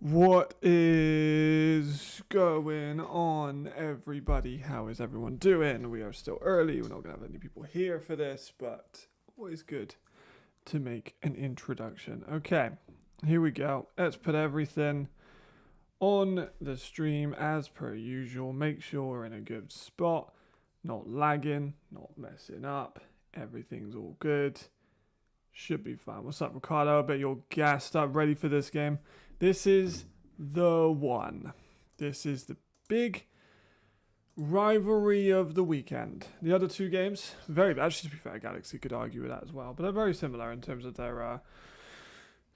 What is going on, everybody? How is everyone doing? We are still early. We're not going to have any people here for this, but always good to make an introduction. Okay, here we go. Let's put everything on the stream as per usual. Make sure we're in a good spot, not lagging, not messing up. Everything's all good. Should be fine. What's up, Ricardo? I bet you're gassed up, ready for this game. This is the one. This is the big rivalry of the weekend. The other two games, actually, to be fair, Galaxy could argue with that as well, but they're very similar in terms of their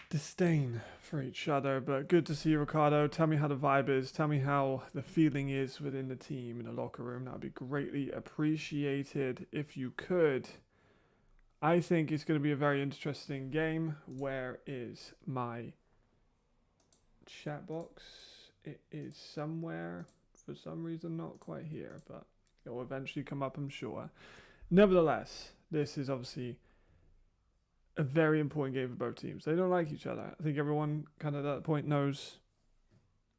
disdain for each other. But good to see you, Ricardo. Tell me how the vibe is. Tell me how the feeling is within the team in the locker room. That would be greatly appreciated if you could. I think it's going to be a very interesting game. Where is my chat box? It is somewhere. For some reason, not quite here, but it will eventually come up, I'm sure. Nevertheless, this is obviously a very important game for both teams. They don't like each other. I think everyone kind of at that point knows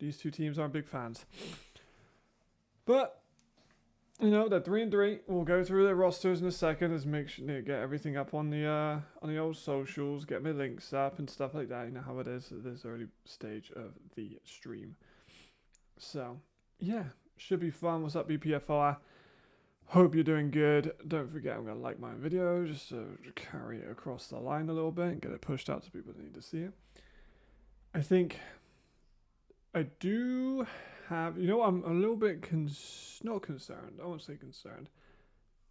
these two teams aren't big fans. But you know, they're 3-3. We'll go through their rosters in a second. Let's make sure to get everything up on the old socials, get my links up and stuff like that. You know how it is at this early stage of the stream. So, yeah, should be fun. What's up, BPFR? Hope you're doing good. Don't forget, I'm going to like my video just to carry it across the line a little bit and get it pushed out to people that need to see it. I think I do have, I'm a little bit not concerned. I won't say concerned.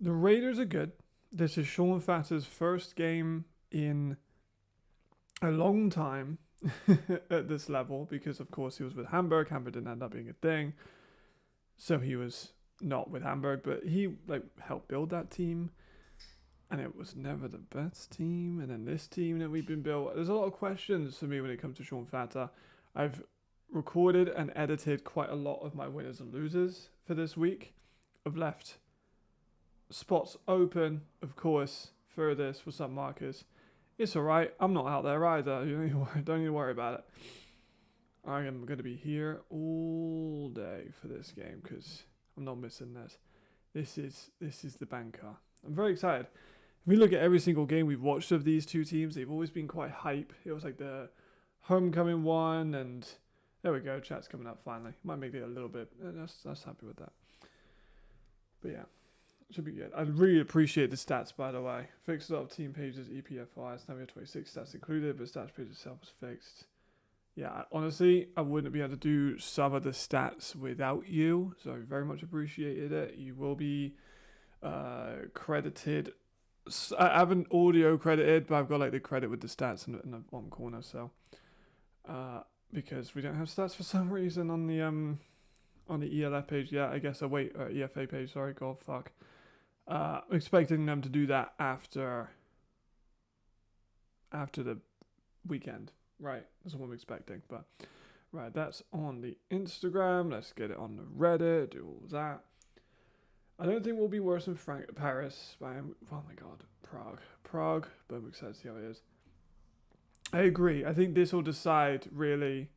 The Raiders are good. This is Sean Fatter's first game in a long time at this level because, of course, he was with Hamburg. Hamburg didn't end up being a thing. So he was not with Hamburg, but he helped build that team. And it was never the best team. And then this team that we've been built. There's a lot of questions for me when it comes to Sean Fatter. I've recorded and edited quite a lot of my winners and losers for this week. I've left spots open, of course, for this for some markers. It's alright. I'm not out there either. Don't need to worry about it. I am going to be here all day for this game because I'm not missing this. This is the banker. I'm very excited. If we look at every single game we've watched of these two teams, they've always been quite hype. It was like the homecoming one, and there we go. Chat's coming up finally. Might make it a little bit. That's happy with that. But yeah, should be good. I really appreciate the stats, by the way. Fixed a lot of team pages, EPFI, now we have 26 stats included, but stats page itself was fixed. Yeah, honestly, I wouldn't be able to do some of the stats without you, so I very much appreciated it. You will be credited. I haven't audio credited, but I've got like the credit with the stats in the bottom corner, so because we don't have stats for some reason on the ELF page yet. I guess EFA page. Sorry, God, fuck. Expecting them to do that after the weekend. Right, that's what I'm expecting. But right, that's on the Instagram. Let's get it on the Reddit. Do all that. I don't think we'll be worse than Paris. Oh my God, Prague. But I'm excited to see how it is. I agree. I think this will decide really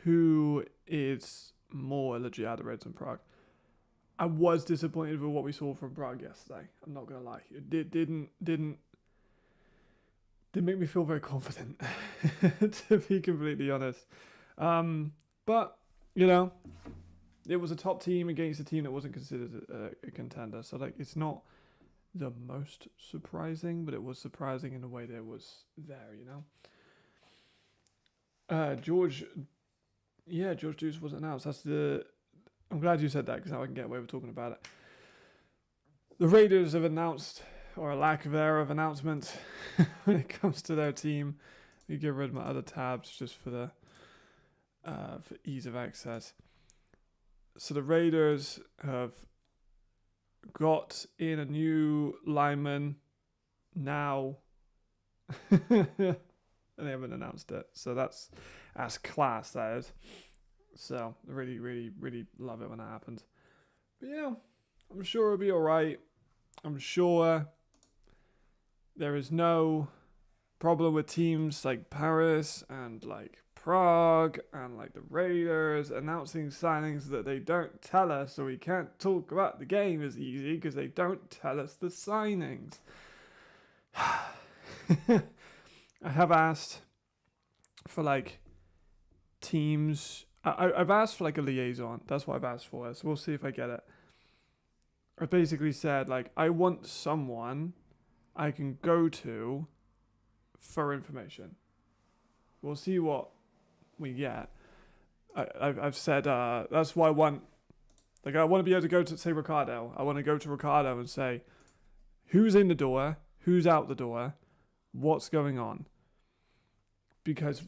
who is more legit out of Reds than Prague. I was disappointed with what we saw from Prague yesterday. I'm not gonna lie. It didn't make me feel very confident, to be completely honest. But it was a top team against a team that wasn't considered a contender. So it's not the most surprising, but it was surprising in a way that it was there, George Juice was announced. I'm glad you said that because now I can get away with talking about it. The Raiders have announced, or a lack thereof announcement, when it comes to their team. Let me get rid of my other tabs just for for ease of access. So the Raiders have got in a new lineman now. And they haven't announced it. So that's class, that is. So I really, really, really love it when that happens. But yeah, I'm sure it'll be alright. I'm sure there is no problem with teams like Paris and like Prague and like the Raiders announcing signings that they don't tell us, so we can't talk about the game as easy because they don't tell us the signings. I have asked for like teams. I've asked for like a liaison. That's what I've asked for. So we'll see if I get it. I basically said like I want someone I can go to for information. We'll see what we get. I've said that's why I want. Like I want to be able to go to say Ricardo. I want to go to Ricardo and say who's in the door, who's out the door, what's going on. Because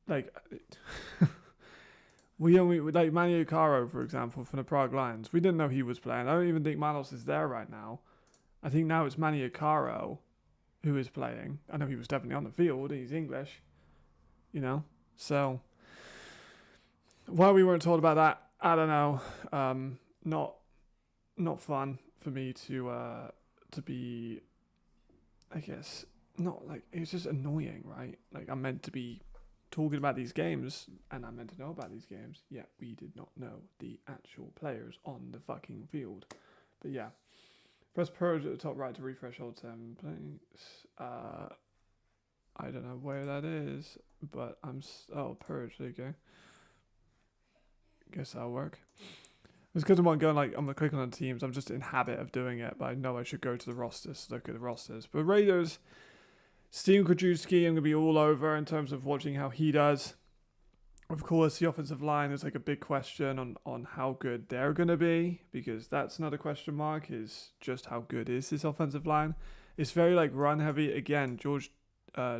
like we like Manu Caro, for example, from the Prague Lions. We didn't know he was playing. I don't even think Manos is there right now. I think now it's Manu Caro who is playing. I know he was definitely on the field. He's English, you know. So why we weren't told about that, I don't know. Not fun for me to be. I guess not like it's just annoying, right? Like I'm meant to be talking about these games and I'm meant to know about these games, yet we did not know the actual players on the fucking field. But yeah, press purge at the top right to refresh old templates. I don't know where that is, but purge, there you go. Guess that'll work. It's because I'm going like I'm gonna click on the teams. I'm just in habit of doing it, but I know I should go to the rosters to look at the rosters. But Raiders, Steven Krajewski, I'm gonna be all over in terms of watching how he does. Of course, the offensive line is like a big question on how good they're gonna be, because that's another question mark. Is just how good is this offensive line? It's very like run heavy. Again, George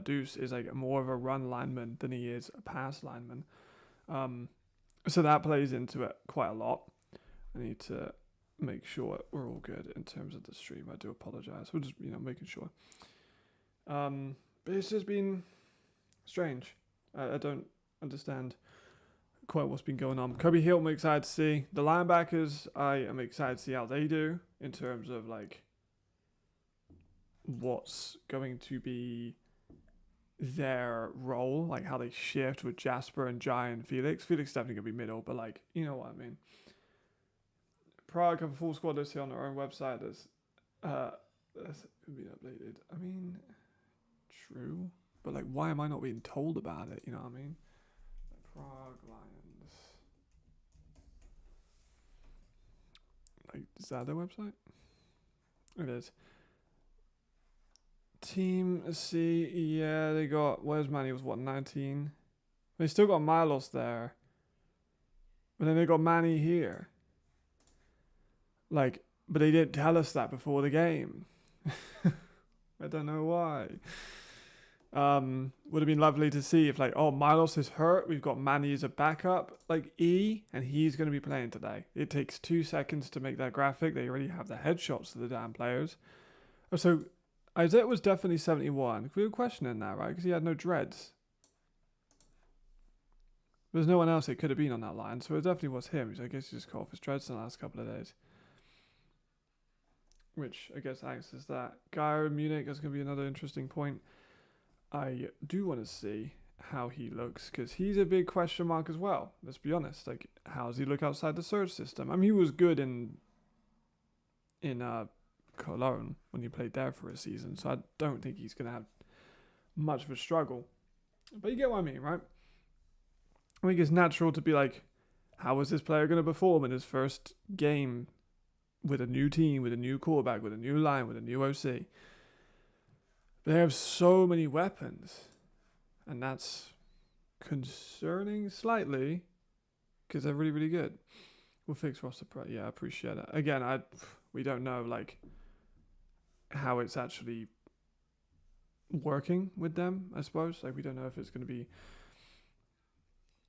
Deuce is like more of a run lineman than he is a pass lineman. So that plays into it quite a lot. I need to make sure we're all good in terms of the stream. I do apologize. We're just, making sure. But it's just been strange. I don't understand quite what's been going on. Kobe Hill, I'm excited to see. The linebackers, I am excited to see how they do in terms of like what's going to be their role, like how they shift with Jasper and Jai and Felix. Felix definitely gonna be middle, but like, you know what I mean. Prague have a full squad list here on their own website that's been updated. I mean, true, but like, why am I not being told about it? You know what I mean? Prague Lions. Like, is that their website? It is. Team C, yeah, they got, where's Manny, was what, 19? They still got Milos there. But then they got Manny here. Like, but they didn't tell us that before the game. I don't know why. Would have been lovely to see if like, oh, Milos is hurt. We've got Manny as a backup, like E, and he's going to be playing today. It takes 2 seconds to make that graphic. They already have the headshots of the damn players. So Isaiah was definitely 71. We were questioning that, right? Because he had no dreads. There's no one else it could have been on that line, so it definitely was him. So I guess he just cut off his dreads in the last couple of days. Which I guess acts as that. Guy in Munich is going to be another interesting point. I do want to see how he looks, because he's a big question mark as well. Let's be honest. Like, how does he look outside the surge system? I mean, he was good in Cologne when he played there for a season, so I don't think he's going to have much of a struggle. But you get what I mean, right? I think it's natural to be like, how is this player going to perform in his first game with a new team, with a new quarterback, with a new line, with a new OC? But they have so many weapons, and that's concerning slightly, because they're really, really good. We'll fix roster pro. Yeah, I appreciate it. Again, we don't know like how it's actually working with them, I suppose. Like, we don't know if it's going to be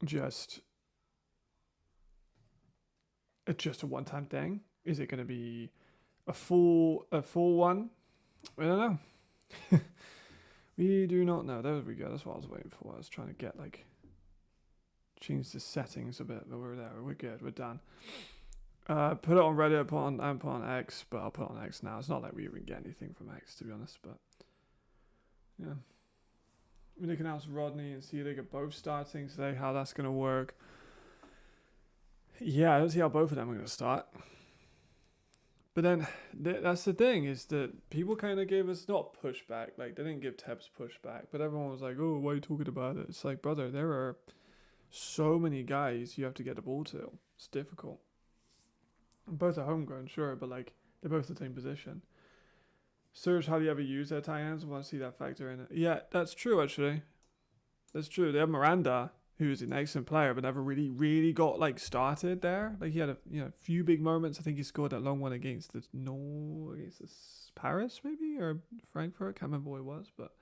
just a one-time thing. Is it going to be a full one? I don't know. We do not know. There we go. That's what I was waiting for. I was trying to get like change the settings a bit, but we're there. We're good. We're done. Put it on Reddit, put on X, but I'll put it on X now. It's not like we even get anything from X, to be honest, but Yeah. Munich announced Rodney and Seelig are both starting today. How that's going to work? Yeah, I don't see how both of them are going to start. But then that's the thing, is that people kind of gave us not pushback, like they didn't give Tebs pushback, but everyone was like, "Oh, why are you talking about it?" It's like, brother, there are so many guys you have to get the ball to. It's difficult. And both are homegrown, sure, but like they're both the same position. Serge hardly ever use their tight ends. I want to see that factor in it. Yeah, that's true actually. That's true. They have Miranda, who's an excellent player, but never really got like started there. Like he had a few big moments. I think he scored that long one against Paris maybe, or Frankfurt. Can't remember what it was, but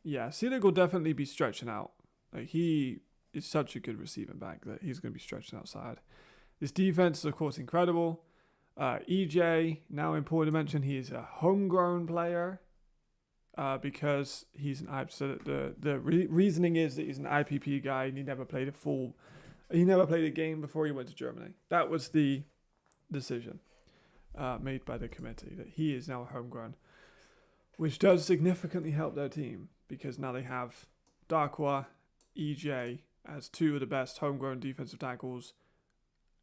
yeah, Seelig will definitely be stretching out. Like he is such a good receiving back that he's going to be stretching outside. This defense is of course incredible. EJ, now important to mention, he is a homegrown player. Because he's an IP. So the reasoning is that he's an IPP guy and he never played a game before he went to Germany. That was the decision made by the committee, that he is now homegrown, which does significantly help their team because now they have Darkwa, EJ as two of the best homegrown defensive tackles,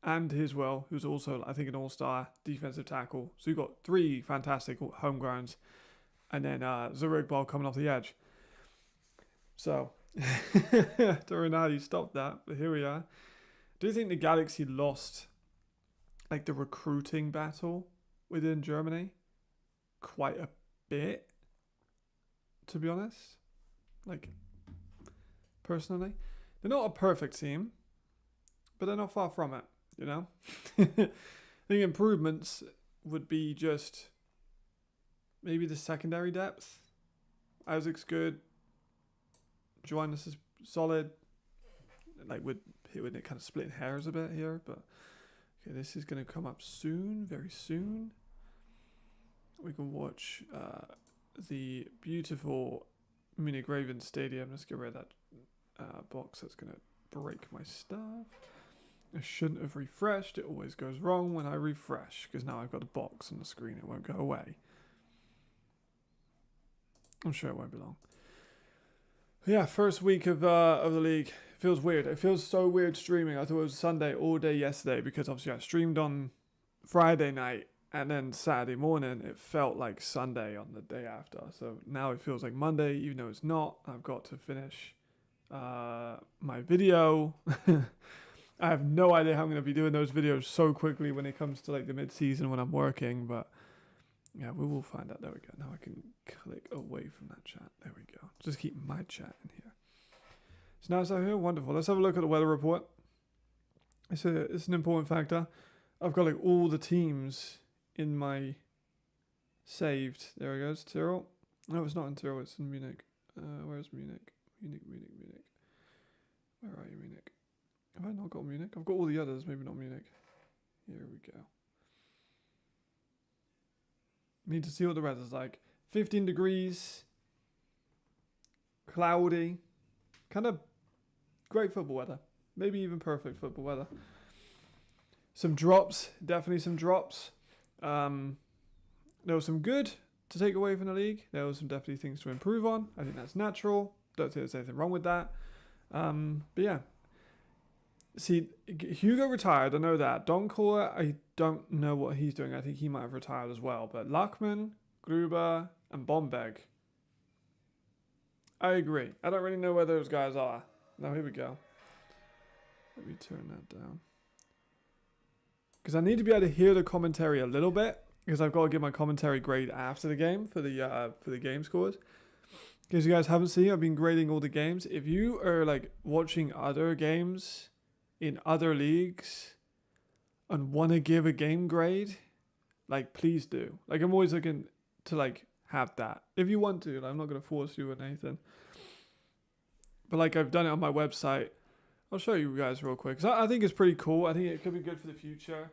and Hiswell, who's also I think an all-star defensive tackle. So you've got three fantastic homegrowns. And then Zurigball coming off the edge. So, don't really know how you stopped that, but here we are. Do you think the Galaxy lost, like, the recruiting battle within Germany quite a bit, to be honest? Like, personally. They're not a perfect team, but they're not far from it, you know? I think improvements would be just... maybe the secondary depth. Isaac's good. Joannis is solid. Like with it kind of splitting hairs a bit here, but okay, this is going to come up soon, very soon. We can watch the beautiful Munich Ravens Stadium. Let's get rid of that box that's going to break my stuff. I shouldn't have refreshed. It always goes wrong when I refresh because now I've got a box on the screen. It won't go away. I'm sure it won't be long. Yeah, first week of the league. It feels weird. It feels so weird streaming. I thought it was Sunday all day yesterday because obviously I streamed on Friday night and then Saturday morning it felt like Sunday on the day after. So now it feels like Monday, even though it's not. I've got to finish my video. I have no idea how I'm going to be doing those videos so quickly when it comes to like the mid-season when I'm working, but yeah, we will find out. There we go. Now I can click away from that chat. There we go. Just keep my chat in here. It's nice out here. Wonderful. Let's have a look at the weather report. It's an important factor. I've got like all the teams in my saved. There it goes. Tirol. No, it's not in Tirol. It's in Munich. Where's Munich? Munich. Where are you, Munich? Have I not got Munich? I've got all the others. Maybe not Munich. Here we go. Need to see what the weather's like. 15 degrees. Cloudy. Kind of great football weather. Maybe even perfect football weather. Some drops. Definitely some drops. There was some good to take away from the league. There was some definitely things to improve on. I think that's natural. Don't think there's anything wrong with that. But yeah. See, Hugo retired. I know that. Donkor, I don't know what he's doing. I think he might have retired as well. But Lachman, Gruber, and Bomberg. I agree. I don't really know where those guys are. Now, here we go. Let me turn that down. Because I need to be able to hear the commentary a little bit. Because I've got to give my commentary grade after the game for the game scores. In case you guys haven't seen, I've been grading all the games. If you are like watching other games in other leagues and want to give a game grade, like please do. Like I'm always looking to like have that. If you want to, like, I'm not going to force you or anything. But like I've done it on my website. I'll show you guys real quick. So I think it's pretty cool. I think it could be good for the future.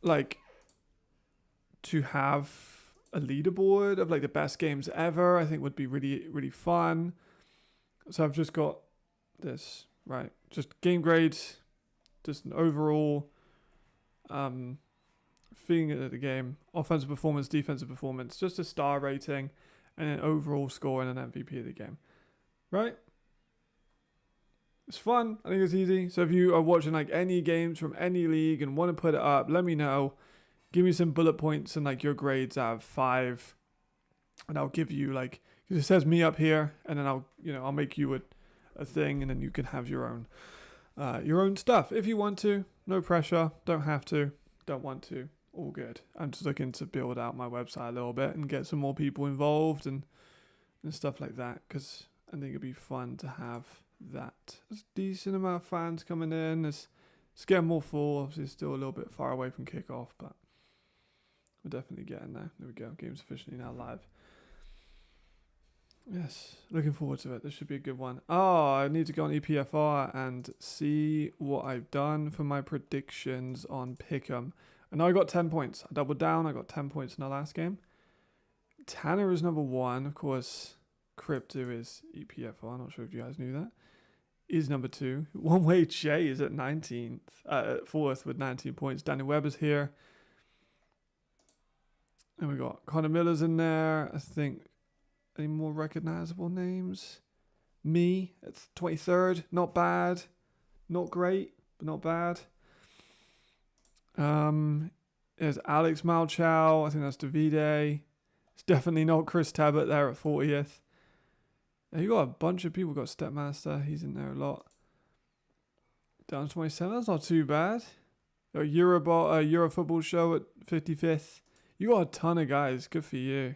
Like to have a leaderboard of like the best games ever, I think would be really, really fun. So I've just got this, right? Just game grades, just an overall feeling of the game, offensive performance, defensive performance, just a star rating. and then overall score and an MVP of the game. Right? It's fun. I think it's easy. So if you are watching like any games from any league and want to put it up, let me know. Give me some bullet points and like your grades out of 5, and I'll give you like, because it says me up here, and then I'll make you a thing, and then you can have your own stuff if you want to. No pressure. Don't have to. Don't want to. All good. I'm just looking to build out my website a little bit and get some more people involved and stuff like that, because I think it'd be fun to have that. There's a decent amount of fans coming in. It's getting more full. Obviously, it's still a little bit far away from kickoff, but we're definitely getting there. There we go. Game's officially now live. Yes, looking forward to it. This should be a good one. Oh, I need to go on EPFR and see what I've done for my predictions on Pick'em. I know I got 10 points. I doubled down. I got 10 points in the last game. Tanner is number 1. Of course, Crypto is EPFR. I'm not sure if you guys knew that. Is number 2. One Way Jay is at 19th, 4th with 19 points. Danny Webber's here. And we got Connor Miller's in there. I think any more recognizable names? Me at 23rd. Not bad. Not great, but not bad. There's Alex Malchow. I think that's Davide. It's definitely not Chris Tabbitt there at 40th. You got a bunch of people. Got Stepmaster. He's in there a lot. Down to 27. That's not too bad. Euro Football Show at 55th. You got a ton of guys. Good for you.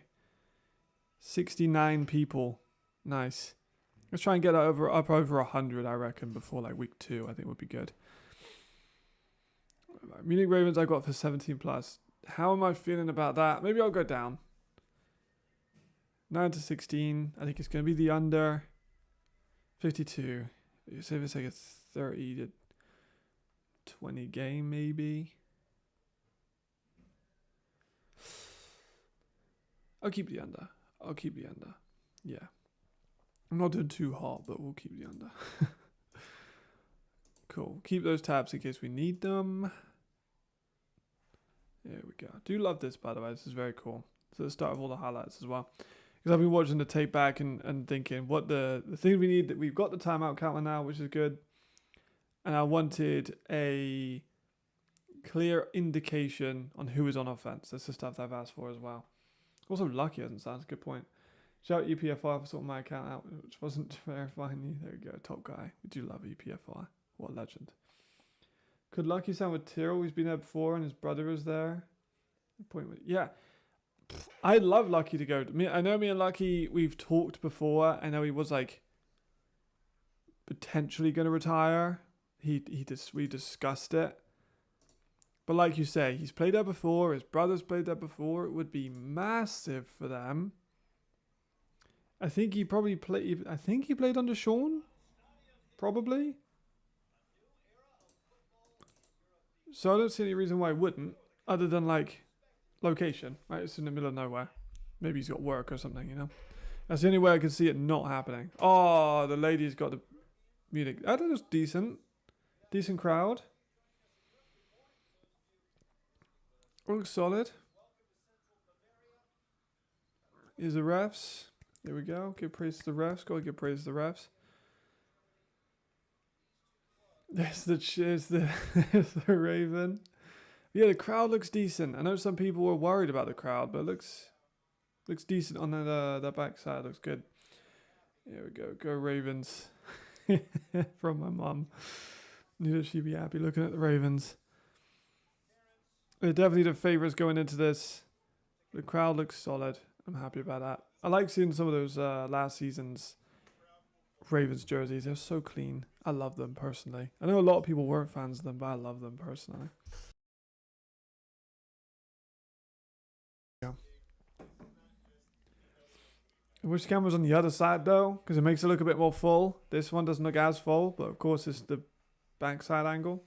69 people. Nice. Let's try and get up over 100, I reckon, before like week 2. I think would be good. Munich Ravens I got for 17 plus. How am I feeling about that? Maybe I'll go down. 9 to 16. I think it's going to be the under. 52. Say if it's like a 30 to 20 game, maybe. I'll keep the under. Yeah. I'm not doing too hot, but we'll keep the under. Cool. Keep those tabs in case we need them. There we go. I do love this, by the way. This is very cool. So the start of all the highlights as well. Because I've been watching the tape back and thinking what the thing we need, that we've got the timeout counter now, which is good. And I wanted a clear indication on who is on offense. That's the stuff that I've asked for as well. Also, Lucky hasn't signed. That's a good point. Shout out EPFI for sorting my account out, which wasn't verifying you. There we go. Top guy. We do love EPFI. What a legend. Could Lucky sign with Tirol? He's been there before and his brother is there. Yeah. I'd love Lucky to go. I know me and Lucky, we've talked before. I know he was like potentially going to retire. We discussed it. But like you say, he's played there before. His brother's played there before. It would be massive for them. I think he played under Sean. Probably. So I don't see any reason why he wouldn't, other than like location. Right, it's in the middle of nowhere. Maybe he's got work or something, you know. That's the only way I can see it not happening. Oh, the lady's got the Munich. I think it's decent. Decent crowd. Looks solid. Here's the refs. There we go. Give praise to the refs. Gotta give praise to the refs. There's the Raven. Yeah, the crowd looks decent. I know some people were worried about the crowd, but it looks decent on that back side. Looks good. Here we go. Go Ravens. From my mum. Knew that she'd be happy looking at the Ravens. They're definitely the favourites going into this. The crowd looks solid. I'm happy about that. I like seeing some of those last season's Ravens jerseys. They're so clean. I love them personally. I know a lot of people weren't fans of them, but I love them personally. Yeah. I wish the camera was on the other side though, because it makes it look a bit more full. This one doesn't look as full, but of course it's the backside angle.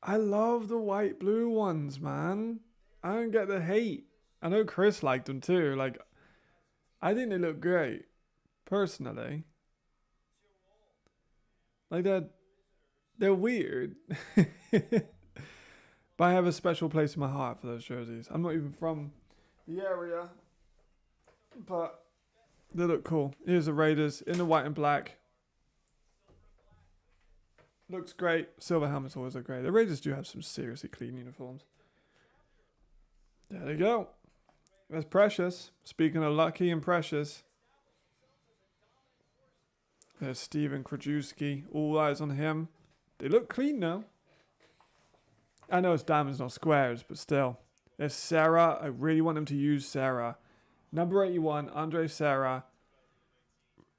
I love the white blue ones, man. I don't get the hate. I know Chris liked them too. Like, I think they look great, personally. Like they're weird. But I have a special place in my heart for those jerseys. I'm not even from the area. but they look cool. Here's the Raiders in the white and black. Looks great. Silver helmets always look great. The Raiders do have some seriously clean uniforms. There they go. There's Precious. Speaking of lucky and precious. There's Steven Krajewski. All eyes on him. They look clean now. I know it's diamonds, not squares, but still. There's Sarah. I really want them to use Sarah. Number 81, Andre Sarah.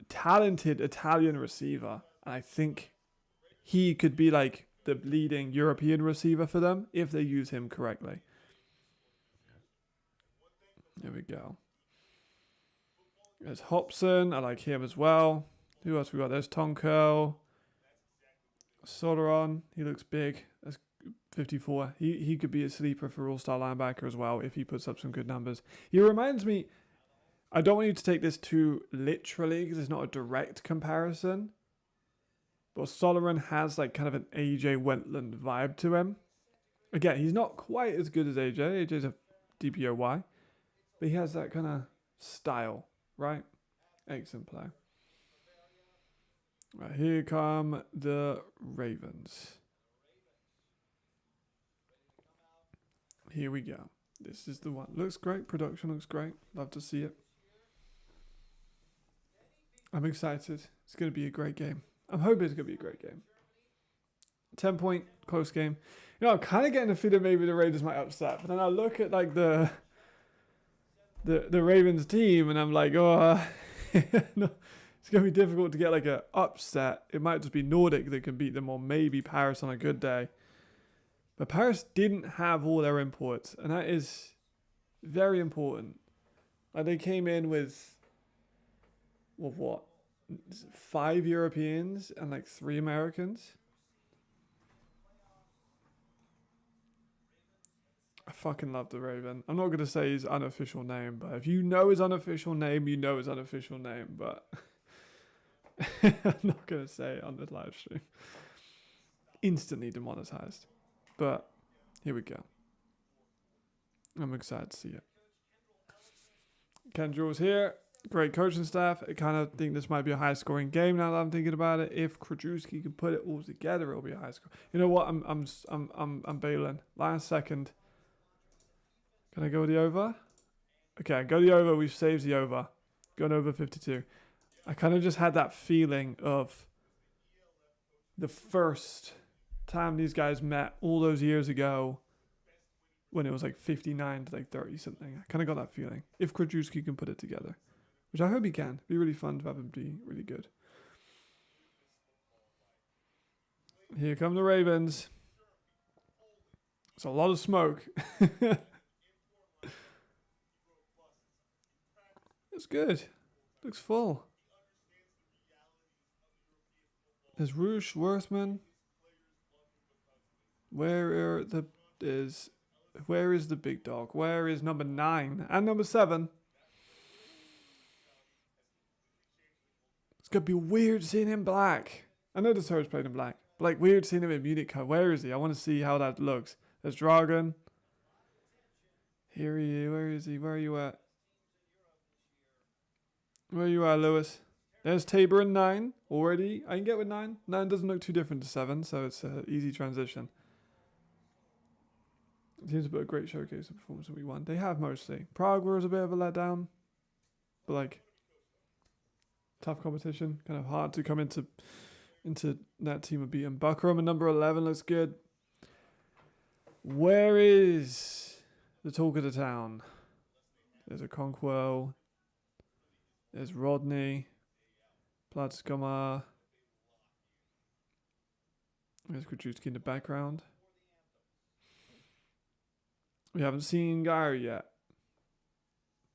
Talented Italian receiver. And I think he could be like the leading European receiver for them if they use him correctly. There we go. There's Hobson. I like him as well. Who else we got? There's Tonko. Soleron. He looks big. That's 54. He could be a sleeper for all-star linebacker as well if he puts up some good numbers. He reminds me, I don't want you to take this too literally because it's not a direct comparison. But Soleron has like kind of an AJ Wentland vibe to him. Again, he's not quite as good as AJ. AJ's a DPOY. But he has that kind of style, right? Excellent play. Right, here come the Ravens. Here we go. This is the one. Looks great. Production looks great. Love to see it. I'm excited. It's going to be a great game. I'm hoping it's going to be a great game. 10-point close game. You know, I'm kind of getting a feeling maybe the Raiders might upset. But then I look at like the Ravens team and I'm like, oh, no, it's going to be difficult to get like an upset. It might just be Nordic that can beat them or maybe Paris on a good day. But Paris didn't have all their imports, and that is very important. Like they came in with what? 5 Europeans and like 3 Americans. I fucking love the Raven. I'm not going to say his unofficial name, but if you know his unofficial name, you know his unofficial name, but I'm not going to say it on the live stream. Instantly demonetized. But here we go. I'm excited to see it. Kendrill's here. Great coaching staff. I kind of think this might be a high-scoring game now that I'm thinking about it. If Krajewski can put it all together, it'll be a high score. You know what? I'm bailing. Last second. Can I go with the over? Okay, go the over. We've saved the over. Going over 52. I kind of just had that feeling of the first time these guys met all those years ago when it was like 59 to like 30 something. I kind of got that feeling. If Krajewski can put it together, which I hope he can. It'd be really fun to have him be really good. Here come the Ravens. It's a lot of smoke. It's good. Looks full. There's Roosh, Worthman. Where is the big dog? Where is number 9 and number 7? It's gonna be weird seeing him black. I know the Surge played in black, but like weird seeing him in Munich. Where is he? I want to see how that looks. There's Dragon. Here he is. Where is he? Where are you at? Where you are, Lewis? There's Tabor in 9 already. I can get with 9. 9 doesn't look too different to 7, so it's an easy transition. It seems to put a great showcase of performance that we won. They have mostly. Prague was a bit of a letdown, but like tough competition. Kind of hard to come into that team of beating. Buckram at number 11 looks good. Where is the talk of the town? There's a Conquo. There's Rodney. Platzkammer. There's Krajewski in the background. We haven't seen Gary yet.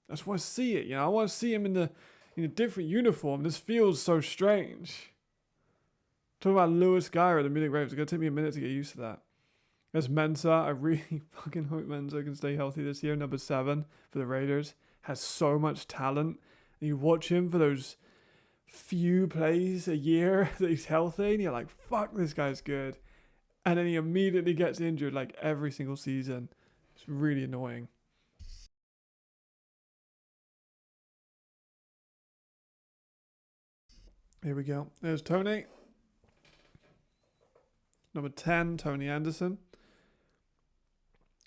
I just want to see it, you know. I want to see him in a different uniform. This feels so strange. Talking about Lewis Geyer, the Munich Ravens. It's going to take me a minute to get used to that. There's Mensa. I really fucking hope Mensa can stay healthy this year. Number 7 for the Raiders. Has so much talent. And you watch him for those few plays a year that he's healthy. And you're like, fuck, this guy's good. And then he immediately gets injured like every single season. It's really annoying. Here we go. There's Tony. Number 10, Tony Anderson.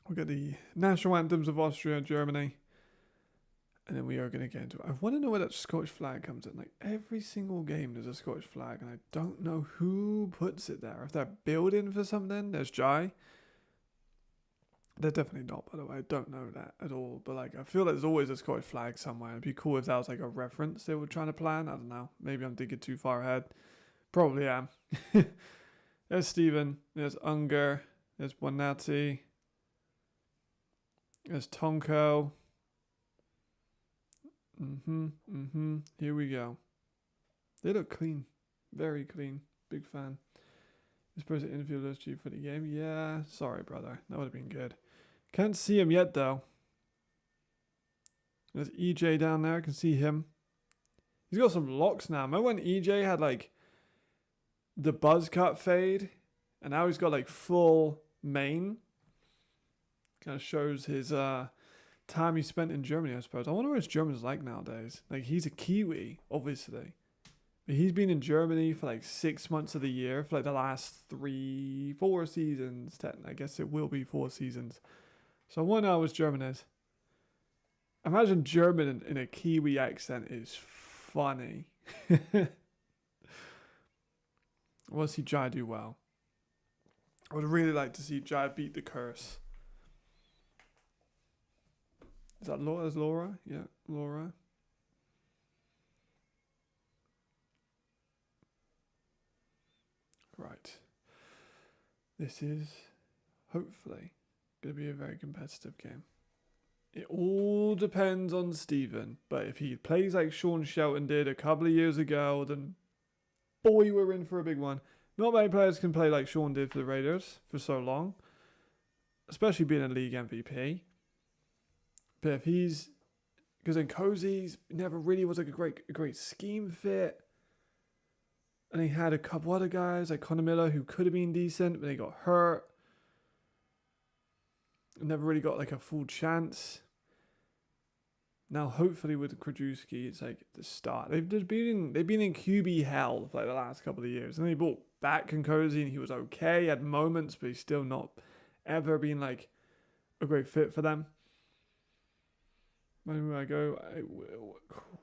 We got the national anthems of Austria and Germany. And then we are going to get into it. I want to know where that Scottish flag comes in. Like every single game there's a Scottish flag. And I don't know who puts it there. If they're building for something, there's Jai. They're definitely not, by the way. I don't know that at all. But like, I feel like there's always a Scottish flag somewhere. It'd be cool if that was like a reference they were trying to plan. I don't know. Maybe I'm thinking too far ahead. Probably am. There's Stephen. There's Unger. There's Bonatti. There's Tonko. Here we go. They look clean. Very clean. Big fan. This person infielder is chief for the game. Yeah. Sorry, brother. That would have been good. Can't see him yet, though. There's EJ down there. I can see him. He's got some locks now. Remember when EJ had, like, the buzz cut fade? And now he's got, like, full mane. Kind of shows his time he spent in Germany, I suppose. I wonder what his German's like nowadays. Like, he's a Kiwi, obviously. But he's been in Germany for, like, 6 months of the year. For, like, the last 4 seasons. I guess it will be 4 seasons. So I wonder how his German is. Imagine German in a Kiwi accent is funny. I want to see Jai do well. I would really like to see Jai beat the curse. Is that Laura? Is Laura? Yeah, Laura. Right. This is hopefully going to be a very competitive game. It all depends on Stephen. But if he plays like Sean Shelton did a couple of years ago, then boy, we're in for a big one. Not many players can play like Sean did for the Raiders for so long. Especially being a league MVP. But if he's... Because then Cozy's never really was like a great scheme fit. And he had a couple other guys like Connor Miller who could have been decent, but they got hurt. Never really got like a full chance. Now hopefully with Krajewski, it's like the start. They've been in QB hell for like the last couple of years. And they brought back Cozy and he was okay. He had moments, but he's still not ever been like a great fit for them. When I go, I will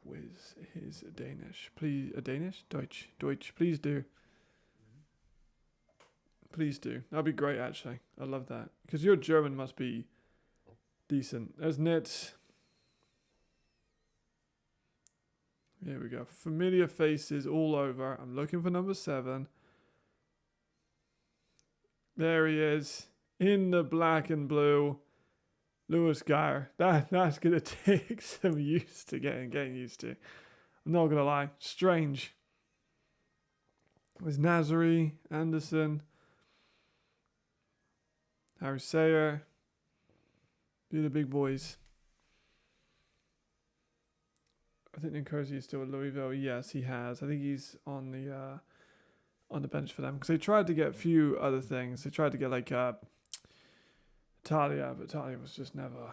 quiz his Danish. Please, Danish? Deutsch, please do. Please do. That'd be great, actually. I love that. Because your German must be decent. There's Nitz. Here we go. Familiar faces all over. I'm looking for number 7. There he is. In the black and blue. Lewis Geyer. That's going to take some getting used to. I'm not going to lie. Strange. There's Nazari, Anderson, Harry Sayer. Be the big boys. I think Nkosi is still at Louisville. Yes, he has. I think he's on the bench for them. Because they tried to get a few other things. They tried to get like... Talia, but Talia was just never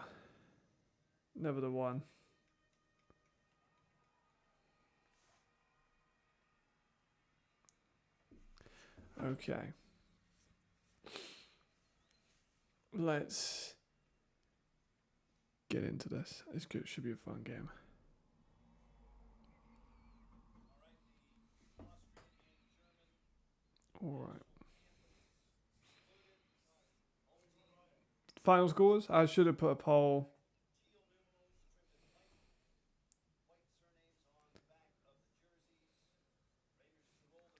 the one. Okay. Let's get into this. It's good. It should be a fun game. All right. Final scores? I should have put a poll.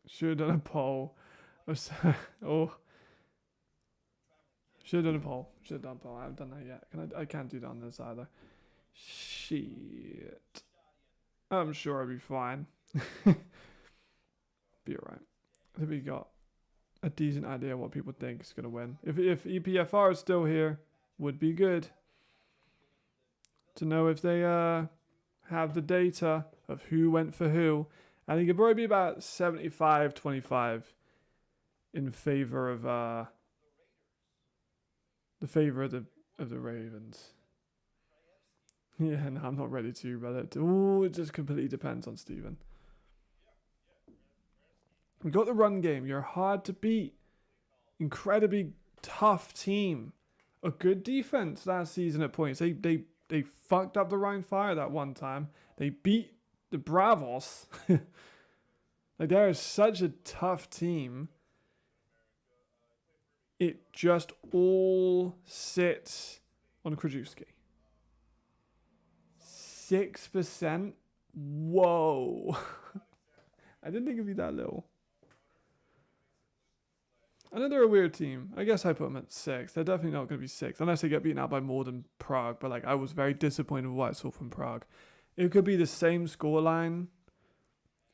Should have done a poll. Oh. Should have done a poll. I haven't done that yet. I can't do that on this either. Shit. I'm sure I'll be fine. Be alright. I think we got a decent idea what people think is going to win. If EPFR is still here, would be good to know if they have the data of who went for who. I think it'd probably be about 75-25 in favor of the Ravens. Yeah, no, I'm not ready to, but it just completely depends on Steven. We got the run game. You're hard to beat. Incredibly tough team. A good defense last season at points. They fucked up the Rhine Fire that one time. They beat the Bravos. Like, there is such a tough team. It just all sits on Krajewski. 6%? Whoa. I didn't think it'd be that little. I know they're a weird team. I guess I put them at 6. They're definitely not going to be 6 unless they get beaten out by more than Prague. But like, I was very disappointed with what I saw from Prague. It could be the same scoreline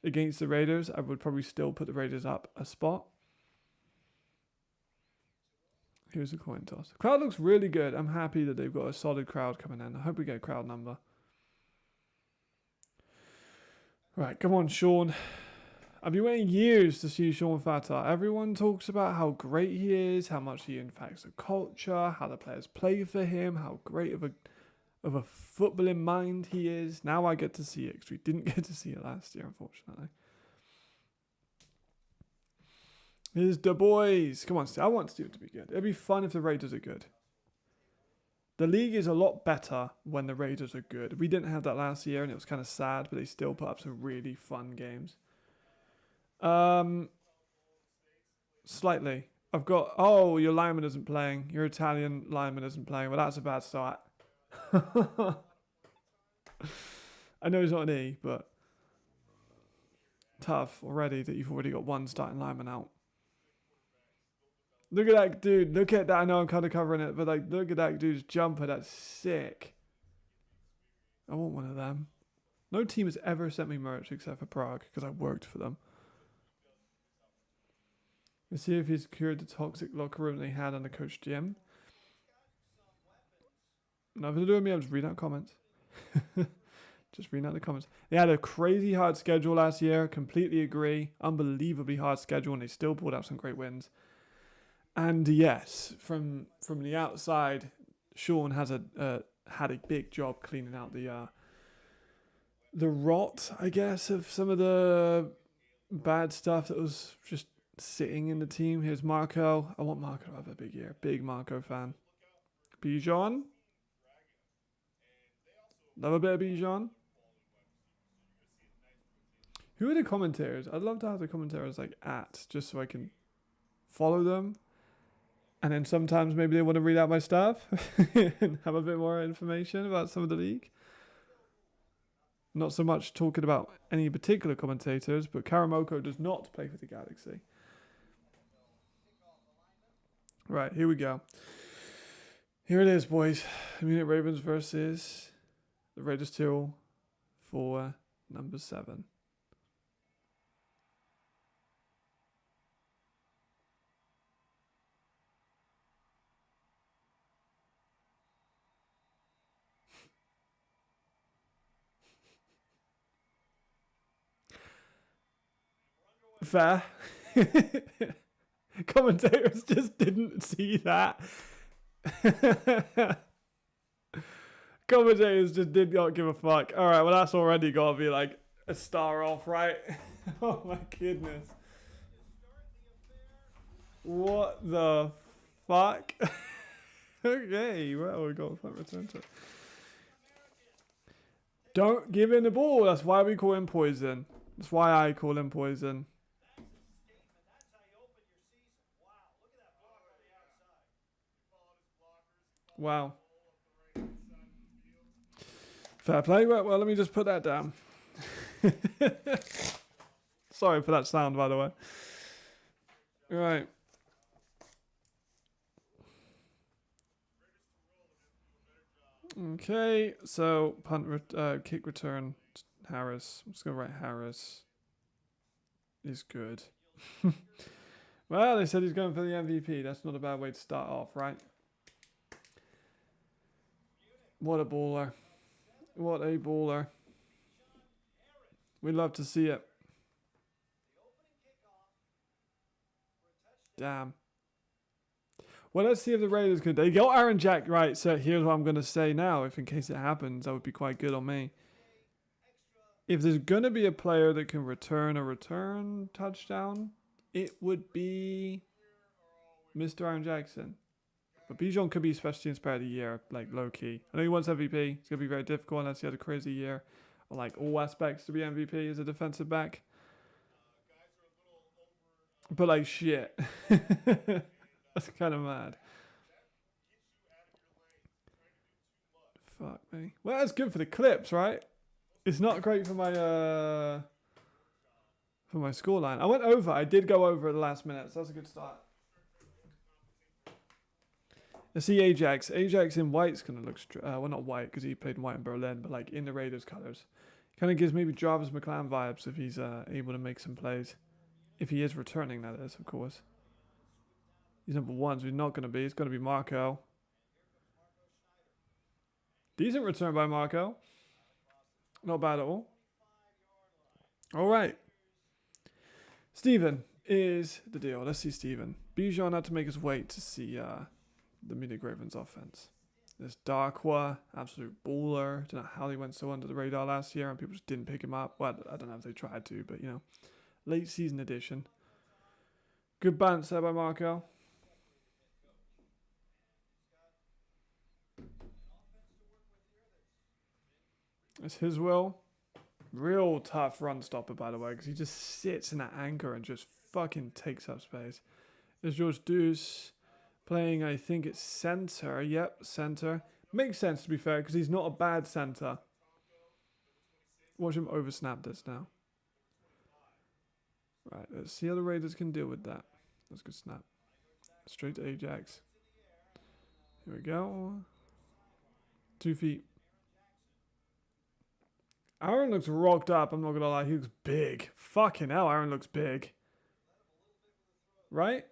against the Raiders. I would probably still put the Raiders up a spot. Here's a coin toss. The crowd looks really good. I'm happy that they've got a solid crowd coming in. I hope we get a crowd number. Right, come on, Sean. I've been waiting years to see Sean Fatah. Everyone talks about how great he is, how much he impacts the culture, how the players play for him, how great of a footballing mind he is. Now I get to see it because we didn't get to see it last year, unfortunately. Here's the boys. Come on, I want Steve to be good. It'd be fun if the Raiders are good. The league is a lot better when the Raiders are good. We didn't have that last year and it was kind of sad, but they still put up some really fun games. Slightly. I've got, oh, your lineman isn't playing. Your Italian lineman isn't playing. Well, that's a bad start. I know he's not an E, but tough already that you've already got one starting lineman out. Look at that dude. Look at that. I know I'm kind of covering it, but like, look at that dude's jumper. That's sick. I want one of them. No team has ever sent me merch except for Prague because I worked for them. Let's see if he's cured the toxic locker room they had under Coach Jim. Nothing to do with me. I'm just reading out comments. Just reading out the comments. They had a crazy hard schedule last year. Completely agree. Unbelievably hard schedule, and they still pulled out some great wins. And yes, from the outside, Sean has had a big job cleaning out the rot, I guess, of some of the bad stuff that was just sitting in the team. Here's Marco. I want Marco to have a big year. Big Marco fan. Bijan. Love a bit of Bijan. Who are the commentators? I'd love to have the commentators like just so I can follow them. And then sometimes maybe they want to read out my stuff and have a bit more information about some of the league. Not so much talking about any particular commentators, but Karamoko does not play for the Galaxy. Right, here we go. Here it is, boys. Munich Ravens versus the Raiders Tirol for number 7. Fair. Commentators just didn't see that. Commentators just did not give a fuck. Alright, well that's already got to be like a star off, right? Oh my goodness. What the fuck? Okay, well we got a return to it. Don't give in the ball. That's why we call him poison. That's why I call him poison. Wow. Fair play. Well, let me just put that down. Sorry for that sound, by the way. Right. Okay, so kick return, Harris. I'm just going to write Harris is good. Well, they said he's going for the MVP. That's not a bad way to start off, right? What a baller. What a baller. We'd love to see it. Damn. Well, let's see if the Raiders could. They got Aaron Jack right, so here's what I'm going to say now. If in case it happens, that would be quite good on me. If there's going to be a player that can return a return touchdown, it would be Mr. Aaron Jackson. But Bijan could be special teams player of the year, like low key. I know he wants MVP. It's gonna be very difficult unless he had a crazy year, or like all aspects to be MVP as a defensive back. But like shit, that's kind of mad. Fuck me. Well, that's good for the clips, right? It's not great for my scoreline. I went over. I did go over at the last minute, so that's a good start. I see Ajax. Ajax in white's gonna look. Well, not white because he played in white in Berlin, but like in the Raiders colors. Kind of gives maybe Jarvis McClan vibes if he's able to make some plays. If he is returning, that is, of course. He's number one, so he's not gonna be. It's gonna be Marco. Decent return by Marco. Not bad at all. All right. Steven is the deal. Let's see Steven. Bijan had to make us wait to see the Munich Ravens offense. There's Darkwa, absolute baller. Don't know how he went so under the radar last year and people just didn't pick him up. Well, I don't know if they tried to, but you know, late season edition. Good bounce there by Marco. It's his will. Real tough run stopper, by the way, because he just sits in that anchor and just fucking takes up space. There's George Deuce playing, I think it's center. Yep, center. Makes sense, to be fair, because he's not a bad center. Watch him oversnap this now. Right, let's see how the Raiders can deal with that. That's a good snap. Straight to Ajax. Here we go. 2 feet. Aaron looks rocked up, I'm not going to lie. He looks big. Fucking hell, Aaron looks big. Right?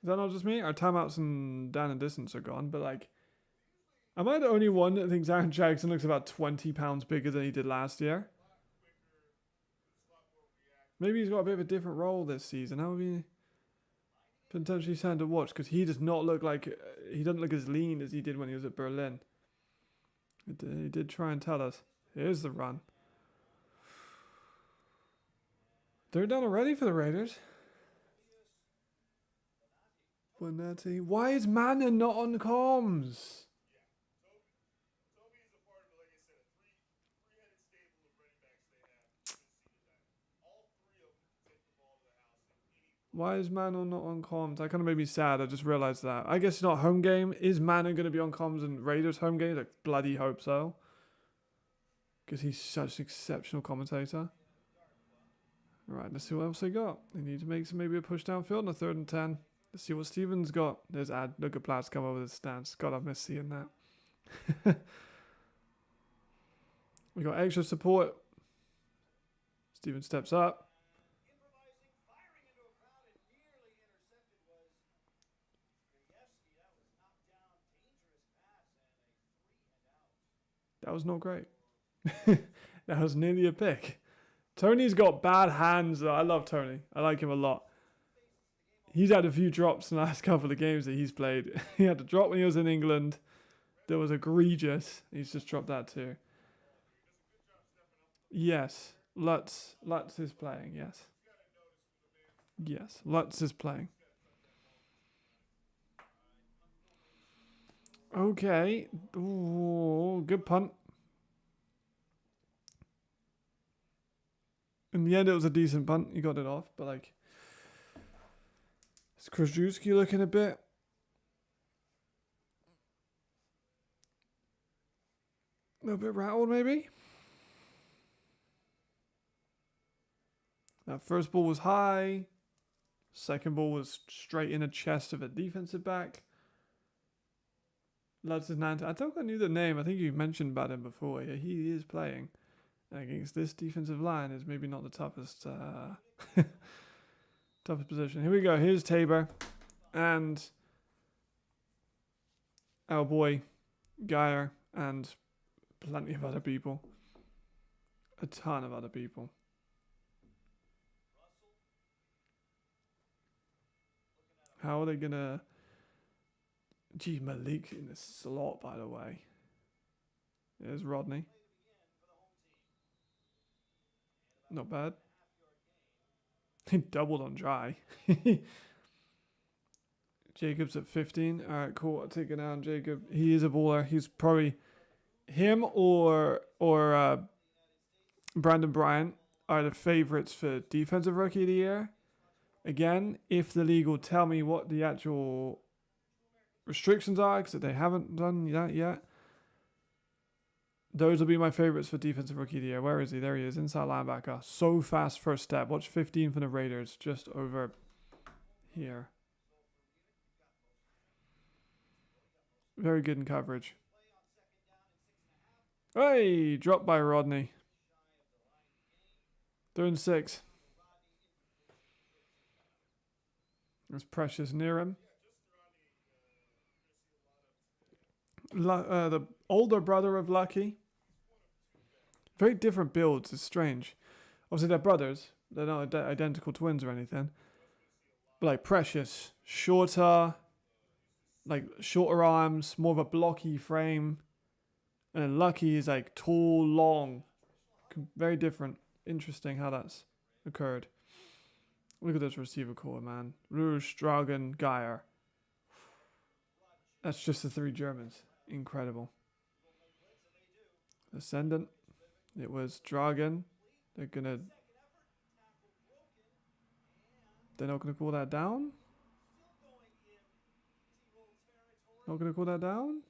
Is that not just me? Our timeouts and down and distance are gone, but like, am I the only one that thinks Aaron Jackson looks about 20 pounds bigger than he did last year? Maybe he's got a bit of a different role this season. That would be potentially something to watch because he does not look like, he doesn't look as lean as he did when he was at Berlin. He did try and tell us. Here's the run. They're done already for the Raiders. Bonetti. Why is Manning not on comms? Why is Manning not on comms? That kind of made me sad. I just realized that. I guess it's not home game. Is Manning going to be on comms in Raiders home games? I bloody hope so. Because he's such an exceptional commentator. Right, let's see what else they got. They need to make some, maybe a push downfield on a 3rd and 10. Let's see what Steven's got. There's Ad. Look at Platts come over the stance. God, I miss seeing that. We got extra support. Steven steps up. That was not great. That was nearly a pick. Tony's got bad hands though. I love Tony. I like him a lot. He's had a few drops in the last couple of games that he's played. He had a drop when he was in England. That was egregious. He's just dropped that too. Yes. Lutz is playing, yes. Yes, Lutz is playing. Okay. Ooh, good punt. In the end, it was a decent punt. You got it off, but like, is Krzyzewski looking a bit? A little bit rattled, maybe? That first ball was high. Second ball was straight in the chest of a defensive back. Lutz is 9. I think I knew the name. I think you mentioned about him before. Yeah, he is playing. Against this defensive line is maybe not the toughest toughest position. Here we go. Here's Tabor and our boy Geyer and plenty of other people. A ton of other people. How are they gonna? Gee, Malik in the slot, by the way. There's Rodney. Not bad. He doubled on dry. Jacob's at 15. All right, cool. I'll take it down, Jacob. He is a bowler. He's probably him or Brandon Bryant are the favorites for defensive rookie of the year. Again, if the league will tell me what the actual restrictions are, because they haven't done that yet, those will be my favorites for defensive rookie of the year. Where is he? There he is, inside linebacker. So fast first step. Watch 15 from the Raiders, just over here. Very good in coverage. Hey, dropped by Rodney. 3rd and 6. There's Precious near him. The older brother of Lucky. Very different builds. It's strange. Obviously, they're brothers. They're not identical twins or anything. But like Precious, shorter, like shorter arms, more of a blocky frame. And then Lucky is like tall, long. Very different. Interesting how that's occurred. Look at this receiver core, man. Rouge, Dragon, Geyer. That's just the 3 Germans. Incredible. Ascendant. It was Dragon. They're not gonna call that down? Not gonna call that down?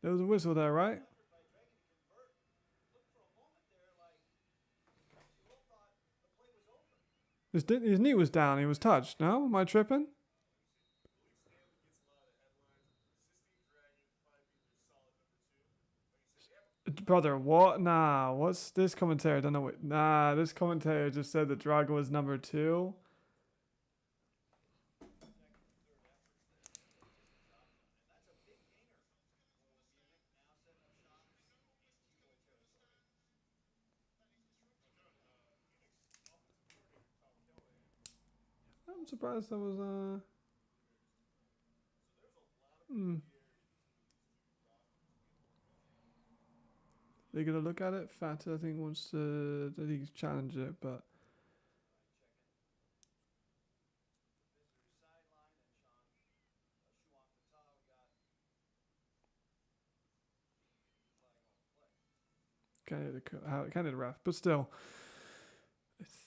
There was a whistle there, right? His knee was down. He was touched. No? Am I tripping? Brother, what? Nah. What's this commentary? I don't know what. Nah, this commentary just said that Drago was number 2. I'm surprised that was They're gonna look at it. Fat, I think, wants to. I think he's challenged it, but kind of the ref. But still,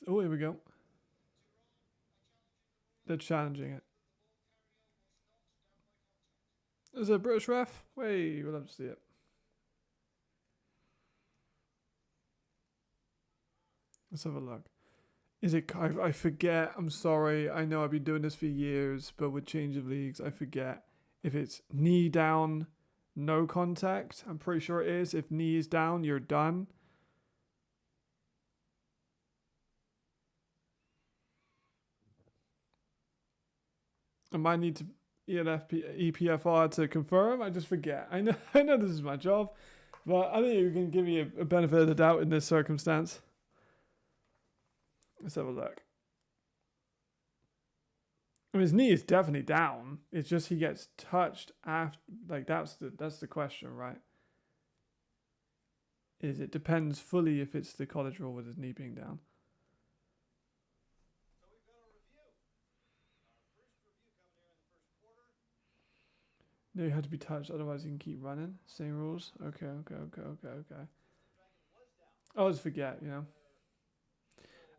oh, here we go. They're challenging it. Is it a British ref? Wait, we'll have to see it. Let's have a look. Is it? I forget. I'm sorry. I know I've been doing this for years, but with change of leagues, I forget if it's knee down, no contact. I'm pretty sure it is. If knee is down, you're done. I might need to EPFR to confirm. I just forget. I know. I know this is my job, but I think you can give me a benefit of the doubt in this circumstance. Let's have a look. I mean, his knee is definitely down. It's just he gets touched after. Like that's the question, right? It depends fully if it's the college rule with his knee being down. No, you had to be touched, otherwise you can keep running. Same rules. Okay. I always forget, you know.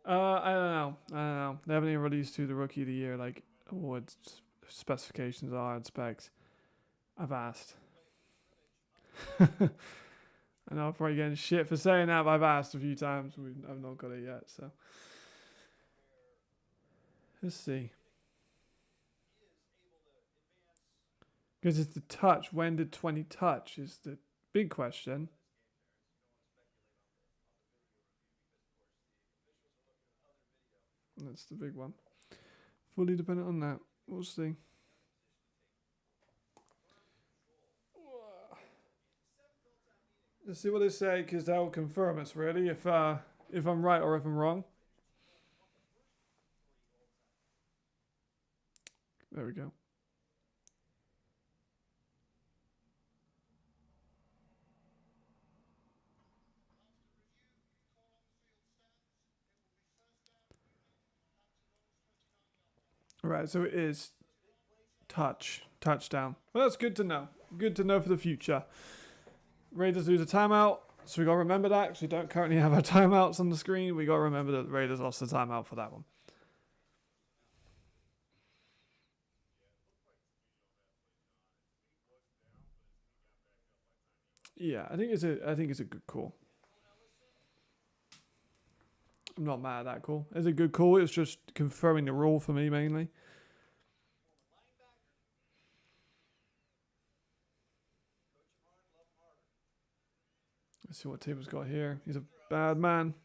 I don't know. They haven't even released who the rookie of the year like awards specifications are and specs. I've asked. I know I'm probably getting shit for saying that, but I've asked a few times. I've not got it yet, so let's see. Because it's the touch. When did 20 touch is the big question. That's the big one. Fully dependent on that. We'll see. Let's see what they say, because that will confirm us really if I'm right or if I'm wrong. There we go. Right, so it is touchdown. Well, that's good to know. Good to know for the future. Raiders lose a timeout, so we got to remember that because we don't currently have our timeouts on the screen. We got to remember that the Raiders lost the timeout for that one. Yeah, I think it's a good call. I'm not mad at that call. It's a good call. It's just confirming the rule for me mainly. Let's see what Tabor's got here. He's a bad man.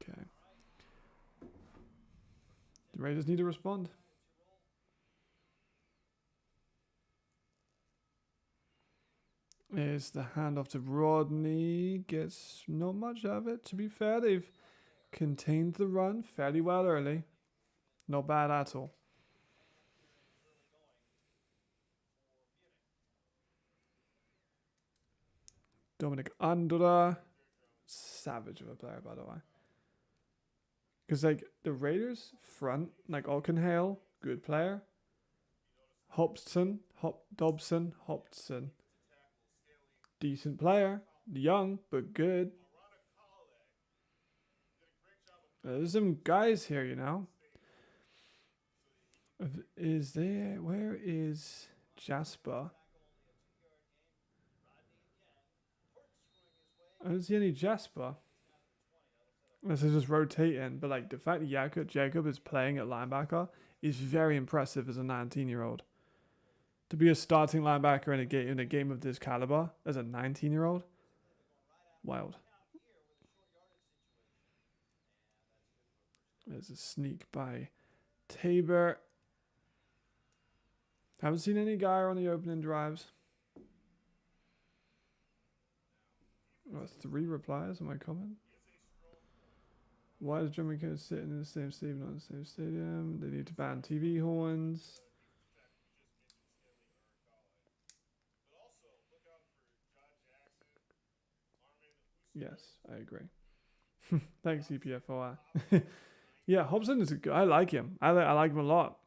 Okay. The Raiders need to respond. Is the handoff to Rodney. Gets not much of it. To be fair, they've contained the run fairly well early. Not bad at all. Dominic Andra. Savage of a player, by the way. Because, like, the Raiders front, like Hale, good player. Dobson, decent player. Young, but good. There's some guys here, you know. Where is Jasper? I don't see any Jasper. This is just rotating, but like the fact that Jacob is playing at linebacker is very impressive as a 19-year-old. To be a starting linebacker in a game of this caliber as a 19-year-old, wild. There's a sneak by Tabor. Haven't seen any guy on the opening drives. 3 replies on my comment. Why is drumming coach sitting in the same stadium, not in the same stadium? They need to ban TV horns. Yes, I agree. Thanks, EPFOI. Yeah, Hobson is a good. I like him. I like him a lot.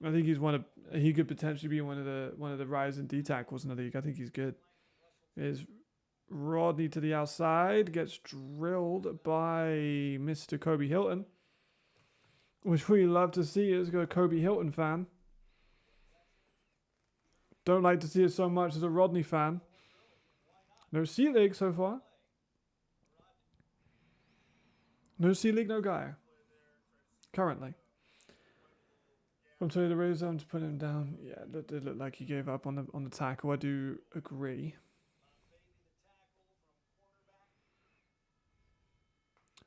I think he could potentially be one of the rising D tackles in the league. I think he's good. Is Rodney to the outside, gets drilled by Mr. Kobe Hilton, which we love to see as a Kobe Hilton fan. Don't like to see it so much as a Rodney fan. No C-League so far. No C-League, no guy. Currently. I'm telling you, the Raiders to put him down. Yeah, it did look like he gave up on the tackle. I do agree.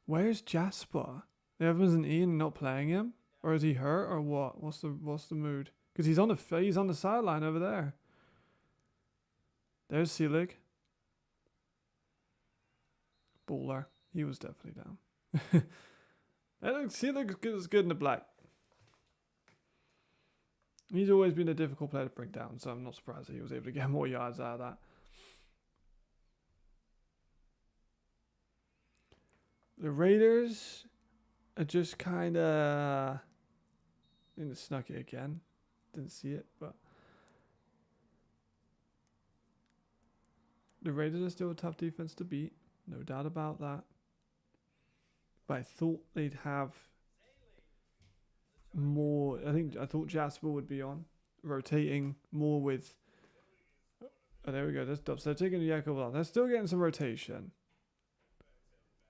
Where's Jasper? Evans and Ian not playing him, or is he hurt, or what? What's the mood? Because he's on the sideline over there. There's Selig. Baller. He was definitely down. Selig is good in the black. He's always been a difficult player to bring down, so I'm not surprised that he was able to get more yards out of that. The Raiders are just kind of... I think they snuck it again. Didn't see it, but... The Raiders are still a tough defense to beat. No doubt about that. But I thought they'd have more... I thought Jasper would be on. Rotating more with... Oh, there we go. That's Dubs. They're taking Jacob on. They're still getting some rotation.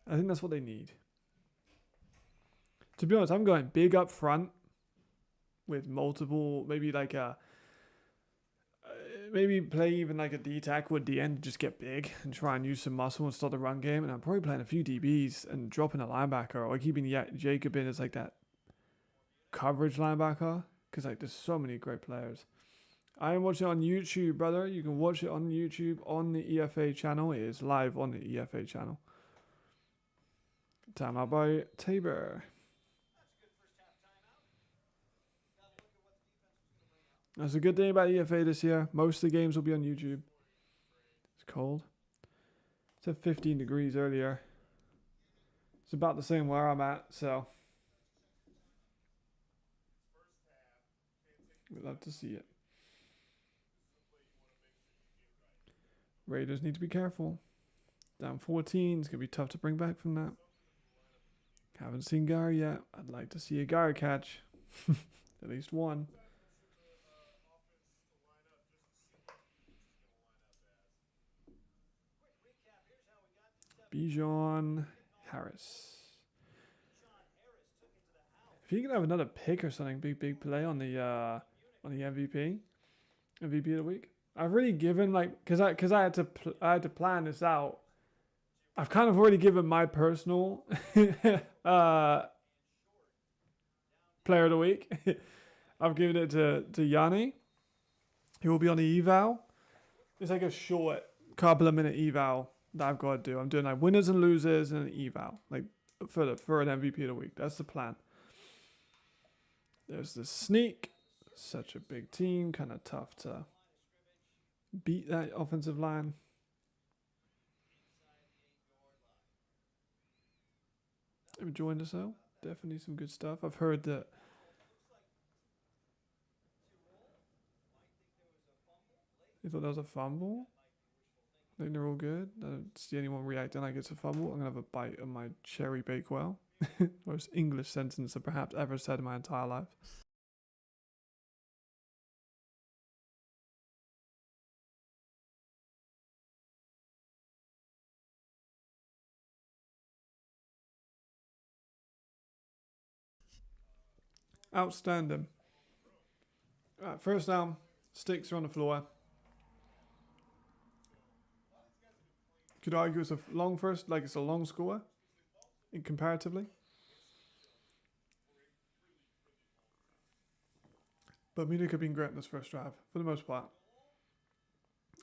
I think that's what they need. To be honest, I'm going big up front with multiple, maybe like a, maybe play even like a D tackle at the end, just get big and try and use some muscle and start the run game. And I'm probably playing a few DBs and dropping a linebacker or keeping Jacob in as like that coverage linebacker because like there's so many great players. I am watching it on YouTube, brother. You can watch it on YouTube on the EFA channel. It is live on the EFA channel. Timeout by Tabor. That's a good thing about EFA this year. Most of the games will be on YouTube. It's cold. It said 15 degrees earlier. It's about the same where I'm at, so we'd love to see it. Raiders need to be careful. Down 14. It's going to be tough to bring back from that. Haven't seen Gar yet. I'd like to see a Gar catch. At least one. Bijan Harris. If you can have another pick or something, big play on the MVP of the week. I've really given because I had to plan this out. I've kind of already given my personal player of the week. I've given it to Yanni. He will be on the eval. It's like a short couple of minute eval that I've got to do. I'm doing like winners and losers and an eval, like for an MVP of the week. That's the plan. There's the sneak. Such a big team, kind of tough to beat that offensive line. Have you joined us though? Definitely some good stuff. I've heard that. You thought that was a fumble? I think they're all good. I don't see anyone reacting like it's a fumble. I'm going to have a bite of my cherry bakewell. Most English sentence I've perhaps ever said in my entire life. Outstanding. Alright, first down. Sticks are on the floor. Could argue it's a long first, like it's a long score, comparatively. But Munich have been great in this first drive, for the most part.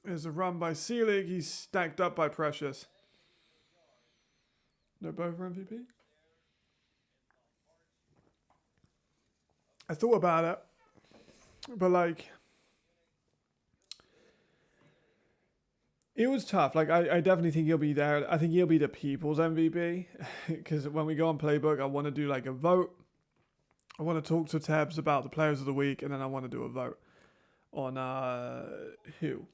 There's a run by Seelig. He's stacked up by Precious. They're both for MVP. I thought about it, but like, it was tough. Like, I definitely think he'll be there. I think he'll be the people's MVP because when we go on Playbook, I want to do like a vote. I want to talk to Tabs about the players of the week, and then I want to do a vote on who.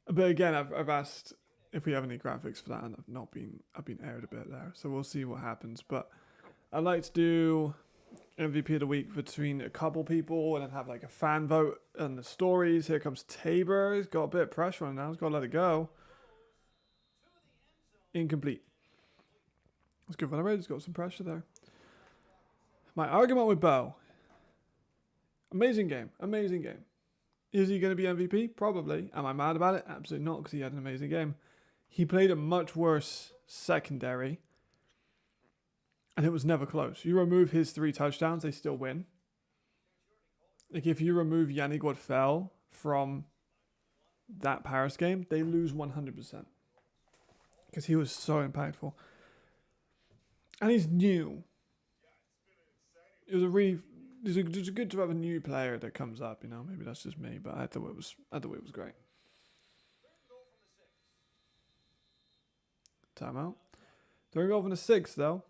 But again, I've asked if we have any graphics for that, and I've been aired a bit there, so we'll see what happens. But I'd like to do MVP of the week between a couple people, and then have like a fan vote and the stories. Here comes Tabor. He's got a bit of pressure on him now. He's got to let it go. Incomplete. That's good for the Raiders. He's got some pressure there. My argument with Bo. Amazing game. Amazing game. Is he going to be MVP? Probably. Am I mad about it? Absolutely not, because he had an amazing game. He played a much worse secondary, and it was never close. You remove his 3 touchdowns, they still win. Like, if you remove Yannick Godfell from that Paris game, they lose 100%. Because he was so impactful. And he's new. It was good to have a new player that comes up, you know. Maybe that's just me, but I thought it was great. Timeout. They're going for the 6th though.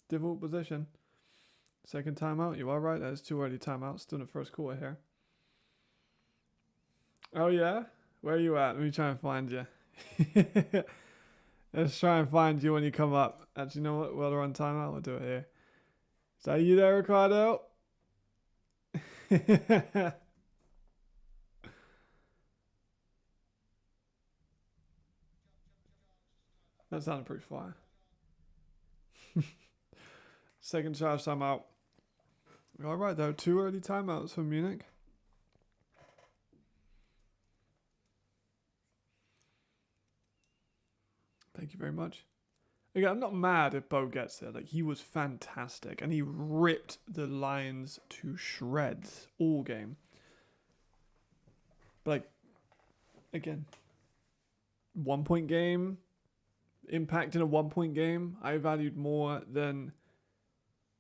Difficult position. Second timeout. You are right. That is too early timeout. Still in the first quarter here. Oh yeah? Where are you at? Let me try and find you. Let's try and find you when you come up. Actually, you know what? While they're on timeout, we'll do it here. Is that you there, Ricardo? That sounded pretty fire. Second charge timeout. All right, though. 2 early timeouts for Munich. Thank you very much. Again, I'm not mad if Bo gets there. Like, he was fantastic. And he ripped the Lions to shreds all game. But, like, again, 1 point game, impact in a 1 point game, I valued more than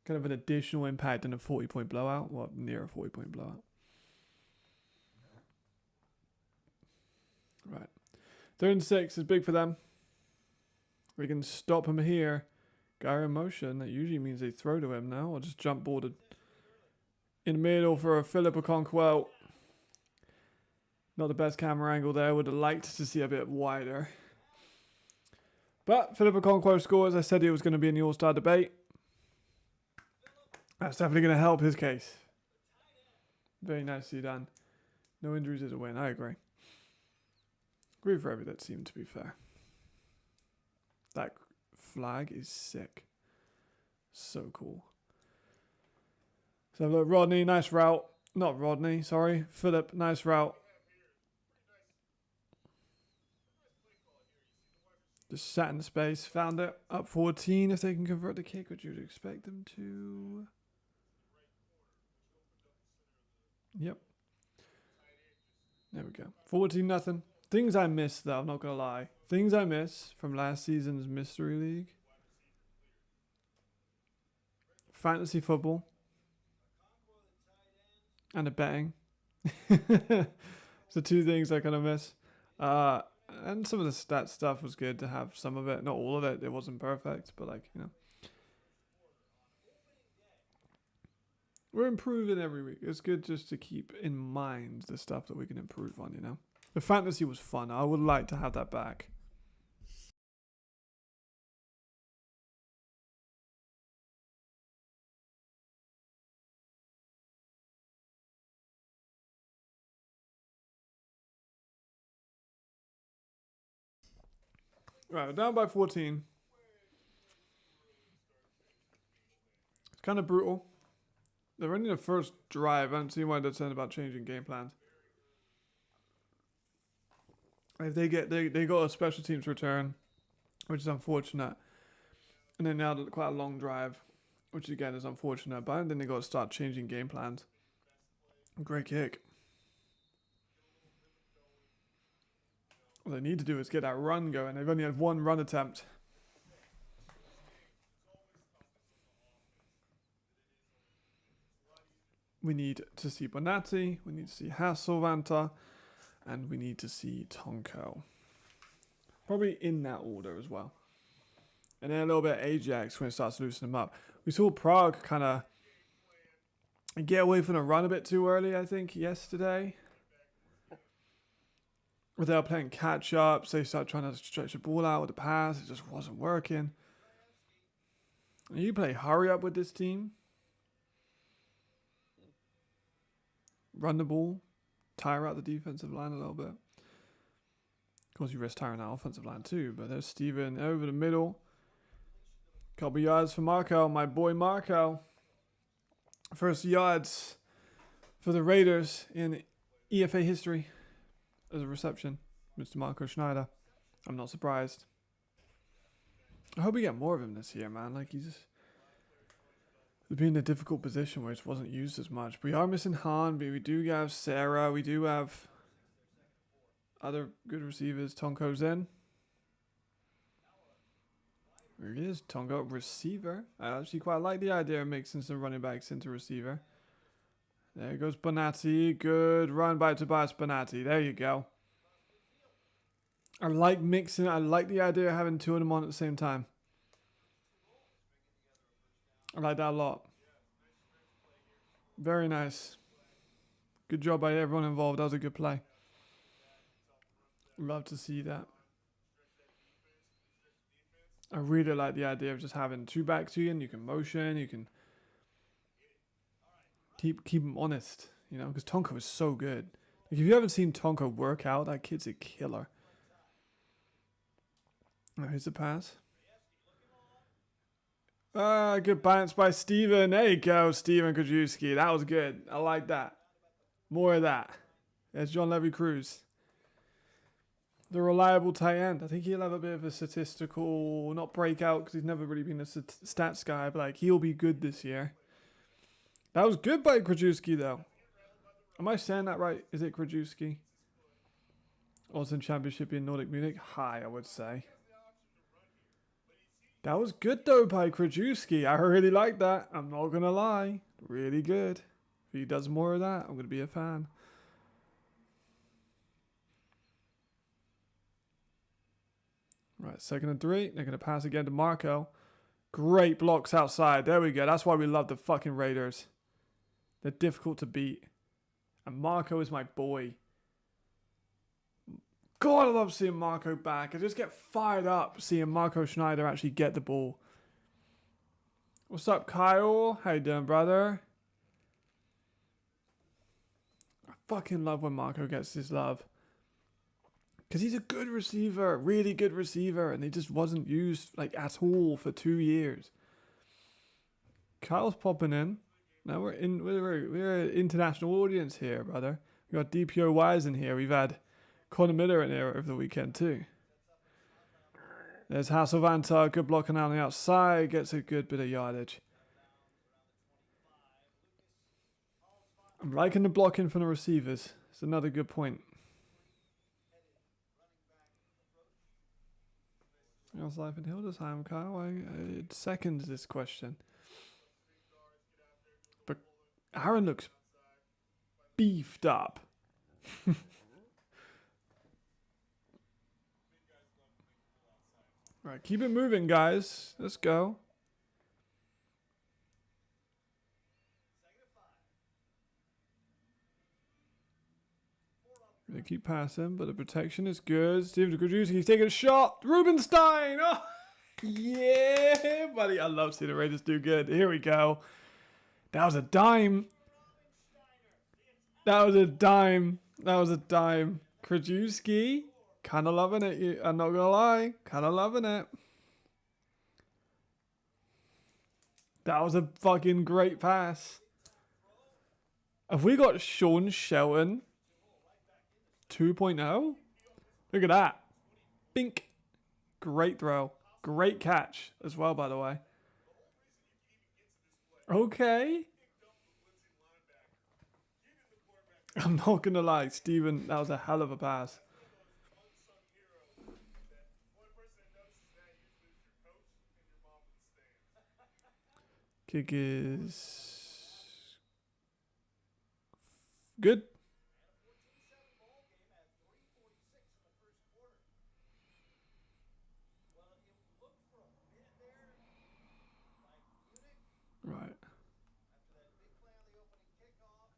kind of an additional impact in a 40-point blowout. Well, near a 40-point blowout. Right. 3rd and 6 is big for them. We can stop him here. Guy in motion. That usually means they throw to him now. Or just jump boarded. In the middle for a Philip Okonkwo. Not the best camera angle there. Would have liked to see a bit wider. But Philip Okonkwo scores. I said he was going to be in the All-Star debate. That's definitely going to help his case. Very nicely done. No injuries is a win. I agree. Agree for every that seemed to be fair. That flag is sick. So cool. So look, Rodney, nice route. Not Rodney, sorry. Philip, nice route. Just sat in the space, found it. Up 14 if they can convert the kick, which you'd expect them to. Yep. There we go. 14-0. Things I miss, though, I'm not going to lie. Things I miss from last season's Mystery League. Fantasy football. And the betting. So 2 things I kind of miss. And some of the stat stuff was good to have some of it. Not all of it. It wasn't perfect, but like, you know. We're improving every week. It's good just to keep in mind the stuff that we can improve on, you know. The fantasy was fun. I would like to have that back. Right, we're down by 14. It's kind of brutal. They're running the first drive. I don't see why they're saying about changing game plans. If they got a special teams return, which is unfortunate, and then now quite a long drive, which again is unfortunate. But then they got to start changing game plans. Great kick. What they need to do is get that run going. They've only had 1 run attempt. We need to see Bonatti. We need to see Hasselvanta. And we need to see Tonko. Probably in that order as well. And then a little bit Ajax when it starts loosening them up. We saw Prague kind of get away from the run a bit too early, I think, yesterday. Without playing catch-ups, they started trying to stretch the ball out with the pass. It just wasn't working. And you play hurry-up with this team. Run the ball. Tire out the defensive line a little bit. Of course, you risk tiring out offensive line too. But there's Steven over the middle. Couple yards for Marco. My boy Marco. First yards for the Raiders in EFA history as a reception. Mr. Marco Schneider. I'm not surprised. I hope we get more of him this year, man. Like, he's be in a difficult position where it wasn't used as much. We are missing Han, but we do have Sarah. We do have other good receivers. Tonko's in. There he is. Tonko, receiver. I actually quite like the idea of mixing some running backs into receiver. There goes Bonatti. Good run by Tobias Bonatti. There you go. I like mixing. I like the idea of having 2 of them on at the same time. I like that a lot. Very nice. Good job by everyone involved. That was a good play. Love to see that. I really like the idea of just having 2 backs to you, and you can motion, you can keep him honest, you know, because Tonko is so good. Like, if you haven't seen Tonko work out, that kid's a killer. Oh, here's the pass. Good bounce by Steven. There you go, Steven Kajewski. That was good. I like that. More of that. There's John Levy Cruz. the reliable tight end. I think he'll have a bit of a statistical, not breakout because he's never really been a stats guy, but like he'll be good this year. That was good by Krajewski though. Am I saying that right? Is it Krajewski? Also in Championship in Nordic Munich? High, I would say. That was good though by Krajewski. I really like that. I'm not going to lie. Really good. If he does more of that, I'm going to be a fan. Right, 2nd and 3. They're going to pass again to Marco. Great blocks outside. There we go. That's why we love the fucking Raiders. They're difficult to beat. And Marco is my boy. God, I love seeing Marco back. I just get fired up seeing Marco Schneider actually get the ball. What's up, Kyle? How you doing, brother? I fucking love when Marco gets his love. Because he's a good receiver, really good receiver, and he just wasn't used like at all for 2 years. Kyle's popping in. Now we're an international audience here, brother. We got DPO Wise in here. We've had Conor Miller in here over the weekend too. There's Hasselvanter, good blocking on the outside, gets a good bit of yardage. I'm liking the blocking from the receivers. It's another good point. How's life in Hildesheim, Kyle? It seconds this question. But Aaron looks beefed up. Right, keep it moving, guys. Let's go. They keep passing, but the protection is good. Steven Krajewski's taking a shot. Rubenstein! Oh, yeah, buddy. I love seeing the Raiders do good. Here we go. That was a dime. That was a dime. That was a dime. Krajewski. Kind of loving it. I'm not going to lie. Kind of loving it. That was a fucking great pass. Have we got Sean Shelton 2.0? Look at that. Bink. Great throw. Great catch as well, by the way. Okay. I'm not going to lie, Steven, that was a hell of a pass. Kick is good. Right.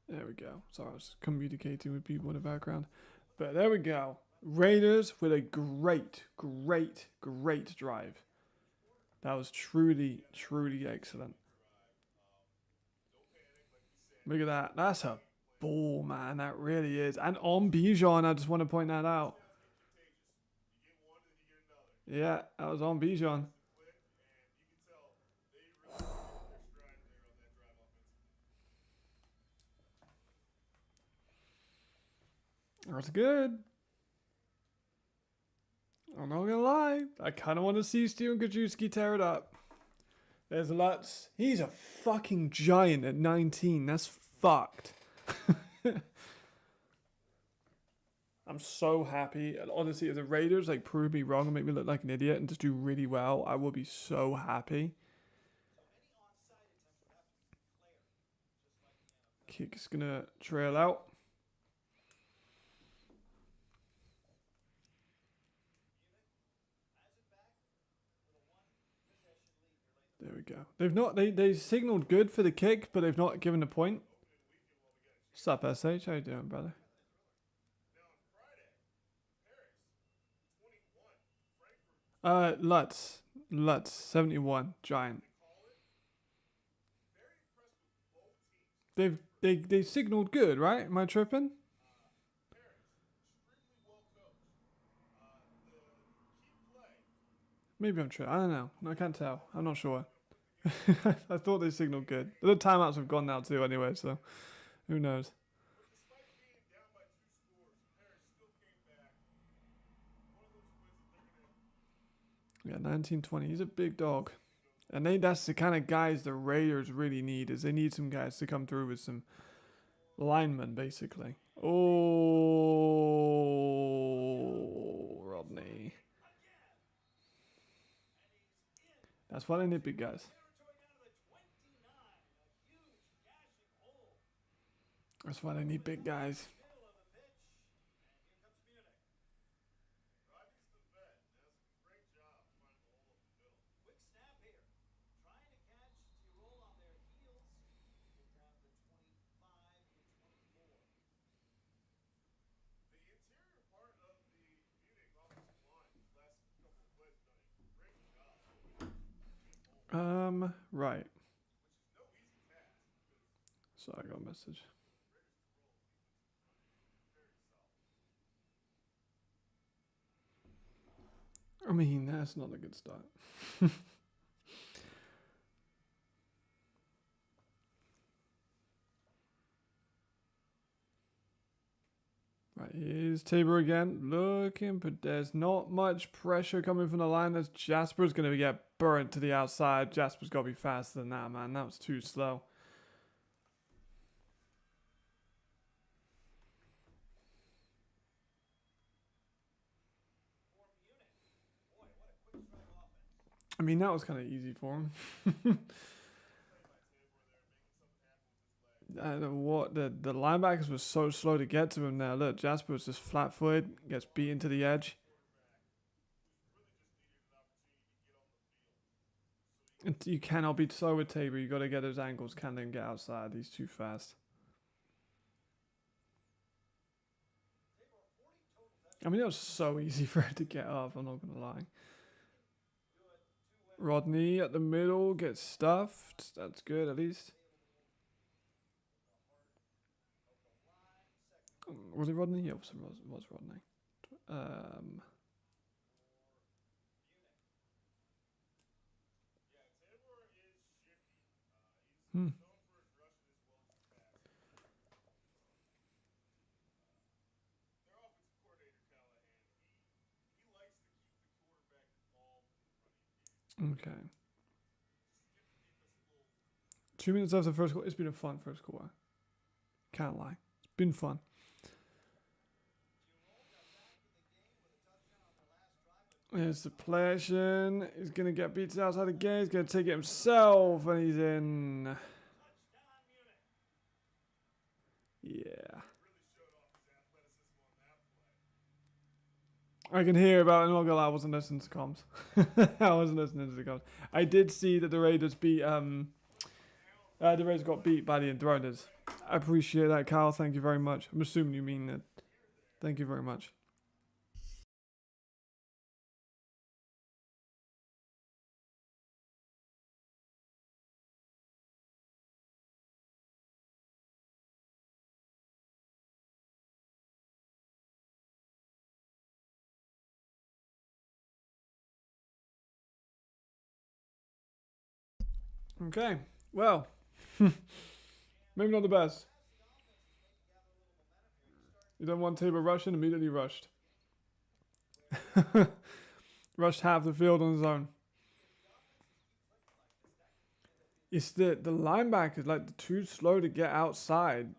There we go. Sorry, I was communicating with people in the background. But there we go. Raiders with a great drive. That was truly excellent. Look at that. That's a ball, man. That really is. And on Bijan, I just want to point that out. Yeah, that was on Bijan. That's good. I'm not gonna lie. I kind of want to see Steven Krajewski tear it up. There's Lutz. He's a fucking giant at 19. That's fucked. I'm so happy. And honestly, if the Raiders like prove me wrong and make me look like an idiot and just do really well, I will be so happy. Kick is gonna trail out. There we go. They've not they signaled good for the kick, but they've not given a point. What's up, SH? How you doing, brother? Lutz 71 giant. They signaled good, right? Am I tripping? Maybe I'm tripping. I don't know. I can't tell. I'm not sure. I thought they signaled good. The timeouts have gone now too anyway, so who knows? Yeah, 1920. He's a big dog. And that's the kind of guys the Raiders really need, is they need some guys to come through with some linemen, basically. Oh, Rodney. That's why they need big guys. That's why they need big guys. Right. So I got a message. I mean, that's not a good start. Right, here's Tabor again. Looking, but there's not much pressure coming from the line. As Jasper's going to get burnt to the outside. Jasper's got to be faster than that, man. That was too slow. I mean, that was kind of easy for him. What the linebackers were so slow to get to him there. Look, Jasper was just flat-footed, gets beaten to the edge. And you cannot be slow with Tabor. You got to get those angles. Can't let him get outside. He's too fast. I mean, it was so easy for him to get up. I'm not gonna lie. Rodney at the middle gets stuffed. That's good, at least. Was it Rodney? Yeah, it was Rodney. Hmm. Okay. 2 minutes after the first quarter. It's been a fun first quarter. Can't lie. It's been fun. There's the possession. He's going to get beaten outside the game. He's going to take it himself. And he's in. Yeah. I can hear about it. I'm not gonna lie, I wasn't listening to comms. I wasn't listening to the comms. I did see that the Raiders beat the Raiders got beat by the Enthroners. I appreciate that, Kyle. Thank you very much. I'm assuming you mean that. Thank you very much. Okay. Well, maybe not the best. You don't want Tabor rushing, immediately rushed. Rushed half the field on his own. It's the linebackers, like, too slow to get outside.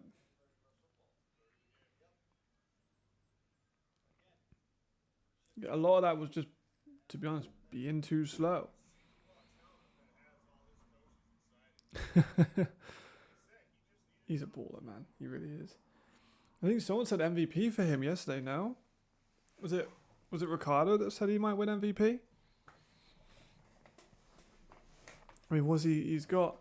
A lot of that was just, to be honest, being too slow. He's a baller, man. He really is. I think someone said MVP for him yesterday, no? Was it Ricardo that said he might win MVP? I mean, he's got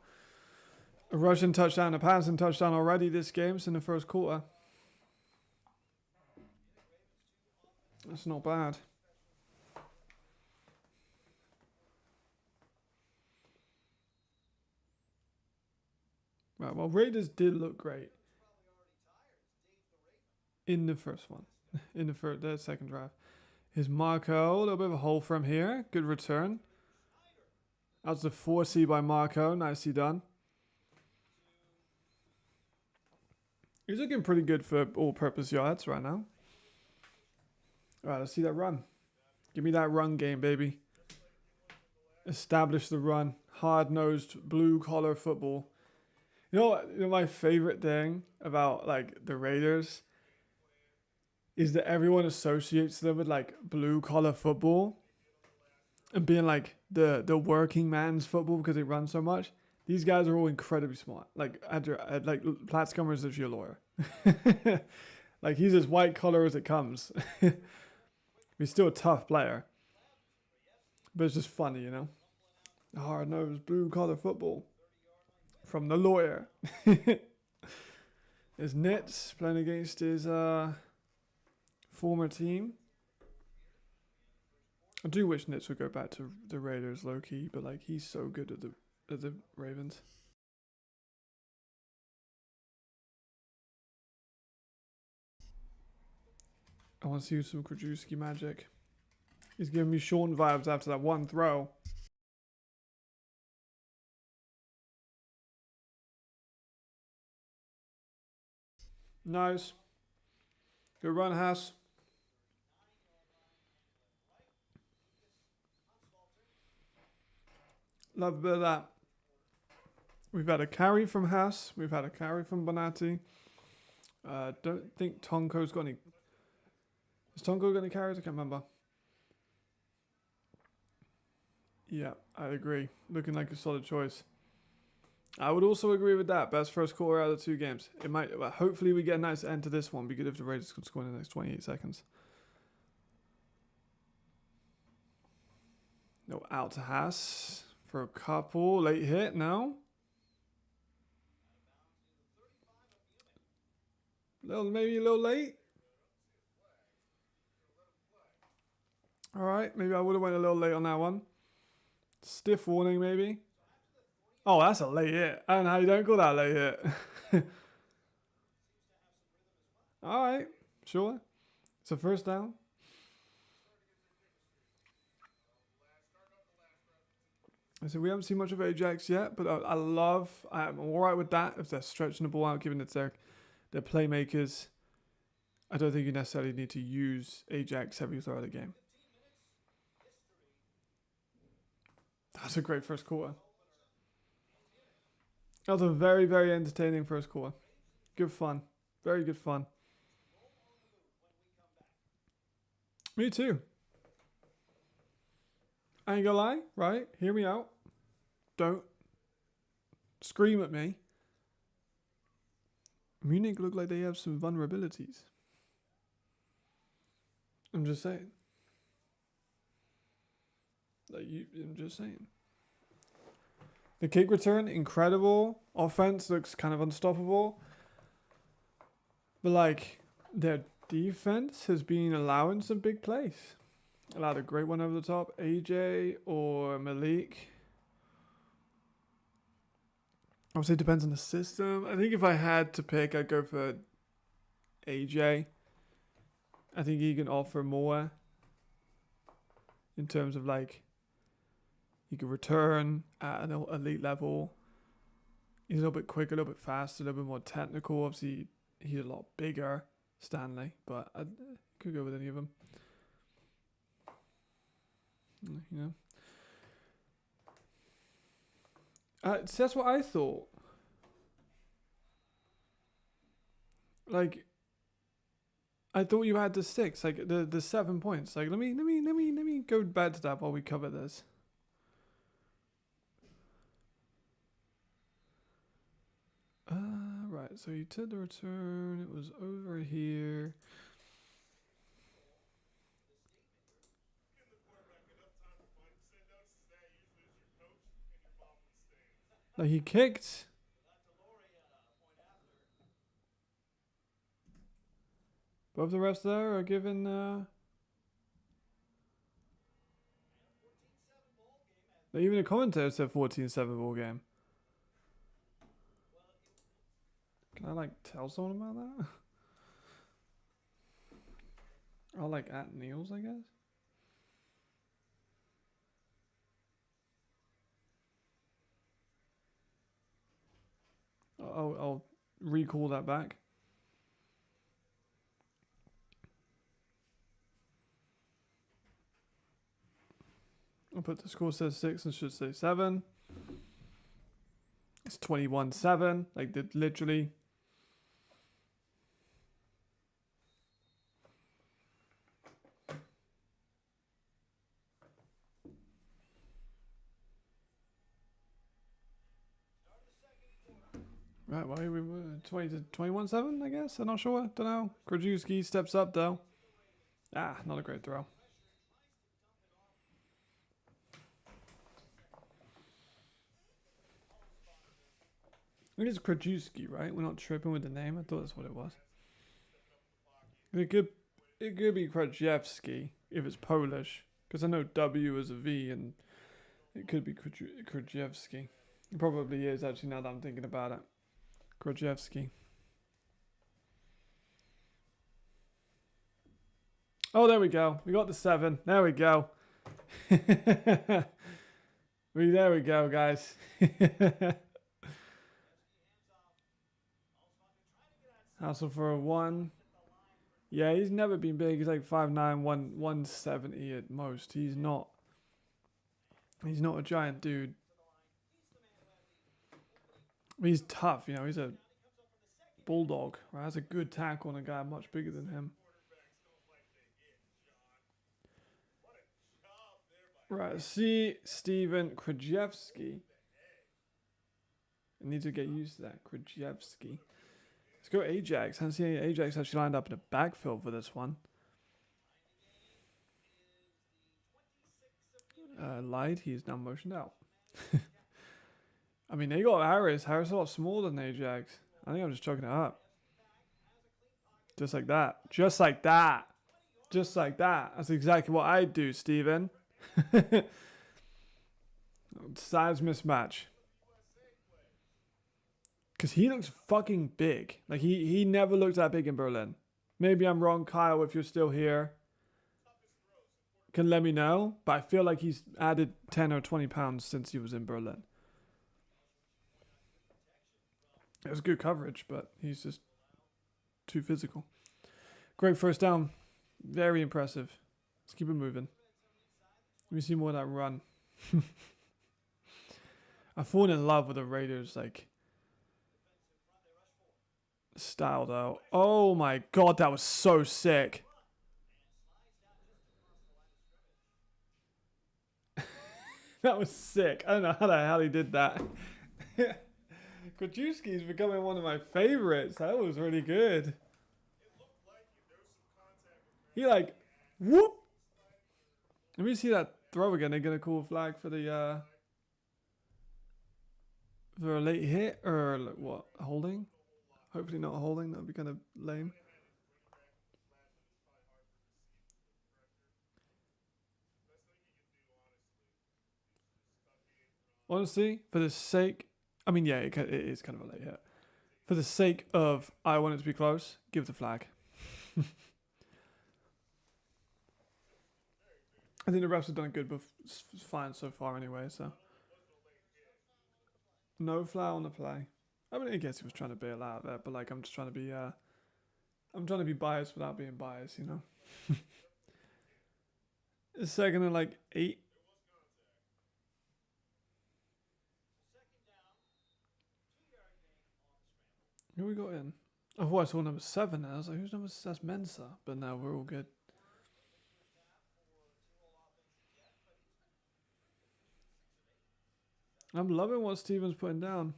a rushing touchdown, a passing touchdown already this game, so in the first quarter. That's not bad. Right, well, Raiders did look great in the first one, in the second drive. Here's Marco, a little bit of a hole from here. Good return. That's the 4C by Marco. Nicely done. He's looking pretty good for all-purpose yards right now. All right, let's see that run. Give me that run game, baby. establish the run, hard-nosed, blue-collar football. You know my favorite thing about like the Raiders is that everyone associates them with like blue-collar football and being like the working man's football because they run so much. These guys are all incredibly smart. Like like Platscomber is literally a lawyer. Like he's as white collar as it comes. He's still a tough player, but it's just funny, you know. Hard-nosed blue-collar football from the lawyer. His Nets playing against his former team. I do wish Nets would go back to the Raiders, low key, but like he's so good at the Ravens. I want to see some Krajewski magic. He's giving me Sean vibes after that one throw. Nice. Good run, Haas. Love a bit of that. We've had a carry from Haas. We've had a carry from Bonatti. Don't think Tonko's got any. Has Tonko got any carries? I can't remember. Yeah, I agree. Looking like a solid choice. I would also agree with that. Best first quarter out of the 2 games. It might. Hopefully, we get a nice end to this one. Be good if the Raiders could score in the next 28 seconds. No, out to Haas for a couple. Late hit. No. Maybe a little late. All right. Maybe I would have went a little late on that one. Stiff warning, maybe. Oh, that's a late hit. I don't know how you don't call that a late hit. All right, sure. It's a first down. I said we haven't seen much of Ajax yet, but I'm all right with that if they're stretching the ball out, given it's their playmakers. I don't think you necessarily need to use Ajax every throw of the game. That's a great first quarter. That was a very, very entertaining first quarter. Good fun. Very good fun. Me too. I ain't gonna lie, right? Hear me out. Don't scream at me. Munich look like they have some vulnerabilities. I'm just saying. I'm just saying. The kick return, incredible. Offense looks kind of unstoppable. But like, their defense has been allowing some big plays. Allowed a great one over the top. AJ or Malik. Obviously, it depends on the system. I think if I had to pick, I'd go for AJ. I think he can offer more in terms of like, he can return at an elite level. He's a little bit quicker, a little bit faster, a little bit more technical. Obviously, he's a lot bigger, Stanley, but I could go with any of them. You know, so that's what I thought. Like, I thought you had the 6, like the 7 points. Like, let me go back to that while we cover this. Right. So you took the return. It was over here. Like he kicked. Both the refs there are given. Even the commentator said 14-7 ball game. Can I like tell someone about that? I'll like at Niels, I guess. I'll recall that back. I'll put the score says 6 and should say 7. It's 21-7. Like, literally. Right, well, we were 20 to 21-7, I guess. I'm not sure. Don't know. Krajewski steps up, though. Ah, not a great throw. I think it's Krajewski, right? We're not tripping with the name. I thought that's what it was. It could be Krajewski if it's Polish, because I know W is a V, and it could be Krajewski. It probably is, actually, now that I'm thinking about it. Krajewski. Oh, there we go. We got the 7. There we go. There we go, guys. Hassle for a 1. Yeah, he's never been big. He's like 5'9", 170 at most. He's not a giant dude. He's tough, you know. He's a bulldog, right? Has a good tackle on a guy much bigger than him. Right, see Steven Krajewski. I need to get used to that. Krajewski. Let's go Ajax. I haven't seen Ajax actually lined up in the backfield for this one. Lied. He's now motioned out. I mean, they got Harris. Harris is a lot smaller than Ajax. I think I'm just chucking it up. Just like that. Just like that. Just like that. That's exactly what I'd do, Steven. Size mismatch. Because he looks fucking big. Like, he never looked that big in Berlin. Maybe I'm wrong, Kyle, if you're still here. Can let me know. But I feel like he's added 10 or 20 pounds since he was in Berlin. It was good coverage, but he's just too physical. Great first down. Very impressive. Let's keep it moving. Let me see more of that run. I've fallen in love with the Raiders, like, style, though. Oh my god, that was so sick. That was sick. I don't know how the hell he did that. Krajewski's becoming one of my favorites. That was really good. He like, whoop. Let me see that throw again. They're gonna call a flag for the for a late hit or like, what? Holding? Hopefully not a holding. That'd be kind of lame. Honestly, for the sake, I mean, yeah, it is kind of a late hit. For the sake of I want it to be close, give the flag. I think the refs have done good, but it's fine so far anyway, so. No foul on the play. I mean, I guess he was trying to bail out there, but like, I'm just trying to be, I'm trying to be biased without being biased, you know? It's second and like 8. Who we got in? Oh, I saw number 7 there. I was like, who's number 7? That's Mensa. But no, we're all good. I'm loving what Steven's putting down.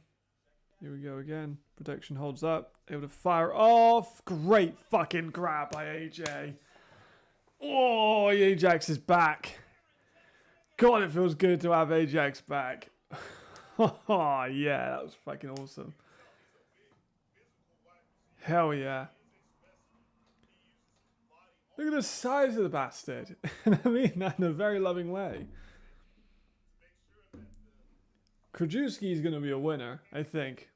Here we go again. Protection holds up. Able to fire off. Great fucking grab by AJ. Oh, Ajax is back. God, it feels good to have Ajax back. Oh, yeah, that was fucking awesome. Hell yeah. Look at the size of the bastard. I mean that in a very loving way. Krajewski is going to be a winner, I think.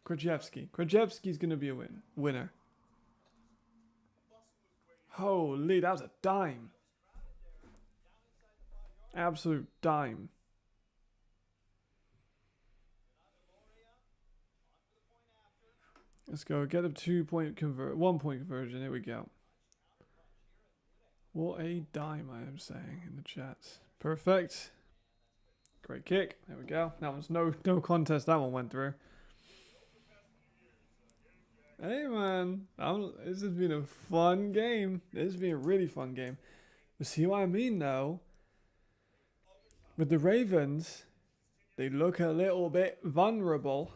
Krajewski's going to be a winner. Holy, that was a dime. Absolute dime. Let's go. Get a 1 point conversion. Here we go. What a dime, I am saying in the chat. Perfect. Great kick. There we go. That was no contest. That one went through. Hey man, this has been a fun game. This has been a really fun game. But see what I mean though? With the Ravens, they look a little bit vulnerable.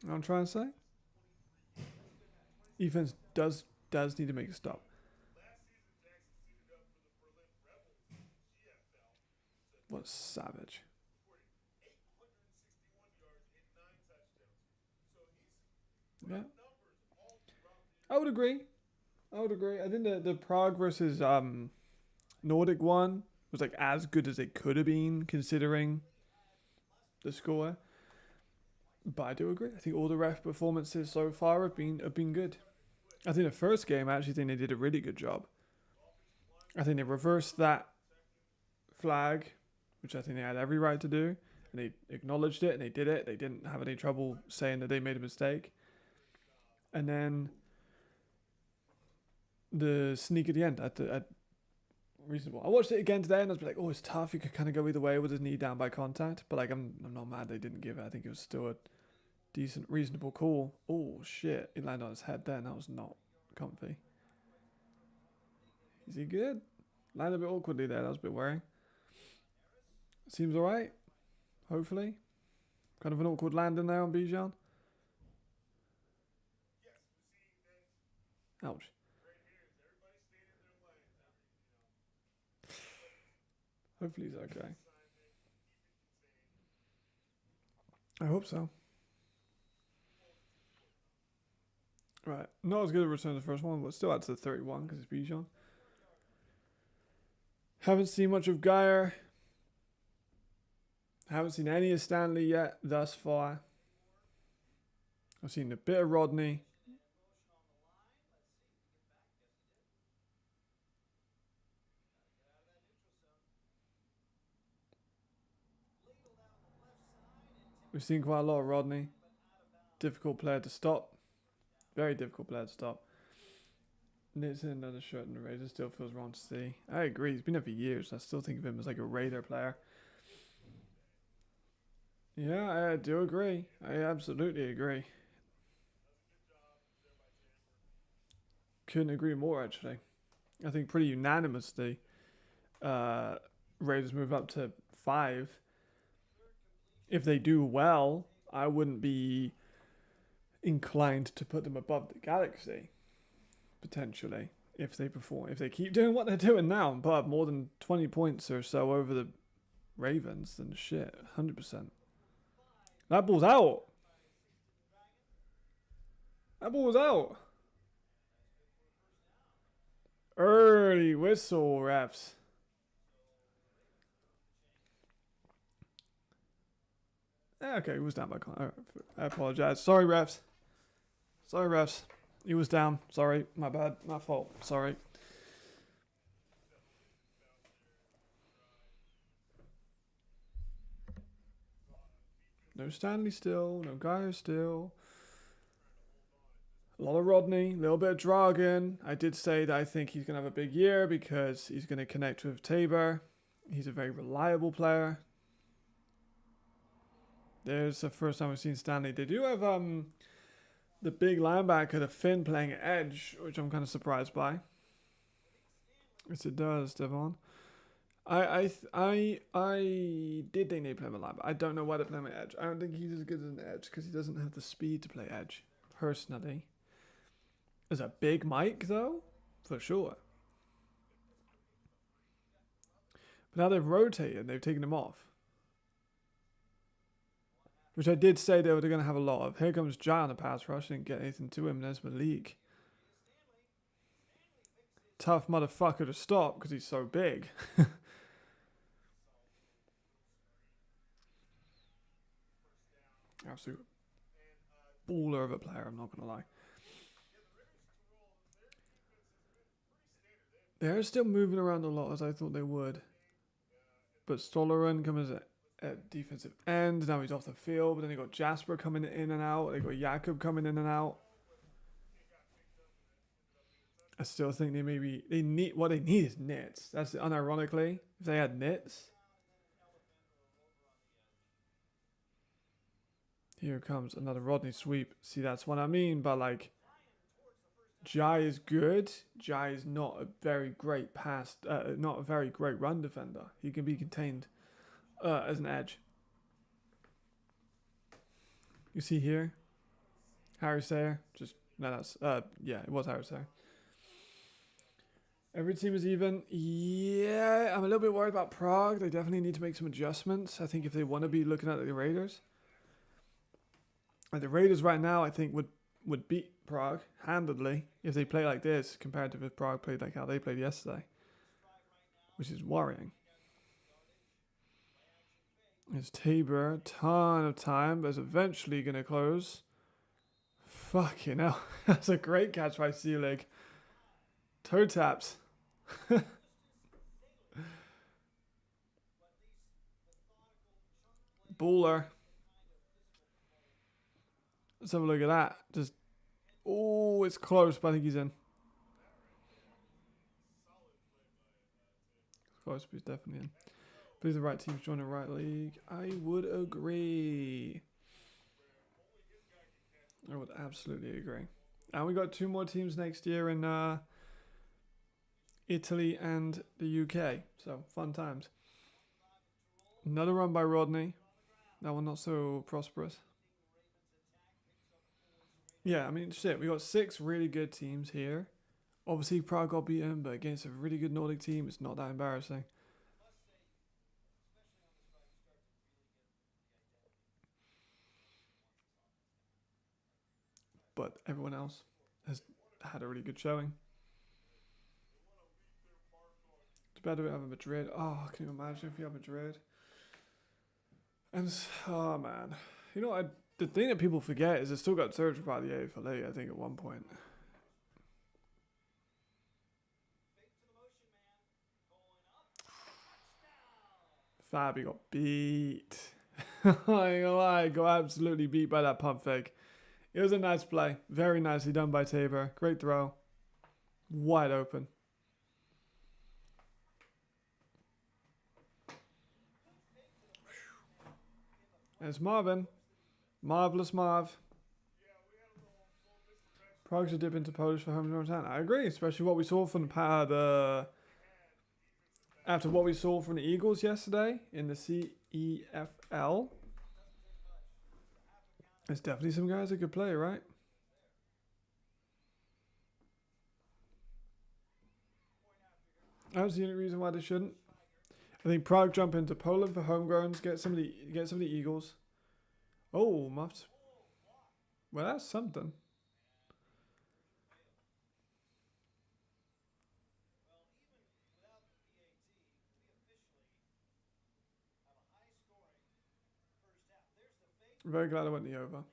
You know what I'm trying to say? Defense does need to make a stop. What a savage. Yeah. I would agree. I think the Prague versus Nordic one was like as good as it could have been considering the score. But I do agree. I think all the ref performances so far have been good. I think the first game I actually think they did a really good job. I think they reversed that flag, which I think they had every right to do, and they acknowledged it and they did it. They didn't have any trouble saying that they made a mistake. And then the sneak at the end at reasonable. I watched it again today and I was like, oh, it's tough. You could kind of go either way with his knee down by contact, but like I'm not mad they didn't give it. I think it was still a decent, reasonable call. Oh shit! He landed on his head then. That was not comfy. Is he good? Landed a bit awkwardly there. That was a bit worrying. Seems alright. Hopefully. Kind of an awkward landing there on Bijan. Ouch. Hopefully he's okay. I hope so. Right. Not as good a return as the first one, but still adds to 31 because it's Bijan. Haven't seen much of Geyer. Haven't seen any of Stanley yet thus far. I've seen a bit of Rodney. We've seen quite a lot of Rodney. Difficult player to stop. Very difficult player to stop. Knits in another shirt in the Raiders. Still feels wrong to see. I agree. He's been there for years. I still think of him as like a Raider player. Yeah, I do agree. I absolutely agree. Couldn't agree more, actually. I think pretty unanimously, Raiders move up to 5. If they do well, I wouldn't be inclined to put them above the Galaxy, potentially, if they perform. If they keep doing what they're doing now and put up more than 20 points or so over the Ravens, then shit, 100%. That ball's out. That ball was out. Early whistle, refs. Okay, he was down by I apologize. Sorry, refs. Sorry, refs. He was down. Sorry. My bad. My fault. Sorry. No Stanley still. No Geyer still. A lot of Rodney. A little bit of Dragon. I did say that I think he's going to have a big year because he's going to connect with Tabor. He's a very reliable player. There's the first time we've seen Stanley. They do have the big linebacker, the Finn, playing at edge, which I'm kind of surprised by. Yes, it does, Devon. I did think they play him a linebacker. I don't know why they play him at edge. I don't think he's as good as an edge because he doesn't have the speed to play edge, personally. As a big Mike, though, for sure. But now they've rotated. They've taken him off. Which I did say they were going to have a lot of. Here comes Jai on the pass rush. Didn't get anything to him. There's Malik. Tough motherfucker to stop because he's so big. Absolute baller of a player, I'm not going to lie. They're still moving around a lot as I thought they would. But Stolleran comes at defensive end. Now he's off the field. But then they got Jasper coming in and out. They got Jakob coming in and out. I still think they need what they need is nits. That's unironically, if they had nits. Here comes another Rodney sweep. See, that's what I mean. But like, Jai is good. Jai is not a very great not a very great run defender. He can be contained as an edge. You see here, Harry Sayer. It was Harry Sayer. Every team is even. Yeah, I'm a little bit worried about Prague. They definitely need to make some adjustments. I think if they want to be looking at the Raiders. And the Raiders right now, I think, would beat Prague handedly if they play like this compared to if Prague played like how they played yesterday, which is worrying. It's Tabor, ton of time, but it's eventually going to close. Fucking hell. That's a great catch by Seelig. Toe taps. Baller. Let's have a look at that. Just, oh, it's close, but I think he's in. Close, but he's definitely in. But the right team's joining the right league. I would agree. I would absolutely agree. And we got 2 more teams next year in Italy and the UK. So, fun times. Another run by Rodney. That one not so prosperous. Yeah, I mean, shit, we got 6 really good teams here. Obviously, Prague got beaten, but against a really good Nordic team, it's not that embarrassing. But everyone else has had a really good showing. It's better to have a Madrid. Oh, can you imagine if you have Madrid? And, oh man. You know, the thing that people forget is it still got surged by the EFA, I think, at one point. Fabi got beat. I ain't gonna lie, got absolutely beat by that pump fake. It was a nice play. Very nicely done by Tabor. Great throw. Wide open. There's Marvin. Marvelous Marv. Prague should dip into Polish for home town. I agree, especially what we saw from after what we saw from the Eagles yesterday in the CEFL. There's definitely some guys that could play, right? I don't see any reason why they shouldn't. I think Prague jump into Poland for homegrowns, get some of the Eagles. Oh, muffed. Well, that's something. I'm very glad I went the over.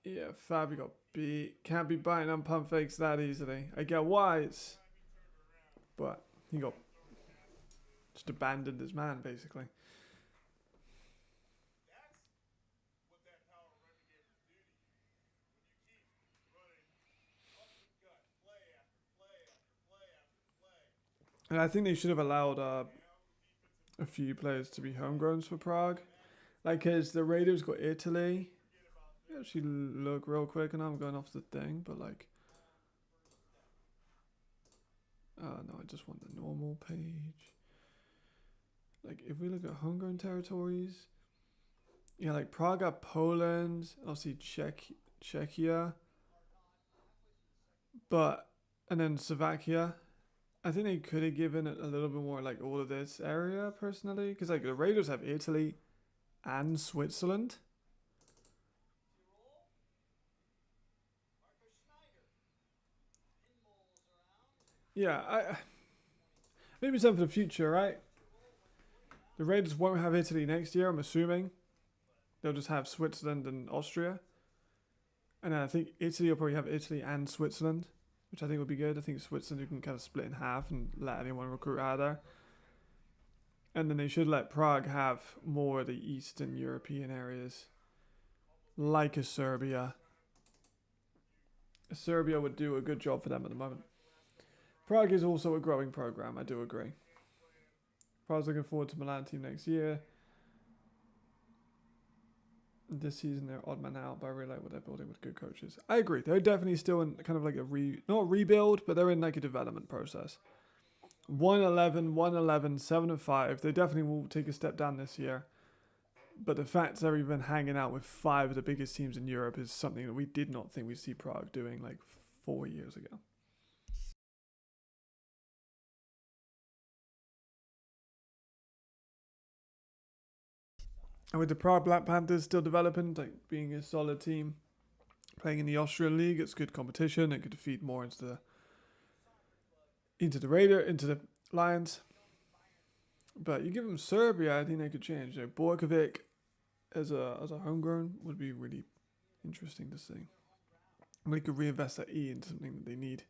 Yeah, Fabi got beat. Can't be biting on pump fakes that easily. I get wise. But he got just abandoned his man, basically. And I think they should have allowed a few players to be homegrowns for Prague. Like, because the Raiders got Italy. Actually, look real quick, and I'm going off the thing, but like. No, I just want the normal page. Like, if we look at homegrown territories. Yeah, like Prague got Poland, obviously Czechia. And then Slovakia. I think they could have given it a little bit more like all of this area personally, because like the Raiders have Italy and Switzerland. Yeah, maybe something for the future, right? The Raiders won't have Italy next year, I'm assuming. They'll just have Switzerland and Austria. And then I think Italy will probably have Italy and Switzerland, which I think would be good. I think Switzerland you can kind of split in half and let anyone recruit out of there. And then they should let Prague have more of the Eastern European areas. like a Serbia. Serbia would do a good job for them at the moment. Prague is also a growing program, I do agree. Prague's looking forward to Milan team next year. This season they're odd man out, but I really like what they're building with good coaches. I agree. They're definitely still in kind of like a not rebuild, but they're in like a development process. 1-11, 1-11, 7-5. They definitely will take a step down this year. But the fact they're even hanging out with 5 of the biggest teams in Europe is something that we did not think we'd see Prague doing like 4 years ago. And with the Prague Black Panthers still developing, like being a solid team, playing in the Austrian League, it's good competition. It could feed more into the Lions. But you give them Serbia, I think they could change. You know, Borkovic as a homegrown would be really interesting to see. We could reinvest that E into something that they need.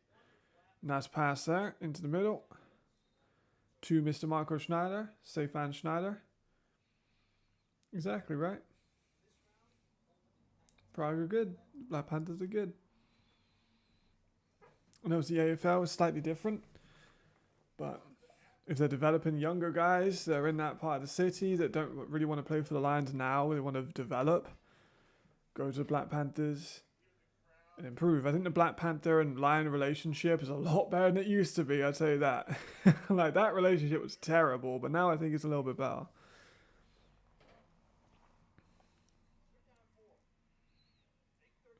Nice pass there into the middle to Mr. Marco Schneider, Stefan Schneider. Exactly right. Prague are good. Black Panthers are good. I know the AFL is slightly different, but if they're developing younger guys, they're in that part of the city that don't really want to play for the Lions now, they want to develop, go to the Black Panthers and improve. I think the Black Panther and Lion relationship is a lot better than it used to be, I'd say that. Like, that relationship was terrible, but now I think it's a little bit better.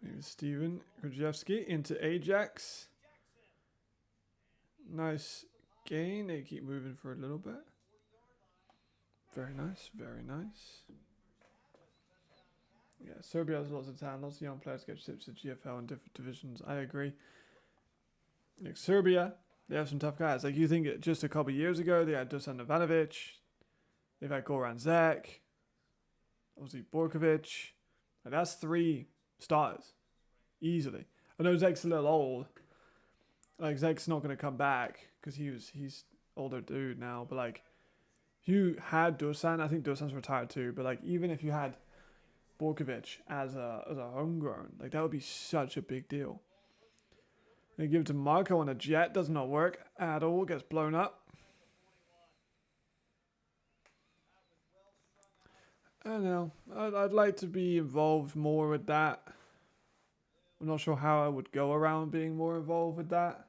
Here's Steven Krzyzewski into Ajax. Nice gain. They keep moving for a little bit. Very nice, very nice. Yeah, Serbia has lots of talent, lots of young players get shipped to GFL in different divisions. I agree. Like Serbia, they have some tough guys. Like you think just a couple of years ago, they had Dusan Ivanovic, they've had Goran Zek, obviously Borkovic. Like that's 3 stars, easily. I know Zek's a little old. Like Zek's not going to come back because he's older dude now. But like, if you had Dusan, I think Dusan's retired too. But like, even if you had Borkovic as a homegrown, like that would be such a big deal. They give it to Marco on a jet, does not work at all, gets blown up. I don't know. I'd like to be involved more with that. I'm not sure how I would go around being more involved with that,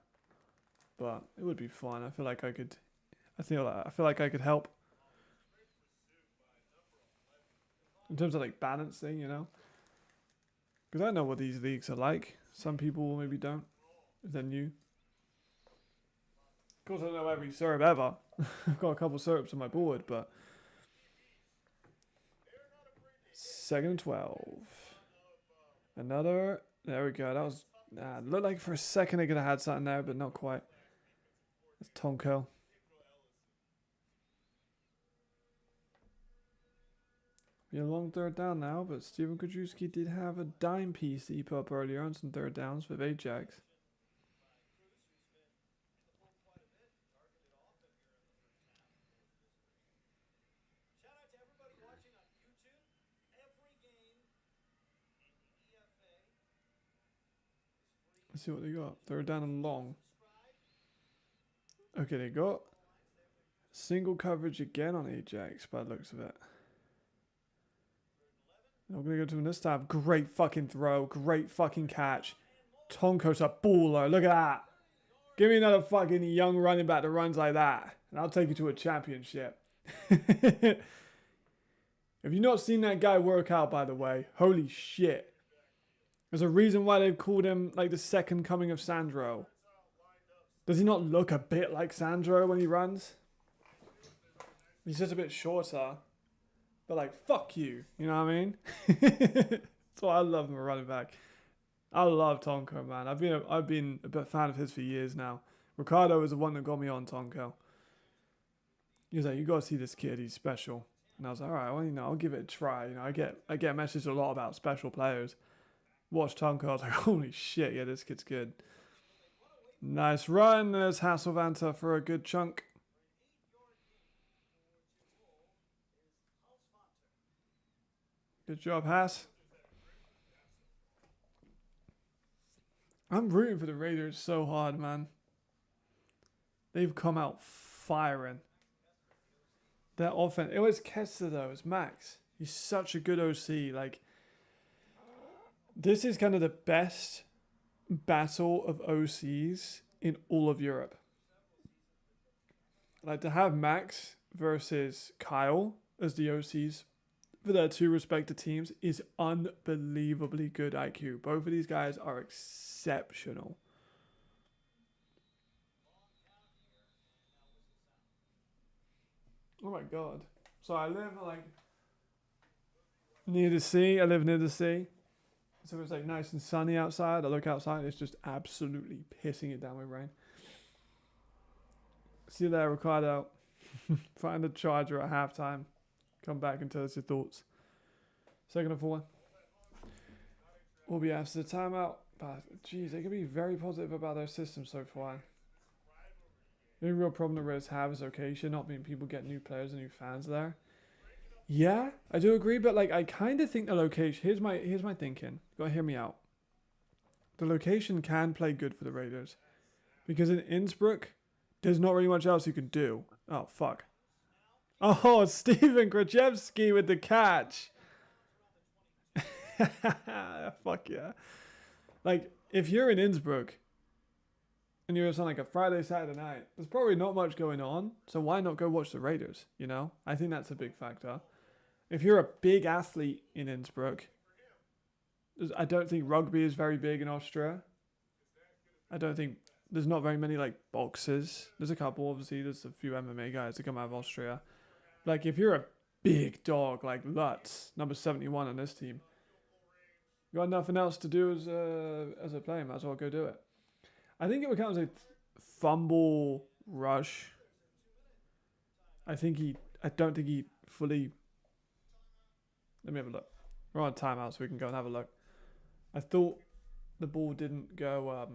but it would be fun. I feel like I could. I feel like I could help in terms of like balancing, you know. Because I know what these leagues are like. Some people maybe don't if they're new. Of course, I don't know every Serb ever. I've got a couple Serbs on my board, but 2nd and 12. Another. There we go. That was. Looked like for a second they could have had something there, but not quite. That's Tonko. Be a long 3rd down now, but Steven Krzyzewski did have a dime piece that he put up earlier on some 3rd downs with Ajax. Let's see what they got. 3rd down and long. Okay, they got single coverage again on Ajax by the looks of it. I'm going to go to him this time. Great fucking throw. Great fucking catch. Tonko's a baller. Look at that. Give me another fucking young running back that runs like that, and I'll take you to a championship. Have you not seen that guy work out, by the way? Holy shit. There's a reason why they've called him like the second coming of Sandro. Does he not look a bit like Sandro when he runs? He's just a bit shorter. But like, fuck you. You know what I mean? That's why I love him a running back. I love Tonko, man. I've been a bit fan of his for years now. Ricardo was the one that got me on Tonko. He was like, you got to see this kid. He's special. And I was like, all right, well, you know, I'll give it a try. You know, I get messaged a lot about special players. Watch Tonko. I was like, holy shit, yeah, this kid's good. Nice run. There's Hasselvanta for a good chunk. Good job, Hass. I'm rooting for the Raiders so hard, man. They've come out firing. Their offense. It was Kessler though. It's Max. He's such a good OC. Like, this is kind of the best battle of OCs in all of Europe. Like, to have Max versus Kyle as the OCs for their two respective teams is unbelievably good IQ. Both of these guys are exceptional. Oh my god. So I live like near the sea. I live near the sea. So it's like nice and sunny outside. I look outside and it's just absolutely pissing it down with rain. See you there, Ricardo. Find the charger at halftime. Come back and tell us your thoughts. Second and 4. We'll be after the timeout. But geez, they can be very positive about their system so far. The only real problem the Reds have is location, not being people get new players and new fans there. Yeah, I do agree, but like I kind of think the location. Here's my thinking. You gotta hear me out. The location can play good for the Raiders, because in Innsbruck, there's not really much else you can do. Oh fuck. Oh, Steven Krajewski with the catch. Fuck yeah. Like, if you're in Innsbruck and you're on like a Friday, Saturday night, there's probably not much going on. So why not go watch the Raiders? You know, I think that's a big factor. If you're a big athlete in Innsbruck, I don't think rugby is very big in Austria. I don't think there's not very many like boxers. There's a couple, obviously. There's a few MMA guys that come out of Austria. Like, if you're a big dog like Lutz, number 71 on this team, you got nothing else to do as a player, might as well go do it. I think it would count as a fumble rush. I don't think he fully. Let me have a look. We're on timeout, so we can go and have a look. I thought the ball didn't go.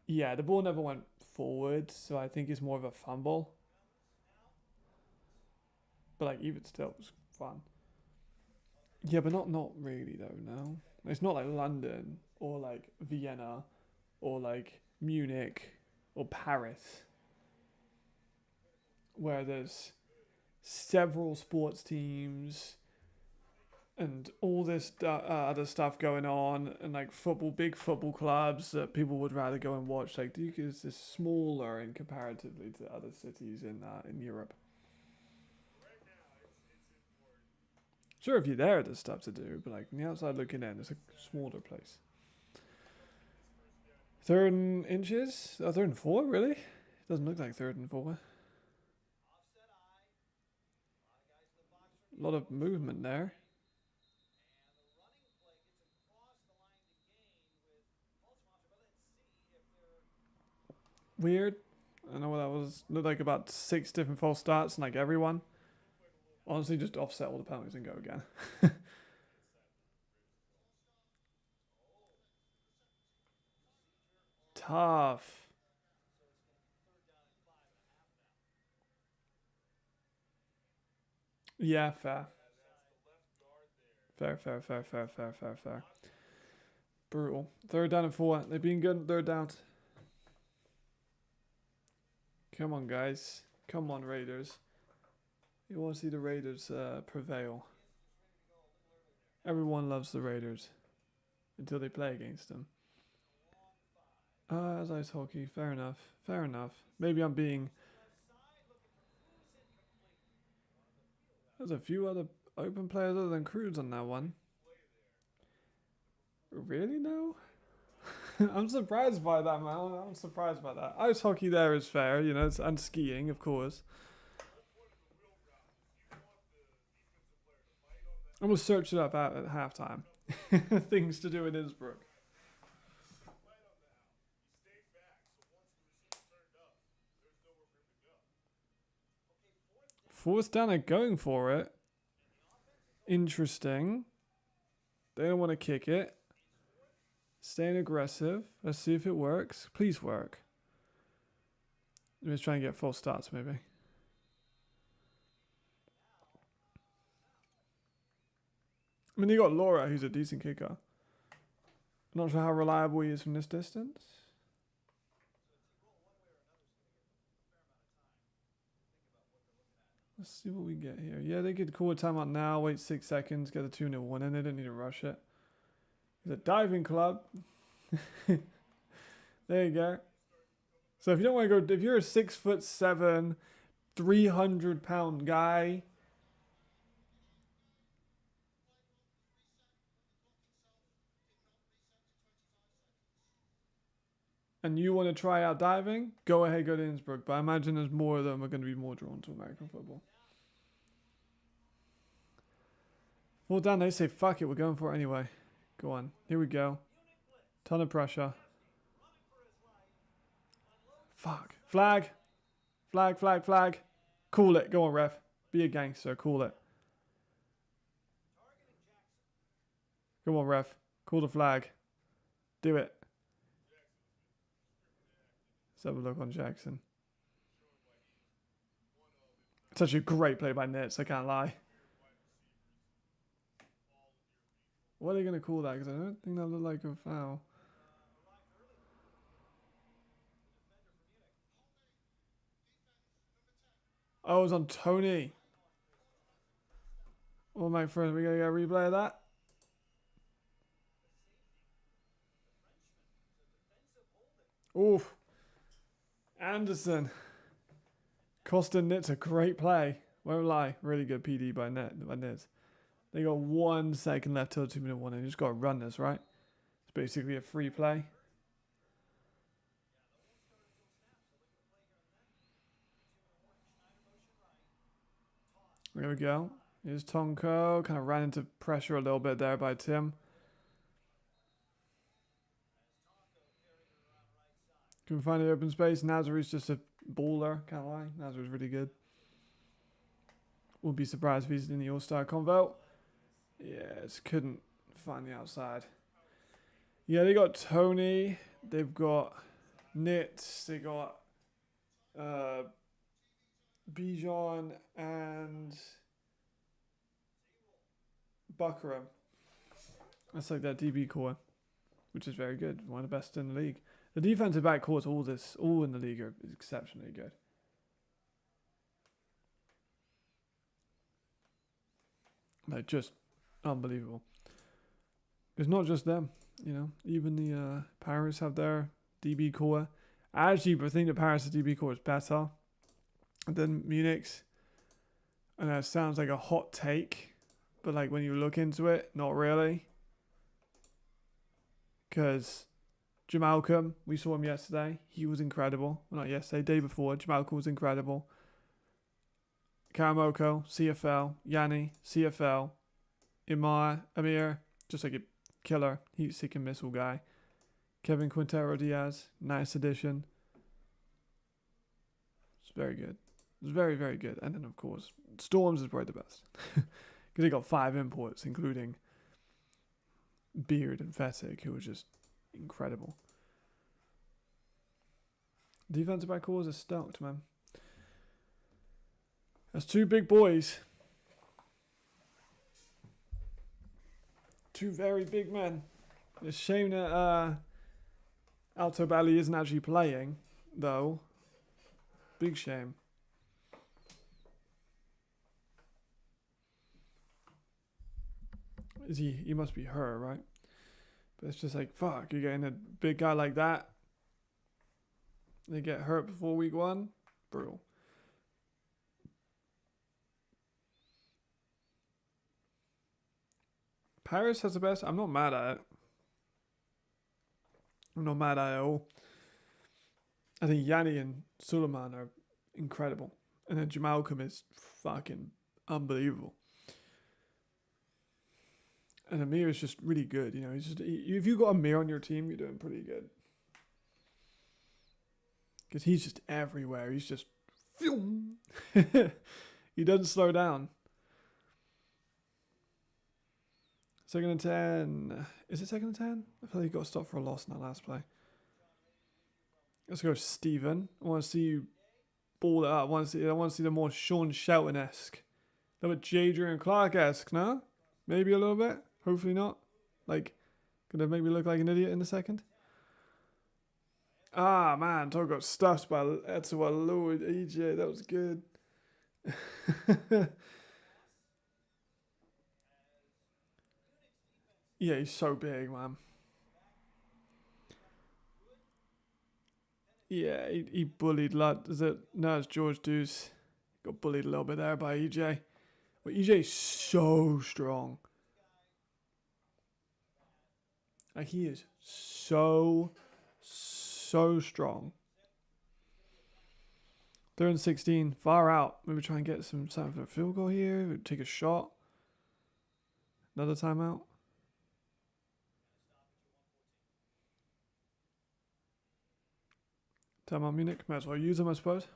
Yeah, the ball never went forward, so I think it's more of a fumble. But like, even still, it was fun. Yeah, but not really though. No, it's not like London or like Vienna or like Munich or Paris, where there's several sports teams and all this other stuff going on, and like big football clubs that people would rather go and watch. Like, Duke is just smaller in comparatively to other cities in Europe. Sure, if you're there, there's stuff to do, but like from the outside looking in, it's a smaller place. 3rd and inches? Oh, 3rd and 4, really? It doesn't look like 3rd and 4. A lot of movement there. Weird. I don't know what that was. Looked like about 6 different false starts and like everyone. Honestly, just offset all the penalties and go again. Tough. Yeah, fair. Fair. Brutal. 3rd down and 4. They've been good 3rd downs. Come on, guys. Come on, Raiders. You want to see the Raiders prevail. Everyone loves the Raiders until they play against them. As ice hockey. Fair enough. Maybe I'm being... There's a few other open players other than Cruz on that one. Really, no? I'm surprised by that, man. I'm surprised by that. Ice hockey there is fair, you know, and skiing, of course. I'm going to search it up at halftime. Things to do in Innsbruck. 4th down, they're going for it. Interesting. They don't want to kick it. Staying aggressive. Let's see if it works. Please work. Let's try and get false starts, maybe. I mean, you got Laura, who's a decent kicker. Not sure how reliable he is from this distance. Let's see what we get here. Yeah, they could call a timeout now, wait 6 seconds, get a 2-0 win, and they don't need to rush it. It's a diving club. There you go. So if you don't want to go, if you're a 6'7", 300-pound guy, and you want to try out diving, go ahead, go to Innsbruck. But I imagine there's more of them are going to be more drawn to American football. Well down, they say, fuck it, we're going for it anyway. Go on, here we go. Ton of pressure. Fuck. Flag. Flag, flag, flag. Call it. Go on, ref. Be a gangster. Call it. Come on, ref. Call the flag. Do it. Let's have a look on Jackson. It's actually a great play by Nitz, I can't lie. What are they going to call that? Because I don't think that looked like a foul. Oh, it was on Tony. Oh, my friend, we going to get a replay of that? Oof. Anderson. Costing Nitz a great play. Won't lie. Really good PD by Nitz. They got 1 second left till the 2-minute one, and you just got to run this, right? It's basically a free play. There we go. Here's Tonko. Kind of ran into pressure a little bit there by Tim. Can find the open space. Nazar's just a baller. Can't lie. Nazar's really good. Wouldn't be surprised if he's in the All-Star convo. Yeah, just couldn't find the outside. Yeah, they got Tony. They've got Nitz. They got Bijan and Buckram. That's like that DB core, which is very good. One of the best in the league. The defensive back cores, all in the league are exceptionally good. Like, just unbelievable. It's not just them, you know. Even the Paris have their DB core. I actually think the Paris' DB core is better than Munich's. And that sounds like a hot take, but like when you look into it, not really. Because Jamalcom, we saw him yesterday. He was incredible. Well, not yesterday, day before. Jamalcom was incredible. Karamoko, CFL. Yanni, CFL. Amir, just like a killer. Heat seeking missile guy. Kevin Quintero Diaz, nice addition. It's very good. It's very, very good. And then, of course, Storms is probably the best. Because they got 5 imports, including Beard and Fettig, who were just incredible. Defensive back cores are stoked, man. That's 2 big boys. 2 very big men. It's a shame that Alto Bali isn't actually playing, though. Big shame. Is he? He must be her, right? But it's just like, fuck, you're getting a big guy like that. They get hurt before week 1. Brutal. Paris has the best. I'm not mad at it. I'm not mad at it all. I think Yanni and Suleiman are incredible. And then Jamalcom is fucking unbelievable. And Amir is just really good. You know, if you got Amir on your team, you're doing pretty good. Because he's just everywhere. He's just... he doesn't slow down. 2nd and 10. Is it 2nd and 10? I feel like he got stopped for a loss in that last play. Let's go, Steven. I want to see you ball it up. I want to see the more Sean Shelton-esque. A little bit Jadrian Clark-esque, no? Maybe a little bit. Hopefully not. Like, Gonna make me look like an idiot in a second. Ah, man, Togo got stuffed by Etsuwa Lord EJ. That was good. Yeah, he's so big, man. Yeah, he bullied lad. Is it? No, it's George Deuce. Got bullied a little bit there by EJ. But EJ's so strong. Like, he is so strong. Third and 16, far out. Maybe try and get some time for a field goal here. Take a shot. Another timeout. Timeout Munich. Might as well use them, I suppose.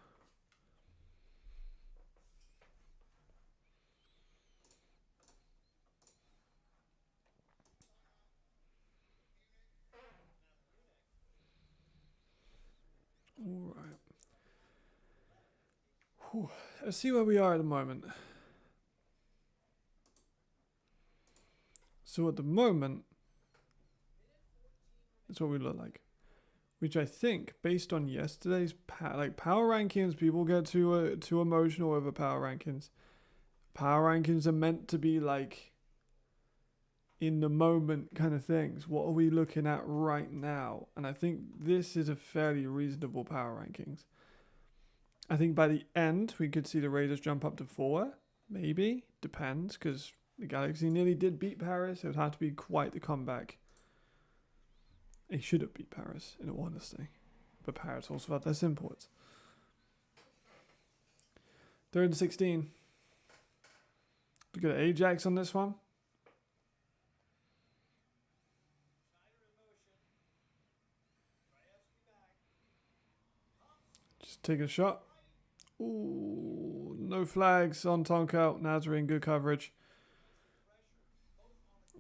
All right. Whew. Let's see where we are at the moment. So at the moment, that's what we look like. Which I think, based on yesterday's power rankings, people get too emotional over power rankings. Power rankings are meant to be like in the moment kind of things. What are we looking at right now? And I think this is a fairly reasonable power rankings. I think by the end, we could see the Raiders jump up to 4. Maybe. Depends, because the Galaxy nearly did beat Paris. It would have to be quite the comeback. They should have beat Paris, in all honesty. But Paris also had less imports. 3rd and 16. Look at Ajax on this one. Just take a shot. Ooh, no flags on Tonka. Nazarene, good coverage.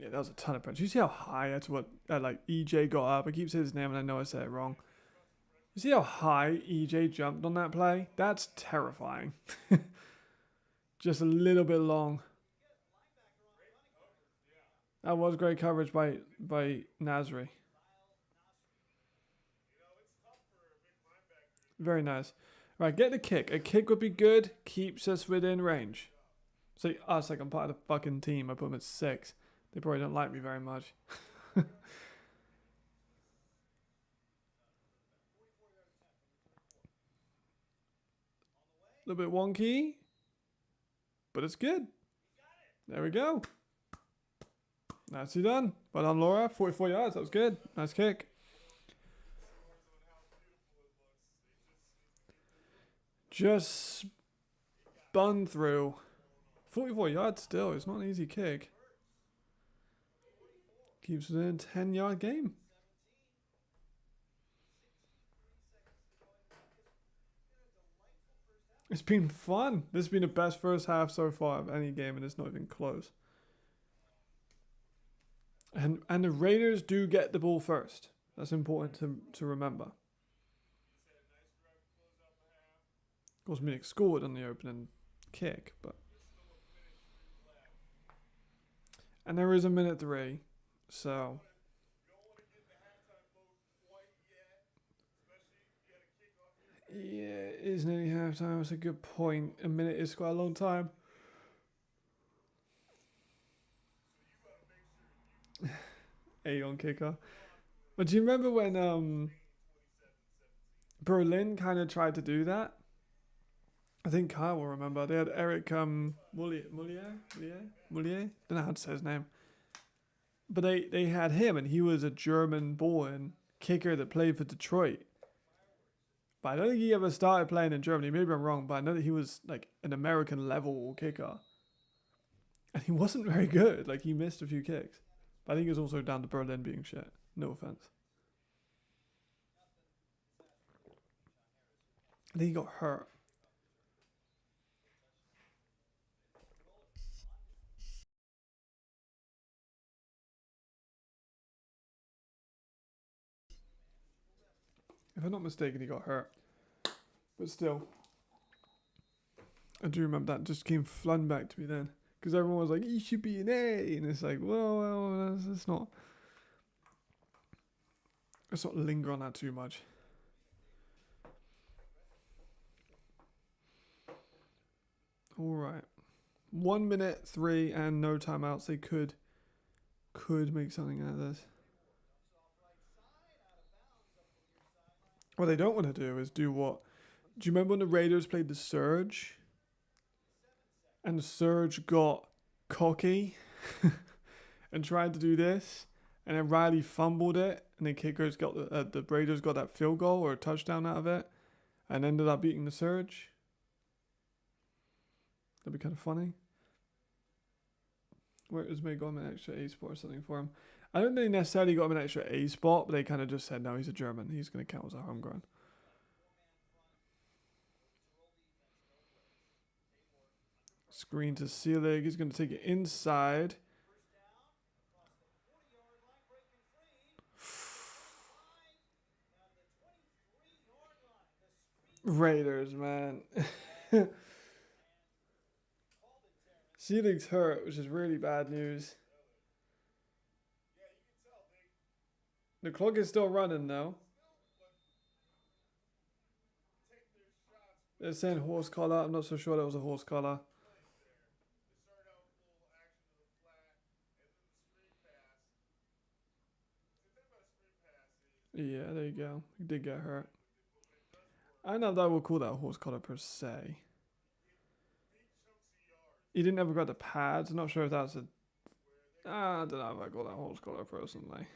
Yeah, that was a ton of pressure. You see how high that's what like EJ got up? I keep saying his name and I know I said it wrong. You see how high EJ jumped on that play? That's terrifying. Just a little bit long. That was great coverage by Nasri. Very nice. Right, get the kick. A kick would be good. Keeps us within range. So us, like I'm part of the fucking team. I put them at 6. They probably don't like me very much. A little bit wonky, but it's good. There we go. Nicely done. Well done, Laura. 44 yards. That was good. Nice kick. Just spun through. 44 yards still. It's not an easy kick. Keeps it in a 10-yard game. It's been fun. This has been the best first half so far of any game, and it's not even close. And the Raiders do get the ball first. That's important to remember. Of course, Munich scored on the opening kick, but... And there is a minute 3, so... Yeah, it is nearly halftime. That's a good point. A minute is quite a long time. Aeon kicker. But do you remember when Berlin kind of tried to do that? I think Kyle will remember. They had Eric Moulier? Don't know how to say his name. But they had him, and he was a German-born kicker that played for Detroit. But I don't think he ever started playing in Germany. Maybe I'm wrong, but I know that he was like an American level kicker. And he wasn't very good. Like, he missed a few kicks. But I think it was also down to Berlin being shit. No offense. I think he got hurt. If I'm not mistaken, he got hurt. But still, I do remember that just came flooding back to me then. Because everyone was like, he should be an A. And it's like, well, that's not. Let's not linger on that too much. All right. 1 minute 3 and no timeouts. They could make something out of this. What they don't want to do is do what? Do you remember when the Raiders played the Surge? And the Surge got cocky and tried to do this, and then Riley fumbled it, and the kickers got the Raiders got that field goal or a touchdown out of it, and ended up beating the Surge. That'd be kind of funny. Where it was maybe got him an extra A spot or something for him. I don't think they necessarily got him an extra A spot, but they kind of just said, no, he's a German. He's going to count as a homegrown. Screen to Seelig. He's going to take it inside. Raiders, man. Seelig's hurt, which is really bad news. The clock is still running, though. They're saying horse collar. I'm not so sure that was a horse collar. Yeah, there you go. He did get hurt. I don't know if I would call that a horse collar per se. He didn't ever got the pads. I'm not sure if that's a... I don't know if I call that a horse collar personally.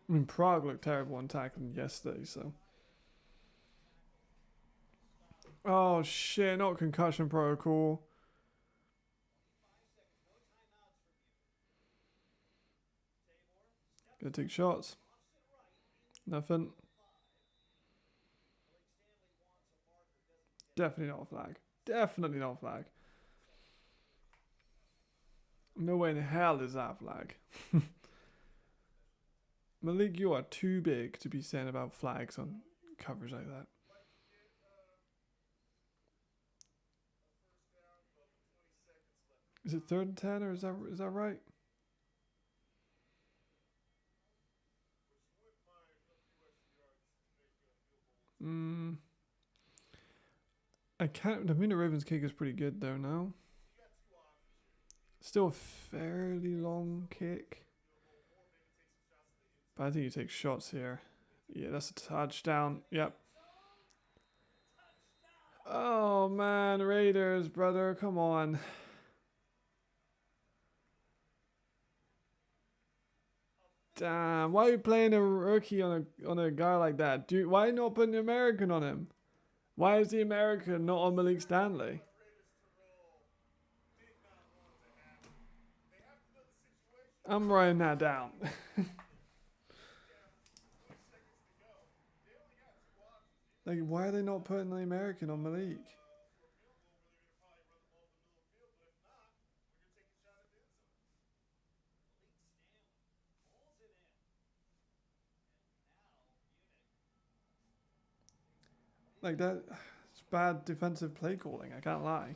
I mean, Prague looked terrible on tackling yesterday, so... Oh, shit. Not concussion protocol. Gonna take shots. Nothing. Definitely not a flag. Definitely not a flag. No way in hell is that a flag. Malik, you are too big to be saying about flags on coverage like that. Is it 3rd and 10 or is that right? I can't. The Munich Ravens kick is pretty good though now. Still a fairly long kick. But I think you take shots here. Yeah, that's a touchdown. Yep. Oh man, Raiders, brother, come on. Damn, why are you playing a rookie on a guy like that? Dude, why not putting the American on him? Why is the American not on Malik Stanley? I'm writing that down. Like, why are they not putting the American on Malik? Like, that, it's bad defensive play calling, I can't lie.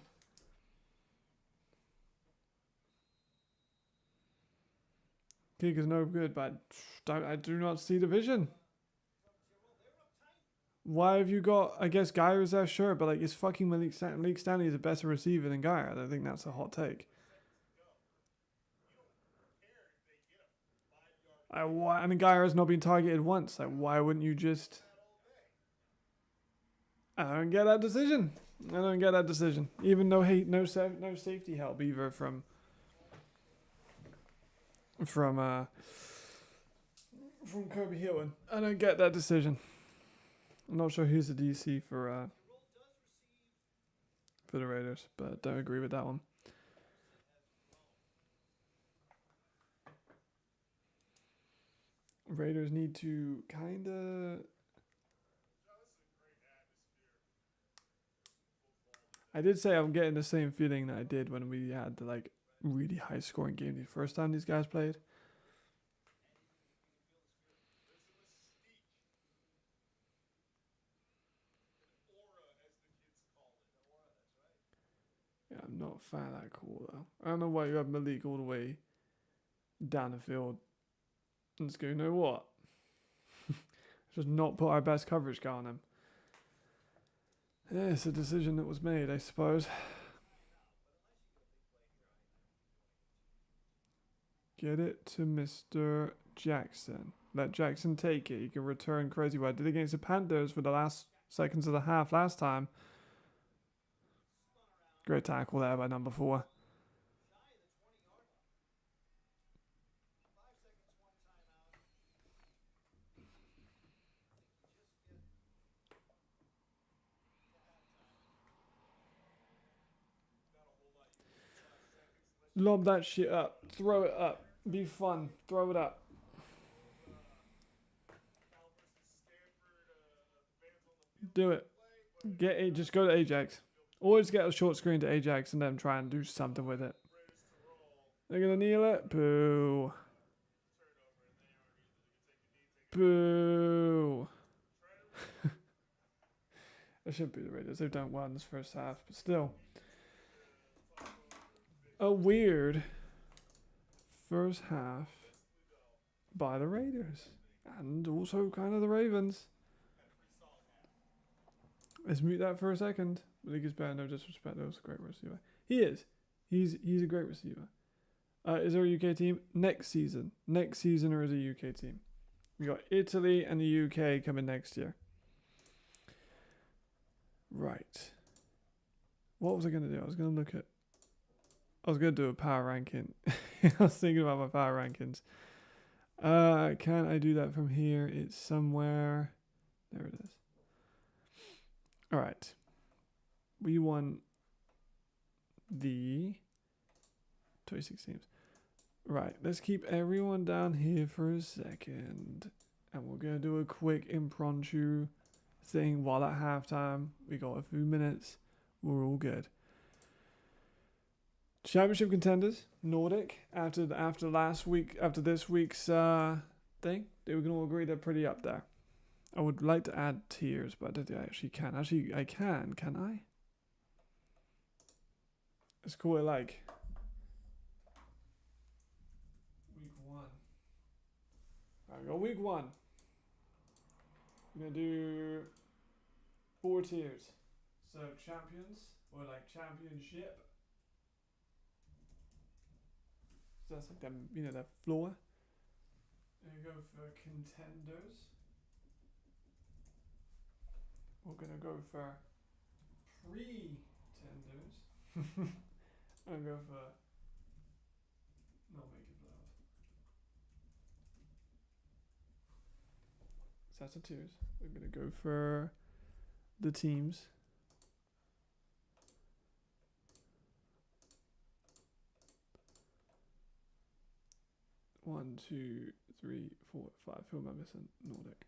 Kick is no good, but I do not see the vision. Why have you got, I guess Geyer is there, sure, but like, it's fucking Malik Stanley is a better receiver than Geyer. I don't think that's a hot take. I mean, Geyer has not been targeted once. Like, why wouldn't you just... I don't get that decision. Even though no safety help either from Kirby Hilton. I don't get that decision. I'm not sure who's the DC for the Raiders, but don't agree with that one. Raiders need to kind of... I did say I'm getting the same feeling that I did when we had the like really high scoring game the first time these guys played. Yeah, I'm not a fan of that call though. I don't know why you have Malik all the way down the field. Let's go, you know what? Just not put our best coverage guy on him. Yeah, it's a decision that was made, I suppose. Get it to Mr. Jackson. Let Jackson take it. He can return crazy what I did against the Panthers for the last seconds of the half last time. Great tackle there by number 4. Lob that shit up. Throw it up. Be fun. Throw it up. Do it. Just go to Ajax. Always get a short screen to Ajax and then try and do something with it. They're going to kneel it. Boo. Boo. It should be the Raiders. They've done well in this first half, but still. A weird first half by the Raiders. And also kind of the Ravens. Let's mute that for a second. I think he's better, no disrespect. That was a great receiver. He is. He's a great receiver. Is there a UK team? Next season. Next season there is a UK team. We got Italy and the UK coming next year. Right. What was I going to do? I was going to do a power ranking. I was thinking about my power rankings. Can I do that from here? It's somewhere. There it is. All right. We won the 26 teams. Right. Let's keep everyone down here for a second. And we're going to do a quick impromptu thing while at halftime. We got a few minutes. We're all good. Championship contenders, Nordic. After this week's thing, they were going to agree they're pretty up there. I would like to add tiers, but I don't think I actually can. Actually, I can I? Let's call it like week 1. Alright, we got week 1. We're going to do 4 tiers. So champions, or like championship. So that's like them, that floor. And go for contenders. We're gonna go for pre-tenders. I'm gonna go for not making playoffs. So that's the tiers. We're gonna go for the teams. One, 2, 3, 4, 5. Who am I missing? Nordic.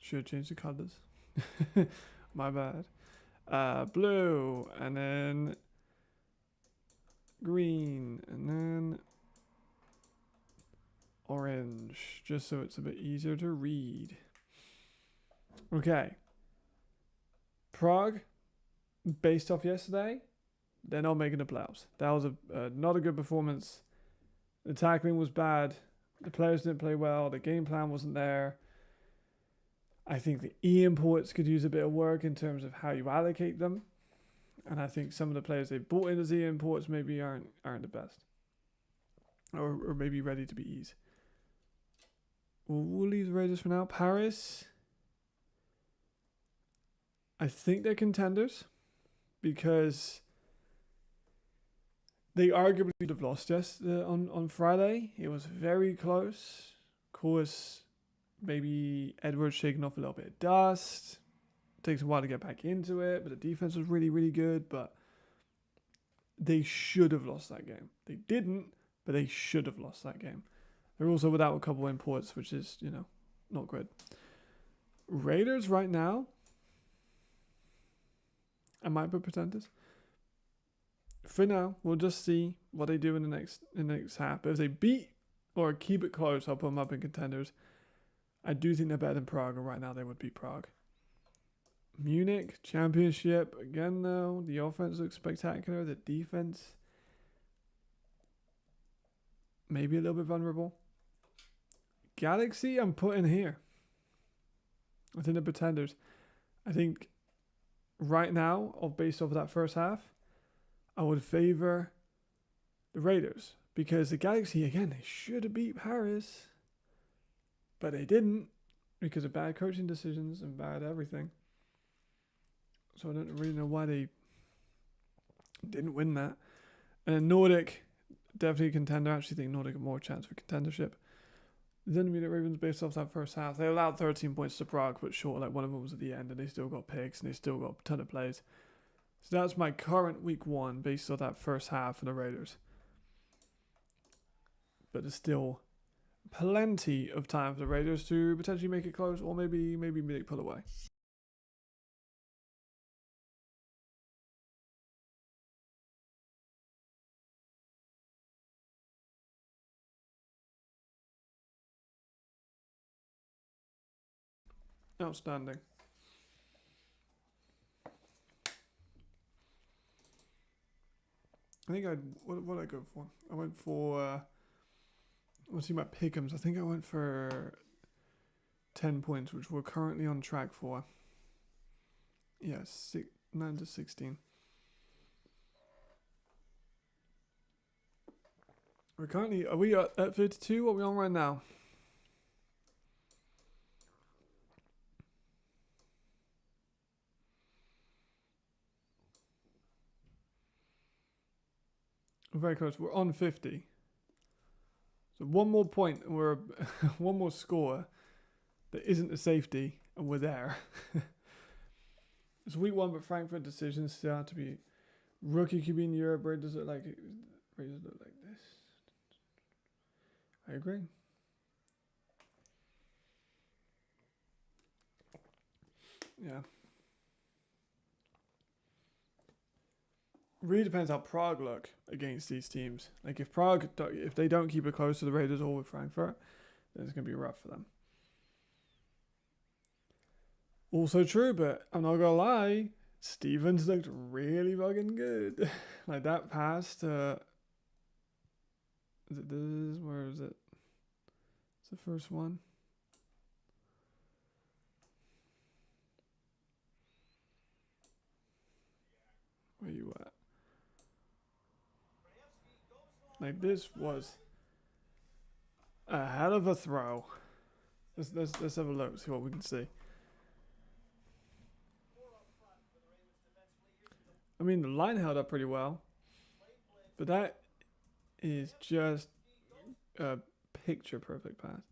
Should change the colors. My bad. Blue, and then green, and then orange, just so it's a bit easier to read. Okay. Prague, based off yesterday, they're not making the playoffs. That was not a good performance. The tackling was bad. The players didn't play well. The game plan wasn't there. I think the E-imports could use a bit of work in terms of how you allocate them. And I think some of the players they bought in as E-imports maybe aren't the best. Or maybe ready to be eased. We'll leave the Raiders for now. Paris. I think they're contenders. Because they arguably would have lost on Friday. It was very close. Of course, maybe Edwards shaking off a little bit of dust. Takes a while to get back into it, but the defense was really, really good. But they should have lost that game. They didn't, but they should have lost that game. They're also without a couple imports, which is, not good. Raiders right now, I might put pretenders. For now, we'll just see what they do in the next half. But if they beat or keep it close, I'll put them up in contenders. I do think they're better than Prague, and right now they would beat Prague. Munich championship again though. The offense looks spectacular. The defense maybe a little bit vulnerable. Galaxy I'm putting here. I think the pretenders. I think right now, based off of that first half, I would favor the Raiders. Because the Galaxy, again, they should have beat Paris. But they didn't because of bad coaching decisions and bad everything. So I don't really know why they didn't win that. And Nordic, definitely a contender. I actually think Nordic have more chance for contendership. Then Munich Ravens, based off that first half, they allowed 13 points to Prague, but short, like one of them was at the end, and they still got picks, and they still got a ton of plays. So that's my current week 1 based on that first half for the Raiders. But there's still plenty of time for the Raiders to potentially make it close, or maybe Munich pull away. Outstanding. I think what did I go for? I went for let's see my pick'ems. I think I went for 10 points, which we're currently on track for. Yeah, 9 to 16. We're currently, are we at 52? What are we on right now? We're very close. We're on 50. So one more point, and we're one more score that isn't a safety, and we're there. It's week 1, but Frankfurt decisions still have to be rookie QB in Europe. Where does it look like this? I agree. Yeah. Really depends how Prague look against these teams. Like if they don't keep it close to the Raiders or with Frankfurt, then it's gonna be rough for them. Also true, but I'm not gonna lie, Stevens looked really fucking good. Like that pass to, is it this? Where is it? It's the first one. Where you at? Like this was a hell of a throw. Let's have a look, see what we can see. I mean, the line held up pretty well, but that is just a picture perfect pass.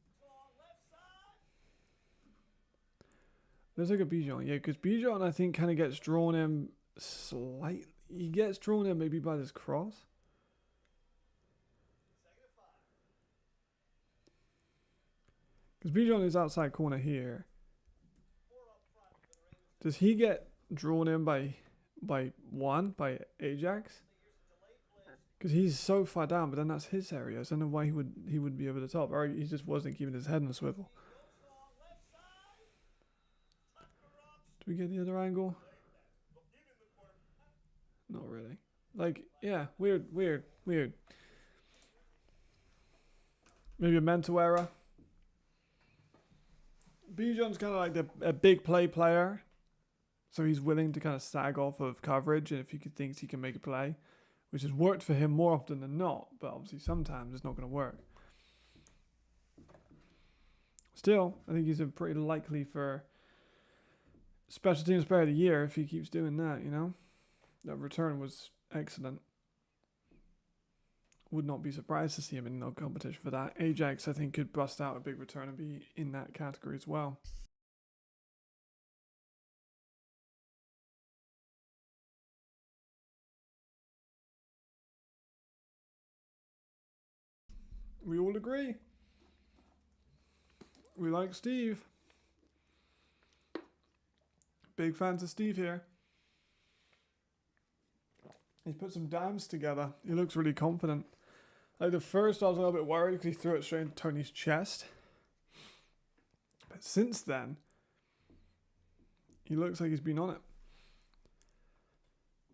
Looks like a Bijan, yeah, because Bijan I think kind of gets drawn in slightly. He gets drawn in maybe by this cross. Because Bijan is outside corner here. Does he get drawn in by Ajax? Because he's so far down, but then that's his area. So I don't know why he would be over the top. Or he just wasn't keeping his head in a swivel. Do we get the other angle? Not really. Like, yeah, weird. Maybe a mental error. Bijan's kind of like a big play player. So he's willing to kind of sag off of coverage, and if he thinks he can make a play, which has worked for him more often than not, but obviously sometimes it's not going to work. Still, I think he's a pretty likely for special teams player of the year if he keeps doing that, you know? That return was excellent. Would not be surprised to see him in no competition for that. Ajax, I think, could bust out a big return and be in that category as well. We all agree. We like Steve. Big fans of Steve here. He's put some dimes together. He looks really confident. Like the first, I was a little bit worried because he threw it straight into Tony's chest. But since then, He looks like he's been on it.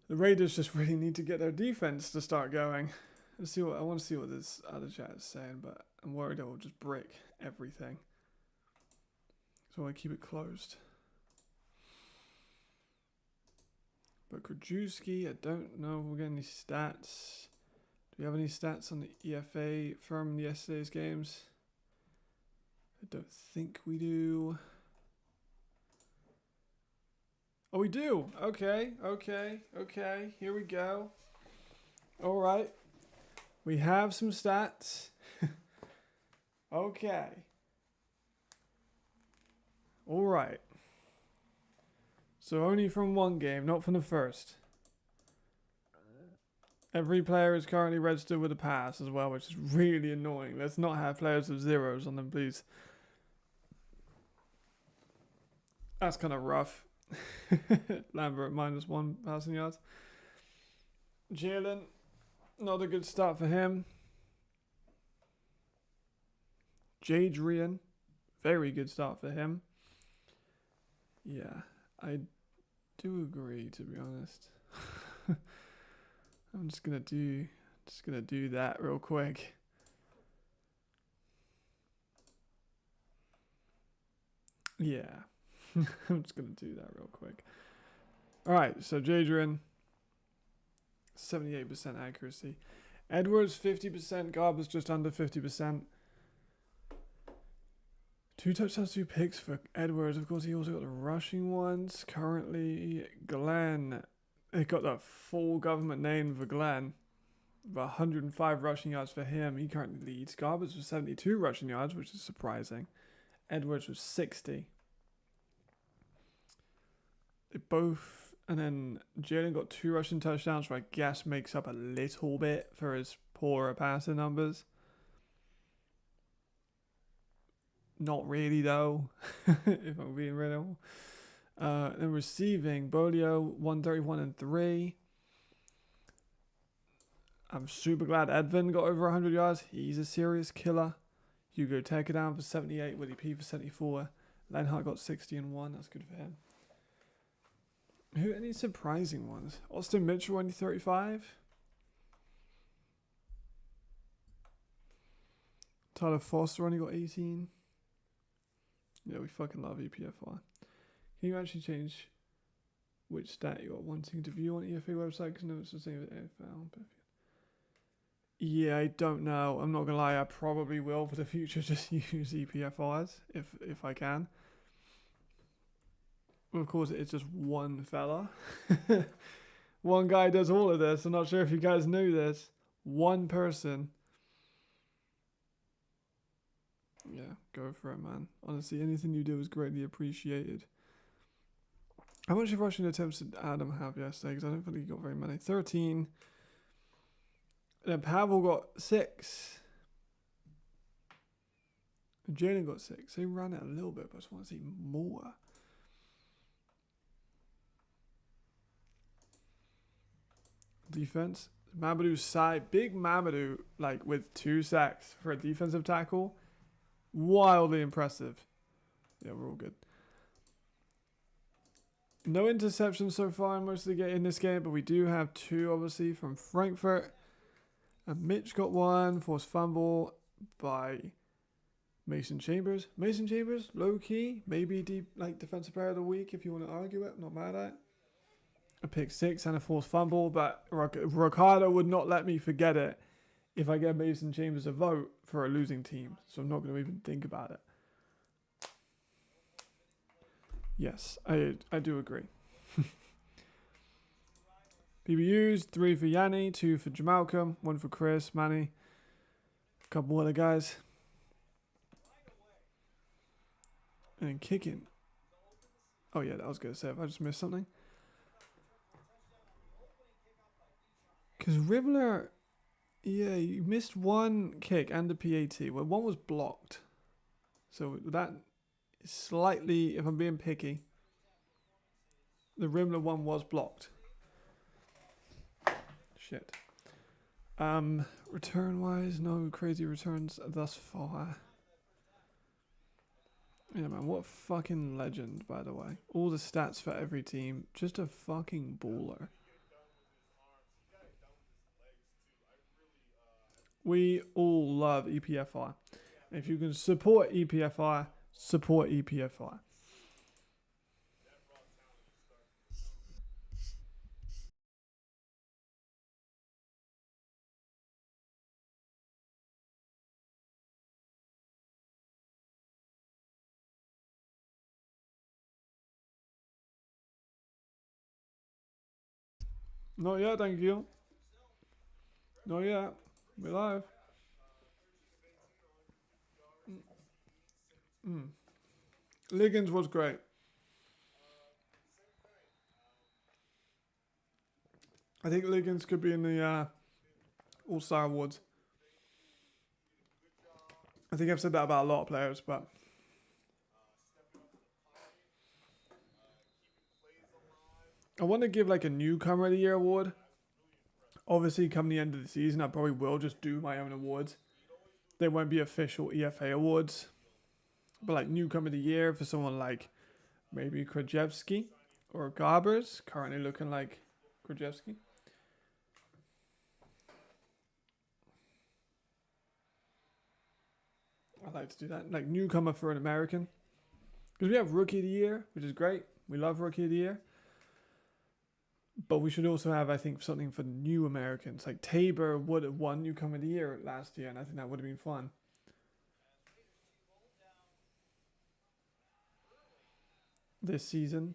The Raiders just really need to get their defense to start going. Let's see what I want to see what this other chat is saying, but I'm worried it will just break everything. So I want to keep it closed. But Krajewski, I don't know if we'll get any stats. Do we have any stats on the EFA from yesterday's games? I don't think we do. Oh, we do. Okay. Here we go. All right. We have some stats. Okay. All right. So only from one game, not from the first. Every player is currently registered with a pass as well, which is really annoying. Let's not have players with zeros on them, please. That's kind of rough. Lambert -1 passing yards. Jalen, not a good start for him. Jadrian, very good start for him. Yeah, I do agree, to be honest. I'm just gonna do that real quick. Yeah. I'm just gonna do that real quick. Alright, so Jadrian, 78% accuracy. Edwards 50%, Garber's just under 50%. 2 touchdowns, 2 picks for Edwards. Of course, he also got the rushing ones. Currently, Glenn. They got the full government name for Glenn. About 105 rushing yards for him. He currently leads. Garber's was 72 rushing yards, which is surprising. Edwards was 60. They both, and then Jalen got 2 rushing touchdowns, which I guess makes up a little bit for his poorer passing numbers. Not really though, if I'm being real. Then receiving, Bolio 131 and 3. I'm super glad Edvin got over 100 yards. He's a serious killer. Hugo Tekedown for 78, Willie P for 74. Lenhart got 60 and 1. That's good for him. Who any surprising ones? Austin Mitchell only 35. Tyler Foster only got 18. Yeah, we fucking love EPFR. Can you actually change which stat you're wanting to view on EFA website? Because no, it's the same with EFA. Yeah, I don't know. I'm not gonna lie. I probably will for the future just use EPFRs if I can. Well, of course, it's just one fella. One guy does all of this. I'm not sure if you guys knew this. One person. Yeah, go for it, man. Honestly, anything you do is greatly appreciated. How much of rushing attempts did Adam have yesterday? Because I don't think he got very many. 13. And then Pavel got 6. And Jalen got 6. They ran it a little bit, but I just want to see more. Defense. Mamadou's side. Big Mamadou, like with 2 sacks for a defensive tackle. Wildly impressive. Yeah, we're all good. No interceptions so far in this game, but we do have 2, obviously, from Frankfurt. And Mitch got 1, forced fumble by Mason Chambers. Mason Chambers, low key, maybe defensive player of the week if you want to argue it. Not mad at it. A pick 6 and a forced fumble, but Ricardo would not let me forget it if I get Mason Chambers a vote for a losing team. So I'm not going to even think about it. Yes, I do agree. PBUs, 3 for Yanni, 2 for Jamalcom, 1 for Chris, Manny, a couple other guys. And then kicking. Oh yeah, that was going to say if I just missed something. Because Ribbler, yeah, you missed 1 kick and a PAT. Well, 1 was blocked. So that is slightly, if I'm being picky, the Ribbler 1 was blocked. Shit. Return-wise, no crazy returns thus far. Yeah, man, what a fucking legend, by the way. All the stats for every team. Just a fucking baller. We all love EPFI. If you can support EPFI, support EPFI. Not yet, thank you. Not yet. We're live. Mm. Liggins was great. I think Liggins could be in the All-Star Awards. I think I've said that about a lot of players, but I want to give like a newcomer of the year award. Obviously, come the end of the season, I probably will just do my own awards. They won't be official EFA awards, but like newcomer of the year for someone like maybe Krajewski or Garbers, currently looking like Krajewski. I'd like to do that. Like newcomer for an American. Because we have Rookie of the Year, which is great. We love Rookie of the Year. But we should also have, I think, something for new Americans. Like Tabor would have won Newcomer of the Year last year, and I think that would have been fun. This season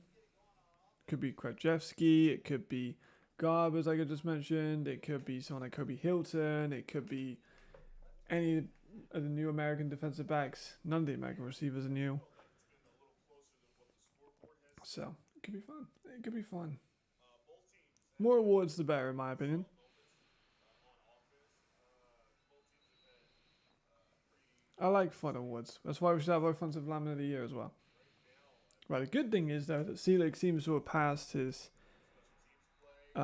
could be Krajewski, it could be Garbers, like I just mentioned, it could be someone like Kobe Hilton, it could be any of the new American defensive backs. None of the American receivers are new. So, it could be fun. It could be fun. More awards, the better, in my opinion. I like fun awards. That's why we should have Offensive Lineman of the Year as well. Right, the good thing is, though, that Selig seems to have passed his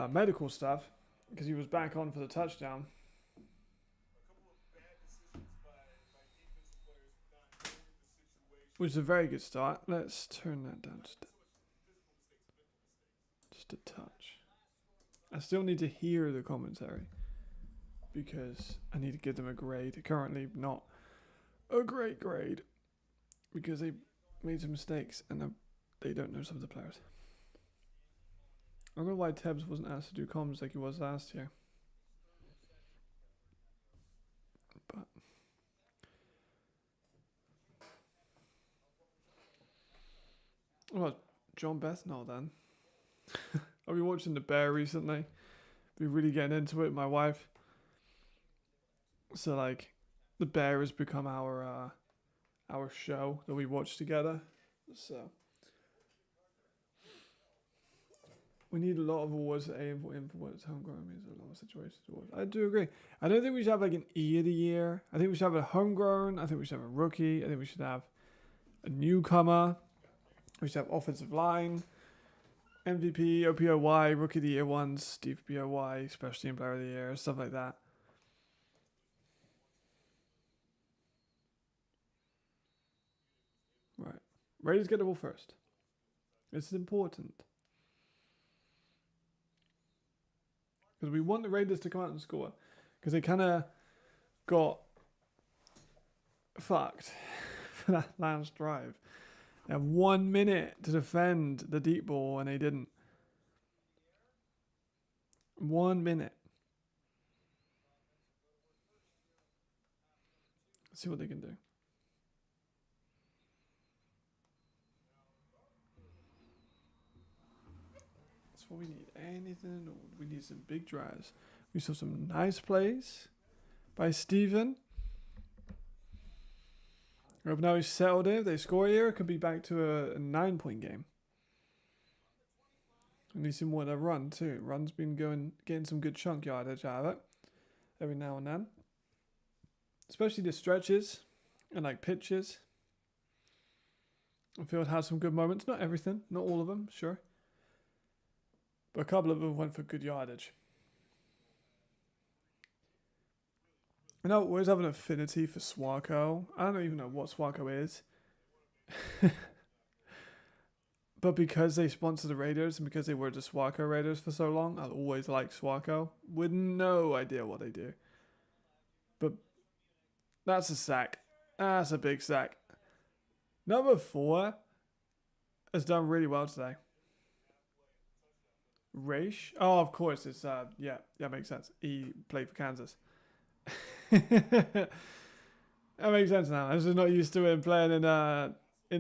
medical stuff because he was back on for the touchdown. Which is a very good start. Let's turn that down just a touch. I still need to hear the commentary because I need to give them a grade. Currently, not a great grade because they made some mistakes and they don't know some of the players. I don't know why Tebbs wasn't asked to do comms like he was last year. But well, John Bethnal then. I've been watching The Bear recently. Been really getting into it with my wife. So like, The Bear has become our show that we watch together. So we need a lot of awards to aim for influence homegrown means a lot of situations to watch. I do agree. I don't think we should have like an E of the year. I think we should have a homegrown. I think we should have a rookie. I think we should have a newcomer. We should have offensive line, MVP, OPOY, rookie of the year ones, DPOY, special team player of the year, stuff like that. Right. Raiders get the ball first. This is important. Because we want the Raiders to come out and score. Because they kind of got fucked for that last drive. They had 1 minute to defend the deep ball and they didn't. 1 minute. Let's see what they can do. That's what we need. Anything. We need some big drives. We saw some nice plays by Steven. I hope now he's settled in. If they score here, it could be back to a 9-point game. And he's in what a run too. Run's been getting some good chunk yardage out of it every now and then. Especially the stretches and like pitches. I feel it has some good moments. Not everything, not all of them, sure. But a couple of them went for good yardage. I know I always have an affinity for Swarco. I don't even know what Swarco is. But because they sponsor the Raiders and because they were the Swarco Raiders for so long, I'll always like Swarco with no idea what they do. But that's a sack. That's a big sack. Number 4 has done really well today. Raish? Oh, of course. It's, yeah, makes sense. He played for Kansas. That makes sense now. I was just not used to him playing in the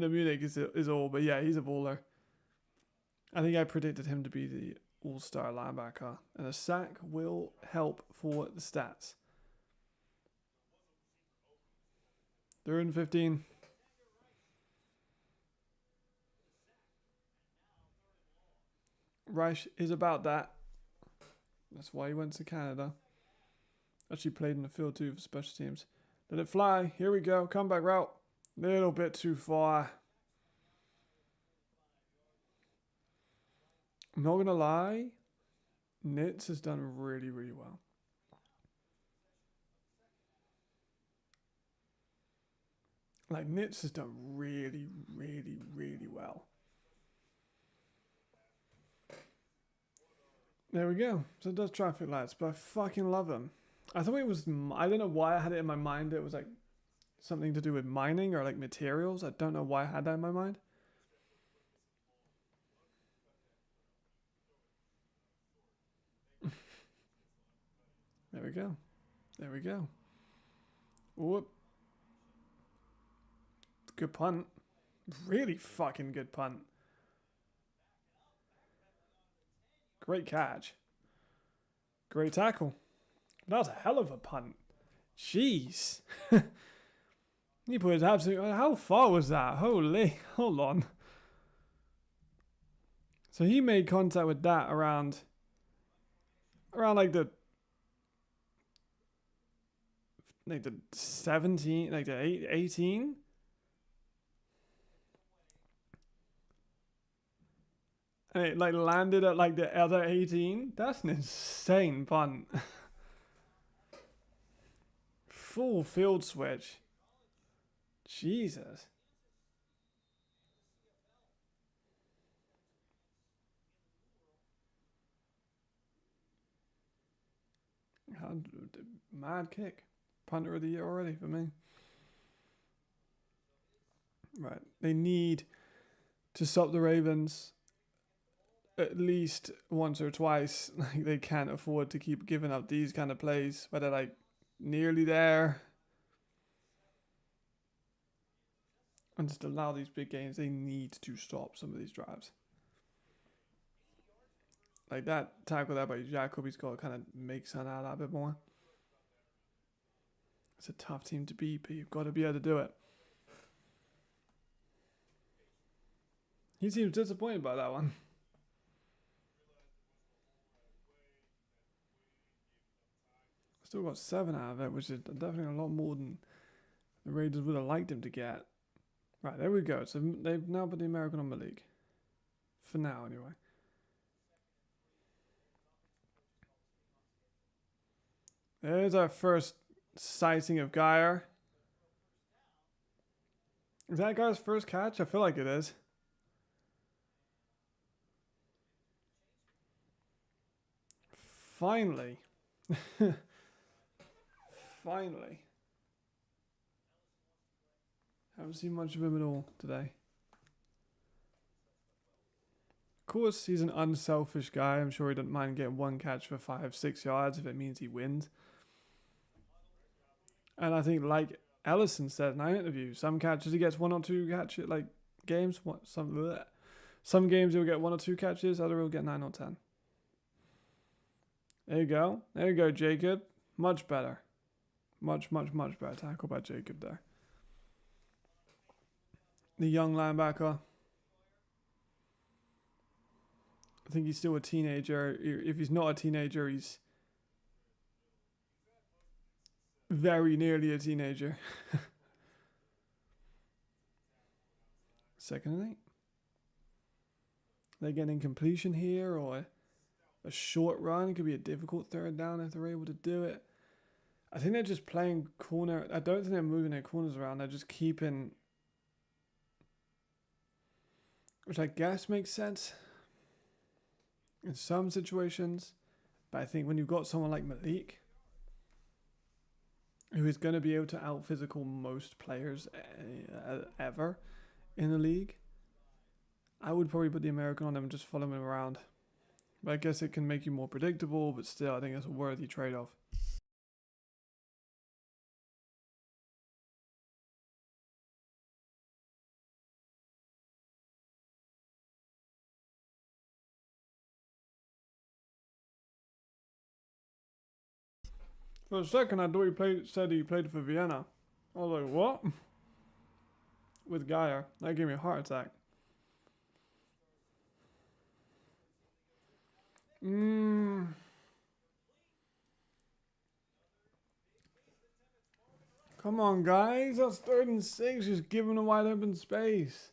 Munich is all. But yeah, he's a baller. I think I predicted him to be the all-star linebacker. And a sack will help for the stats. 3rd and 15. Reich is about that. That's why he went to Canada. Actually played in the field too for special teams. Let it fly. Here we go. Comeback route. Little bit too far. I'm not going to lie. Nitz has done really, really well. Like, Nitz has done really, really, really well. There we go. So it does traffic lights, but I fucking love them. I thought it was, I don't know why I had it in my mind. It was like something to do with mining or like materials. I don't know why I had that in my mind. There we go. There we go. Whoop. Good punt. Really fucking good punt. Great catch. Great tackle. That was a hell of a punt. Jeez. He put his absolute... How far was that? Holy... Hold on. So he made contact with that around like the 17, like the 18. And it like landed at like the other 18. That's an insane punt. Full field switch. Jesus. Mad kick. Punter of the year already for me. Right. They need to stop the Ravens at least once or twice. Like, they can't afford to keep giving up these kind of plays where they're like nearly there. And just allow these big games. They need to stop some of these drives. Like that tackle there by Jacob, he's got to kind of make something out of that a bit more. It's a tough team to beat, but you've got to be able to do it. He seems disappointed by that one. Still got 7 out of it, which is definitely a lot more than the Raiders would have liked him to get. Right, there we go. So they've now put the American on the league. For now, anyway. There's our first sighting of Geyer. Is that Geyer's first catch? I feel like it is. Finally. Finally. Haven't seen much of him at all today. Of course, he's an unselfish guy. I'm sure he doesn't mind getting one catch for 5-6 yards if it means he wins. And I think, like Ellison said in our interview, some catches he gets 1 or 2 catches, like games. Some games he'll get 1 or 2 catches, other he'll get 9 or 10. There you go. There you go, Jacob. Much better. Much, much, much better tackle by Jacob there. The young linebacker. I think he's still a teenager. If he's not a teenager, he's very nearly a teenager. 2nd and 8. They're getting completion here, or a short run. It could be a difficult 3rd down if they're able to do it. I think they're just playing corner. I don't think they're moving their corners around. They're just keeping which I guess makes sense in some situations. But I think when you've got someone like Malik, who is going to be able to out physical most players ever in the league, I would probably put the American on him and just follow him around. But I guess it can make you more predictable, but still, I think it's a worthy trade-off. For a second, I thought said he played for Vienna. I was like, what? With Geyer. That gave me a heart attack. Come on, guys. That's 3rd and 6. Just give him a wide open space.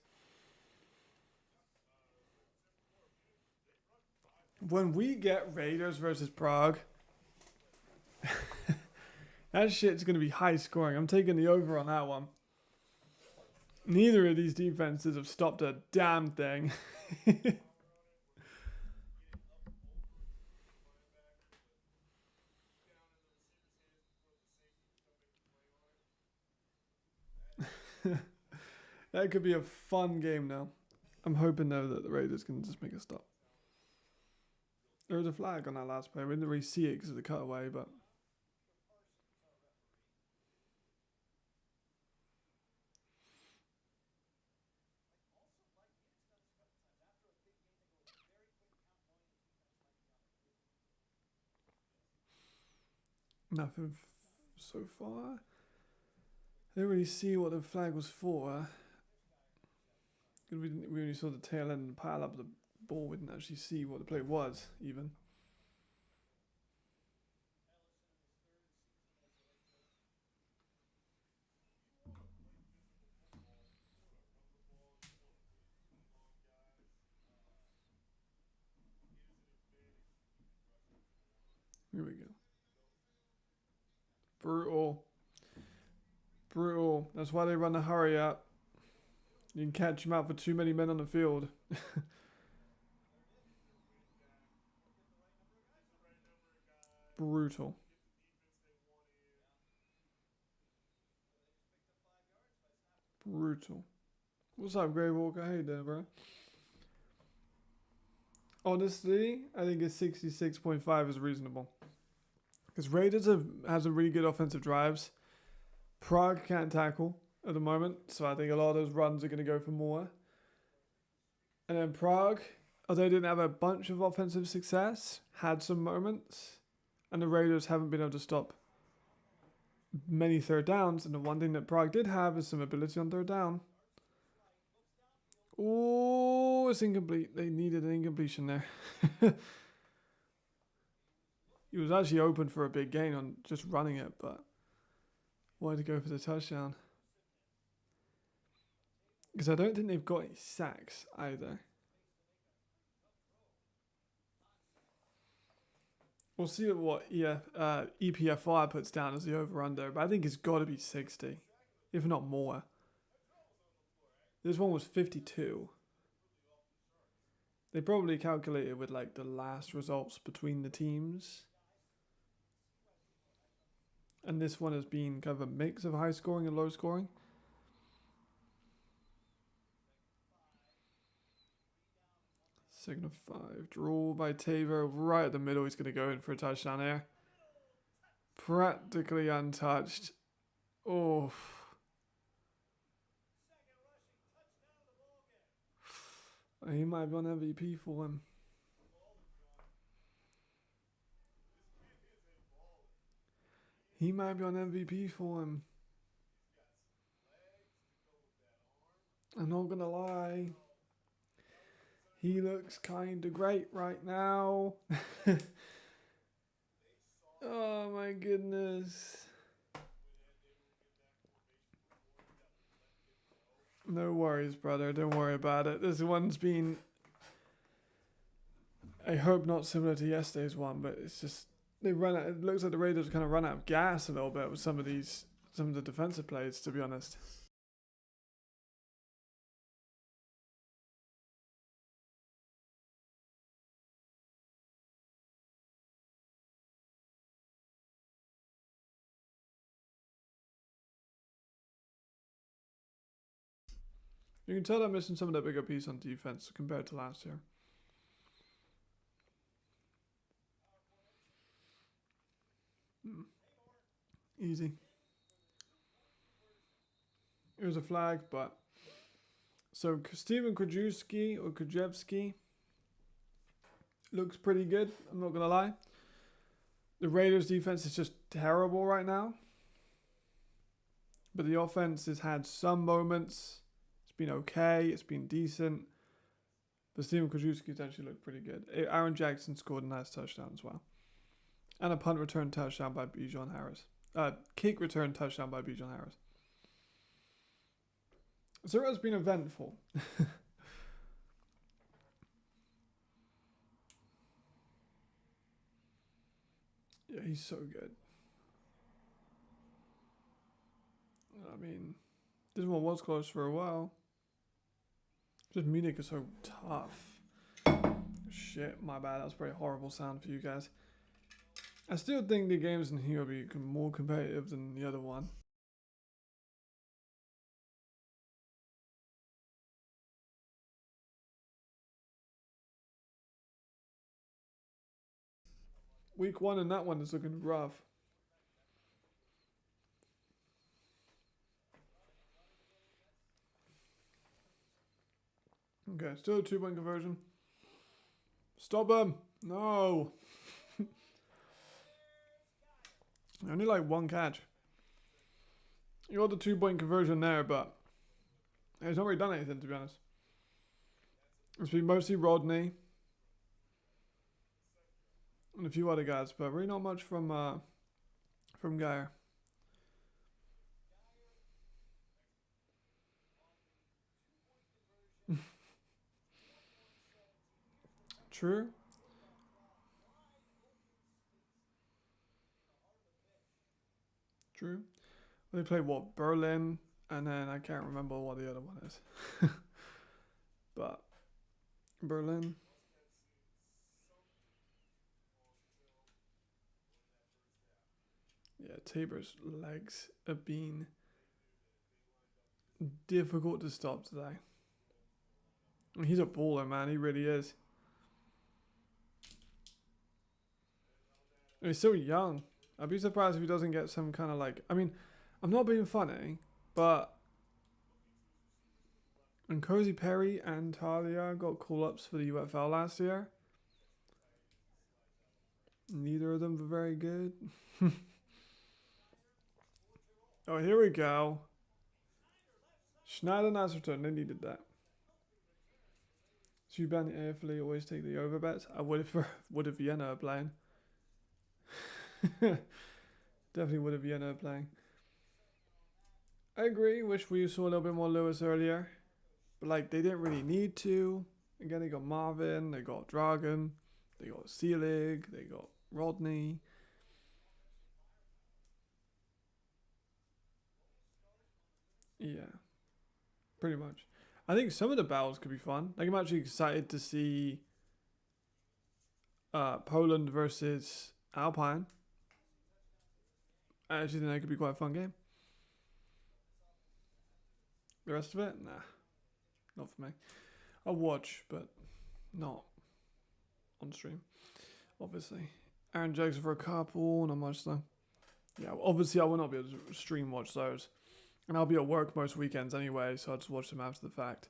When we get Raiders versus Prague, that shit's going to be high scoring. I'm taking the over on that one. Neither of these defenses have stopped a damn thing. That could be a fun game now. I'm hoping though that the Raiders can just make a stop. There was a flag on that last play. We didn't really see it because of the cutaway, but nothing so far. I didn't really see what the flag was for. We only saw the tail end and pile up the ball. We didn't actually see what the play was, even. Here we go. Brutal. Brutal. That's why they run the hurry up. You can catch him out for too many men on the field. Brutal. Brutal. What's up, Grey Walker? How you doing, bro? Honestly, I think a 66.5 is reasonable. Because Raiders has a really good offensive drives. Prague can't tackle at the moment, so I think a lot of those runs are going to go for more. And then Prague, although they didn't have a bunch of offensive success, had some moments. And the Raiders haven't been able to stop many third downs. And the one thing that Prague did have is some ability on third down. Oh, it's incomplete. They needed an incompletion there. He was actually open for a big gain on just running it, but wanted to go for the touchdown. Because I don't think they've got any sacks either. We'll see what EPFR puts down as the over-under, but I think it's got to be 60, if not more. This one was 52. They probably calculated with like the last results between the teams. And this one has been kind of a mix of high scoring and low scoring. Second of 5. Draw by Tavo right at the middle. He's going to go in for a touchdown here. Practically untouched. Oh. He might be on MVP for him. He might be on MVP for him. I'm not going to lie. He looks kind of great right now. Oh my goodness. No worries, brother. Don't worry about it. This one's been, I hope not similar to yesterday's one, but it's just, they run out, it looks like the Raiders kind of run out of gas a little bit with some of the defensive plays, to be honest. You can tell they're missing some of that bigger piece on defense compared to last year. Easy. It was a flag, but... So, Steven Krajewski looks pretty good, I'm not going to lie. The Raiders' defense is just terrible right now. But the offense has had some moments. It's been okay. It's been decent. But Steven Krajewski's actually looked pretty good. Aaron Jackson scored a nice touchdown as well. And a punt return touchdown by Bijan Harris. Kick return touchdown by Bijan Harris. So it has been eventful. Yeah, he's so good. I mean, this one was close for a while. Just Munich is so tough. Shit, my bad. That was a very horrible sound for you guys. I still think the games in here will be more competitive than the other one. Week 1 and that one is looking rough. Okay, still a 2-point conversion. Stop him! No! Only like 1 catch. You got the 2-point conversion there, but he's not really done anything, to be honest. It's been mostly Rodney and a few other guys, but really not much from Geyer. True. True. They play what? Berlin, and then I can't remember what the other one is. But Berlin. Yeah, Tabor's legs have been difficult to stop today. I mean, he's a baller, man. He really is. And he's so young. I'd be surprised if he doesn't get some kind of like... I mean, I'm not being funny, but... And Cozy Perry and Talia got call-ups for the UFL last year. Neither of them were very good. Oh, here we go. Schneider Nasserton, they needed that. Subban and AFLE always take the over bets. I would if Vienna are playing. Definitely would have Vienna playing. I agree. Wish we saw a little bit more Lewis earlier. But like they didn't really need to. Again, they got Marvin, they got Dragon, they got Seelig, they got Rodney. Yeah. Pretty much. I think some of the battles could be fun. Like I'm actually excited to see Poland versus Alpine. I actually think that could be quite a fun game. The rest of it? Nah. Not for me. I'll watch, but not on stream. Obviously. Aaron Jackson for a couple, not much though. Yeah, obviously I will not be able to stream watch those. And I'll be at work most weekends anyway, so I'll just watch them after the fact.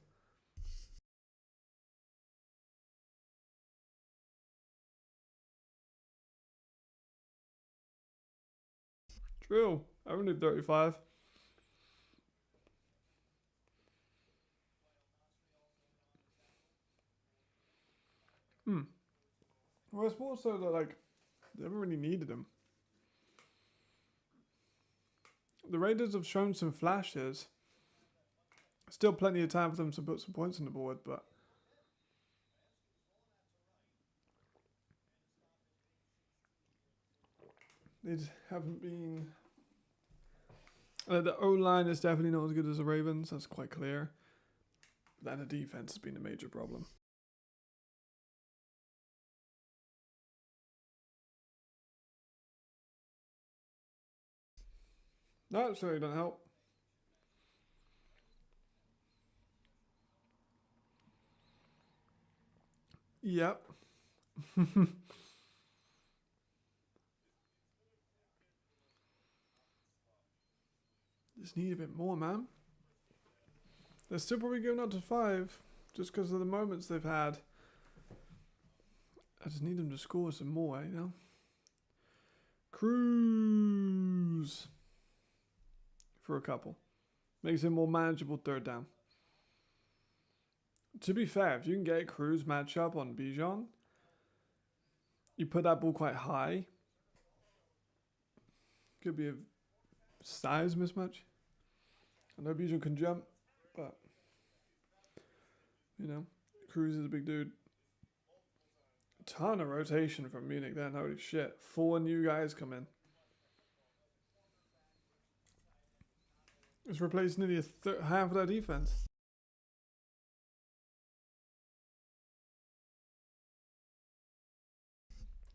True. I only did 35. Well, I suppose so that like they haven't really needed him. The Raiders have shown some flashes. Still plenty of time for them to put some points on the board, but they haven't been. The O-line is definitely not as good as the Ravens. That's quite clear. Then the defense has been a major problem. No, sorry, don't help. Yep. Just need a bit more, man. They're still probably going up to 5 just because of the moments they've had. I just need them to score some more, you know? Cruise for a couple. Makes it more manageable third down. To be fair, if you can get a Cruz matchup on Bijan, you put that ball quite high. Could be a size mismatch. I know Bijan can jump, but you know, Cruz is a big dude. Ton of rotation from Munich then, holy shit. 4 new guys come in. It's replaced nearly half of their defense.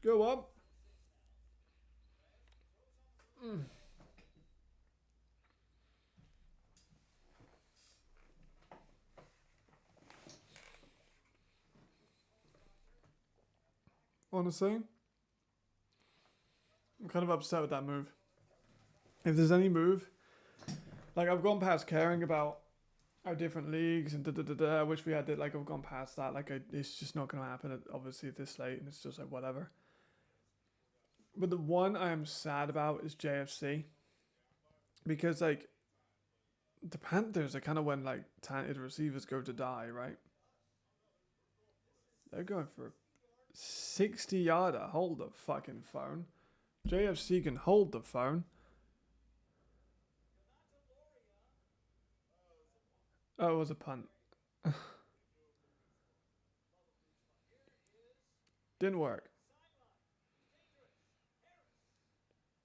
Go up. Honestly, I'm kind of upset with that move. If there's any move, like I've gone past caring about our different leagues and I wish we had it. Like I've gone past that. Like it's just not going to happen. Obviously at this late, and it's just like whatever. But the one I am sad about is JFC, because like the Panthers are kind of when like talented receivers go to die, right? They're going for a 60-yarder. Hold the fucking phone. JFC can hold the phone. Oh, it was a punt. Didn't work.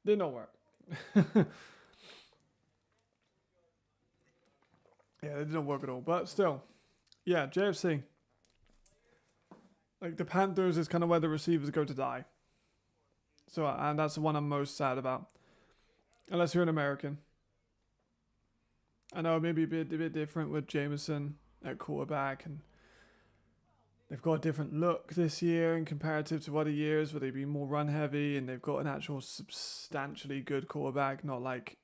Did not work. Yeah, it didn't work at all. But still, yeah, JFC. Like the Panthers is kind of where the receivers go to die. So, and that's the one I'm most sad about. Unless you're an American. I know maybe a bit different with Jameson at quarterback, and they've got a different look this year in comparative to other years where they've been more run heavy, and they've got an actual substantially good quarterback, not like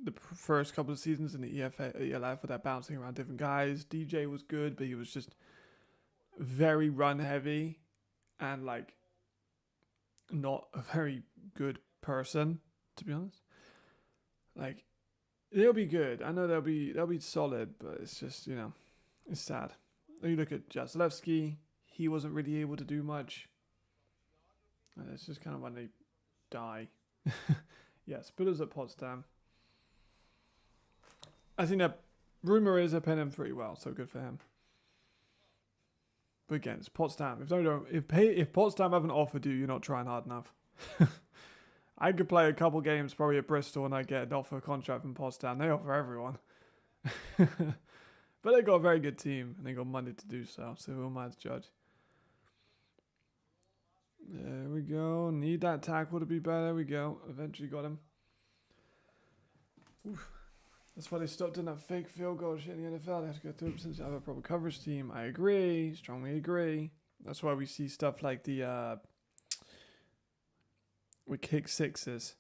the first couple of seasons in the EFA, ELF where they're bouncing around different guys. DJ was good, but he was just very run heavy and like not a very good person, to be honest. Like they'll be good. I know they'll be solid, but it's just, you know, it's sad. You look at Jaslewski, he wasn't really able to do much. And it's just kind of when they die. Yes, Spillers at Potsdam. I think that rumor is they're paying him pretty well, so good for him. But again, it's Potsdam. If Potsdam haven't offered you, you're not trying hard enough. I could play a couple games probably at Bristol and I get an offer contract from Potsdam. They offer everyone. But they got a very good team and they got money to do so. So who am I to judge? There we go. Need that tackle to be better. There we go. Eventually got him. Oof. That's why they stopped doing that fake field goal shit in the NFL. They have to go through it since they have a proper coverage team. I agree. Strongly agree. That's why we see stuff like the with kick sixes.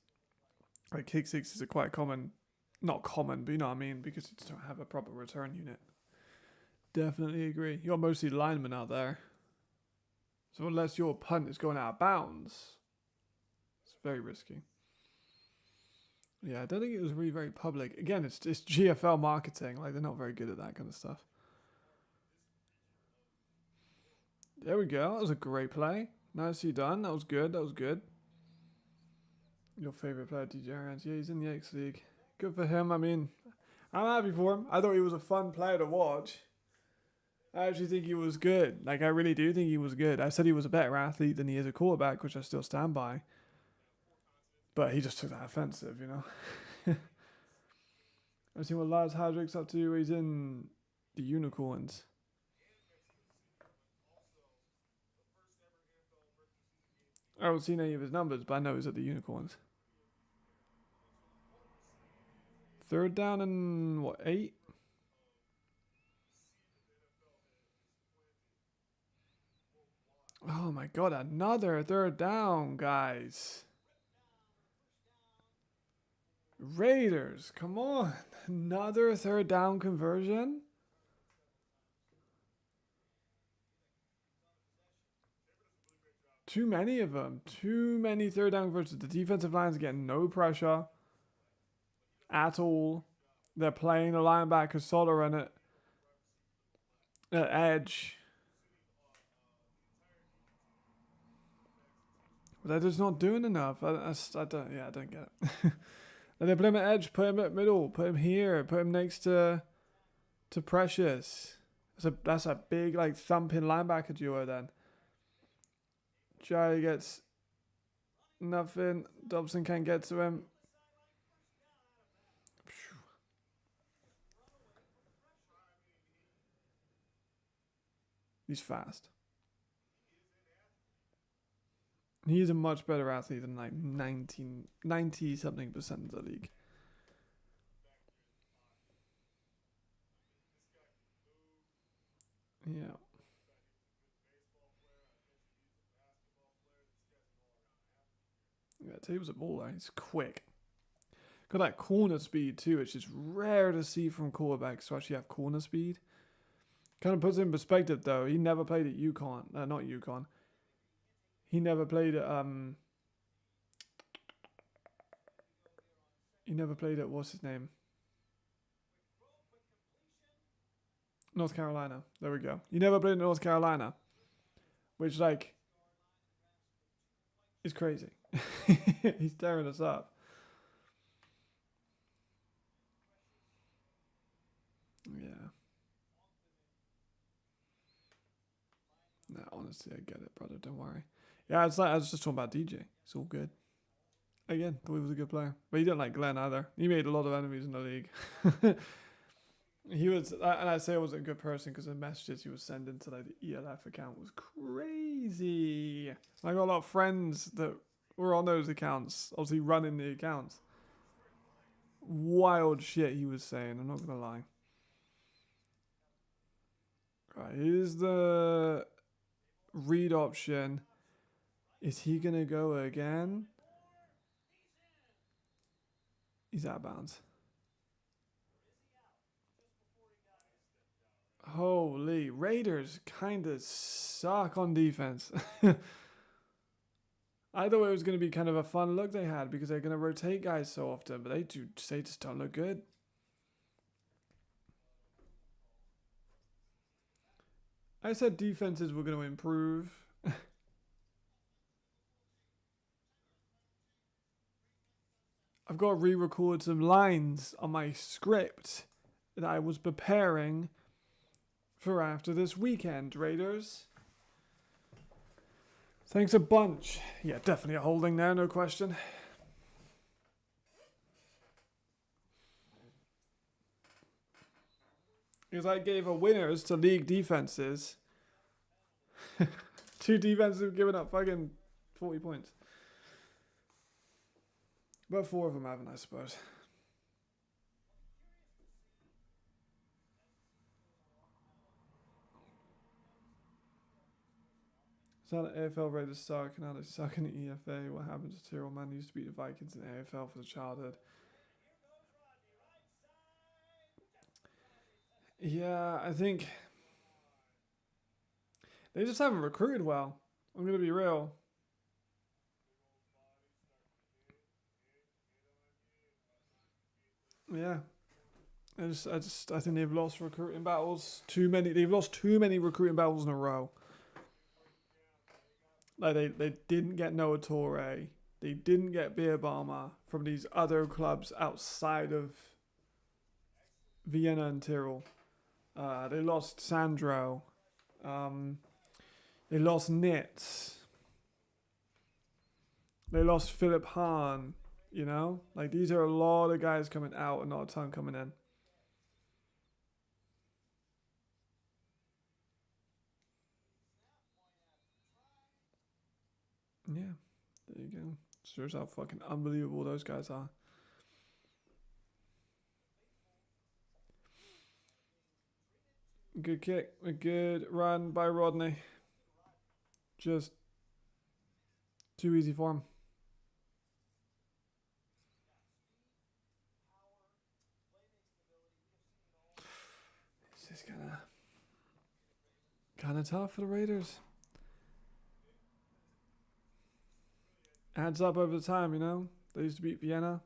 Like kick sixes are quite common. Not common, but you know what I mean, because you just don't have a proper return unit. Definitely agree. You got mostly linemen out there. So unless your punt is going out of bounds, it's very risky. Yeah, I don't think it was really very public. Again, it's GFL marketing. Like, they're not very good at that kind of stuff. There we go. That was a great play. Nicely done. That was good. That was good. Your favorite player, DJ Arians. Yeah, he's in the X League. Good for him. I mean, I'm happy for him. I thought he was a fun player to watch. I actually think he was good. Like, I really do think he was good. I said he was a better athlete than he is a quarterback, which I still stand by. But he just took that offensive, you know. I've seen what Lars Hadrick's up to. He's in the Unicorns. I haven't seen any of his numbers, but I know he's at the Unicorns. Third down and what, 8? Oh my god, another third down, guys. Raiders, come on. Another third down conversion? Too many of them. Too many third down conversions. The defensive line's getting no pressure at all. They're playing the linebacker Solar on it at edge. But they're just not doing enough. I don't get it. And they put him at edge, put him at middle, put him here, put him next to Precious. That's a big like thumping linebacker duo then. Jai gets nothing. Dobson can't get to him. He's fast. He's a much better athlete than like 90 something percent of the league. Yeah. Yeah, he was a baller. He's quick. Got that corner speed too, which is rare to see from quarterbacks to actually have corner speed. Kind of puts it in perspective though. He never played at UConn. Not UConn. He never played at He never played at what's his name? North Carolina. There we go. He never played at North Carolina, which like is crazy. He's tearing us up. Yeah. No, honestly, I get it, brother. Don't worry. Yeah, it's like I was just talking about DJ. It's all good. Again, thought he was a good player, but he didn't like Glenn either. He made a lot of enemies in the league. He was, and I say I wasn't a good person because the messages he was sending to like the ELF account was crazy. I got a lot of friends that were on those accounts, obviously running the accounts. Wild shit he was saying. I'm not gonna lie. Right, here's the read option. Is he gonna go again? He's out of bounds. Holy, Raiders kind of suck on defense. I thought it was going to be kind of a fun look they had because they're going to rotate guys so often, but they just don't look good. I said defenses were going to improve. I've got to re-record some lines on my script that I was preparing for after this weekend, Raiders. Thanks a bunch. Yeah, definitely a holding there, no question. Because I gave a winners to league defenses. Two defenses have given up fucking 40 points. But 4 of them haven't, I suppose. Is that an AFL Raiders suck? Now they suck in the EFA. What happened to Tirol? Man used to beat the Vikings in the AFL for the childhood. Yeah, I think they just haven't recruited well. I'm gonna be real. Yeah, I think they've lost recruiting battles. They've lost too many recruiting battles in a row. Like they didn't get Noah Torre. They didn't get Beer Balmer from these other clubs outside of Vienna and Tirol. They lost Sandro. They lost Nitz. They lost Philip Hahn. You know? Like, these are a lot of guys coming out and not a ton coming in. Yeah. There you go. Shows how fucking unbelievable those guys are. Good kick. A good run by Rodney. Just too easy for him. It's just kind of tough for the Raiders. Adds up over the time, you know. They used to beat Vienna.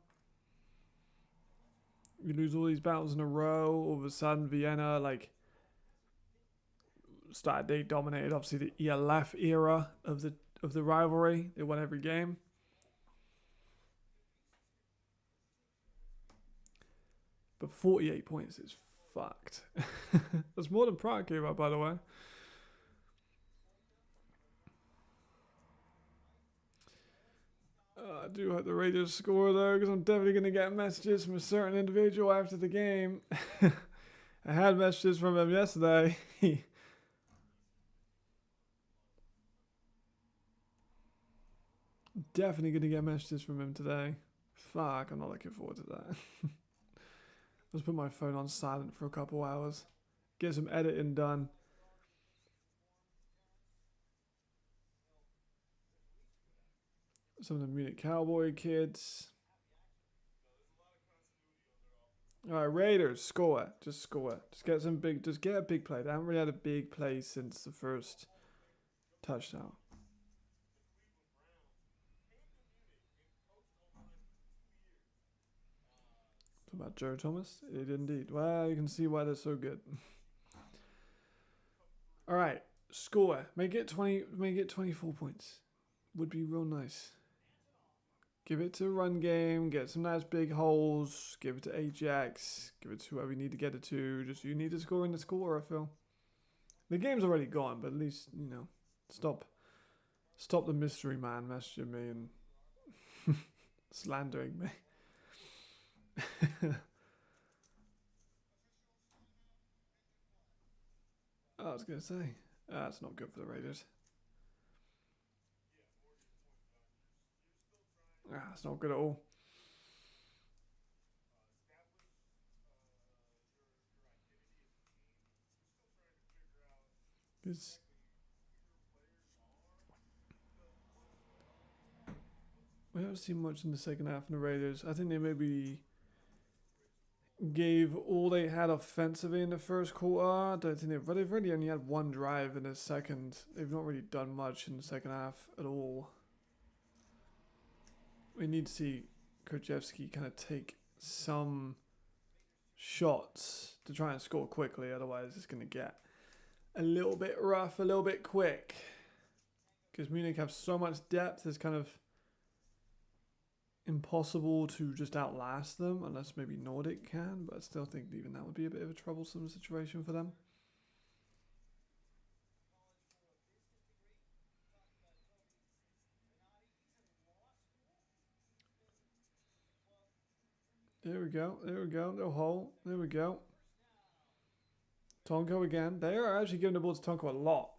You lose all these battles in a row. All of a sudden, Vienna they dominated. Obviously, the ELF era of the rivalry. They won every game. But 48 points is fucked. That's more than Prague gave up, by the way. I do hope the Raiders score, though, because I'm definitely going to get messages from a certain individual after the game. I had messages from him yesterday. Definitely going to get messages from him today. Fuck, I'm not looking forward to that. Let's put my phone on silent for a couple hours. Get some editing done. Some of the Munich Cowboy kids. Alright, Raiders, score. Just score. Just get a big play. They haven't really had a big play since the first touchdown. Talk about Joe Thomas? It did indeed. Well, you can see why they're so good. Alright, score. Make it 24 points. Would be real nice. Give it to run game, get some nice big holes, give it to Ajax, give it to whoever you need to get it to. Just you need to score in the score, I feel. The game's already gone, but at least, you know, stop the mystery man messaging me and slandering me. I was going to say, that's not good for the Raiders. It's not good at all. It's we haven't seen much in the second half from the Raiders. I think they maybe gave all they had offensively in the first quarter. I don't think they've really only had one drive in the second. They've not really done much in the second half at all. We need to see Krzyzewski kind of take some shots to try and score quickly. Otherwise, it's going to get a little bit rough, a little bit quick. Because Munich have so much depth, it's kind of impossible to just outlast them, unless maybe Nordic can. But I still think even that would be a bit of a troublesome situation for them. There we go. There we go. No hole. There we go. Tonko again. They are actually giving the ball to Tonko a lot.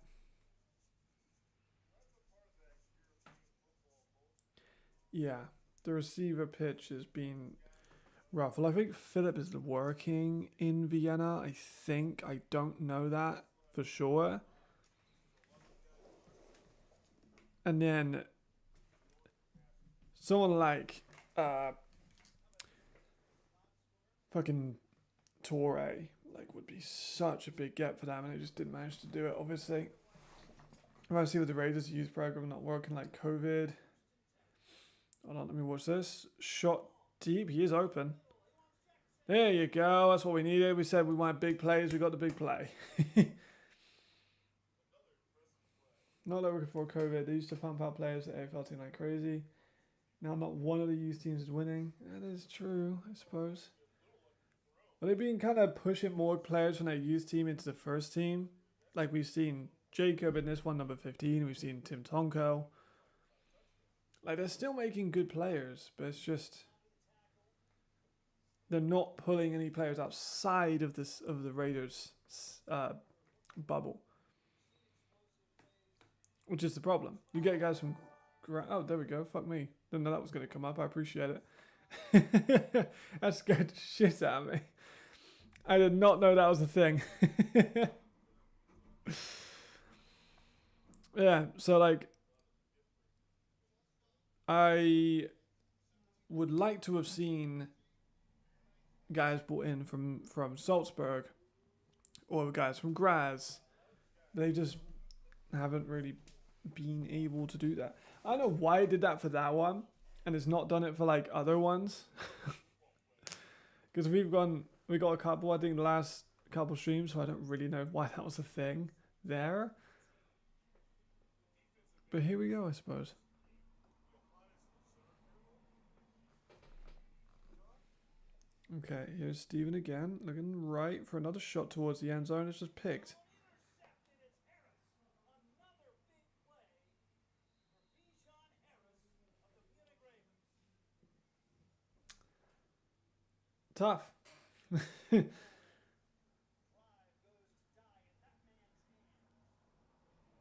Yeah. The receiver pitch has been rough. Well, I think Philip is working in Vienna. I think. I don't know that for sure. And then someone like fucking Torre would be such a big get for them, and they just didn't manage to do it. Obviously, if I see with the Raiders youth program not working like COVID. Hold on, let me watch this. Shot deep. He is open. There you go. That's what we needed. We said we wanted big plays. We got the big play. Not looking for COVID. They used to pump out players at AFL team like crazy. Now not one of the youth teams is winning. That is true, I suppose. But they've been kind of pushing more players from their youth team into the first team. Like we've seen Jacob in this one, number 15. We've seen Tim Tonko. Like they're still making good players, but it's just they're not pulling any players outside of the Raiders bubble, which is the problem. You get guys from there we go. Fuck me. Didn't know that was going to come up. I appreciate it. That scared the shit out of me. I did not know that was a thing. Yeah, so like I would like to have seen guys brought in from Salzburg or guys from Graz. They just haven't really been able to do that. I don't know why it did that for that one, and it's not done it for like other ones. Because we got a couple. I think the last couple streams, so I don't really know why that was a thing there. But here we go, I suppose. Okay, here's Steven again, looking right for another shot towards the end zone. It's just picked. Tough.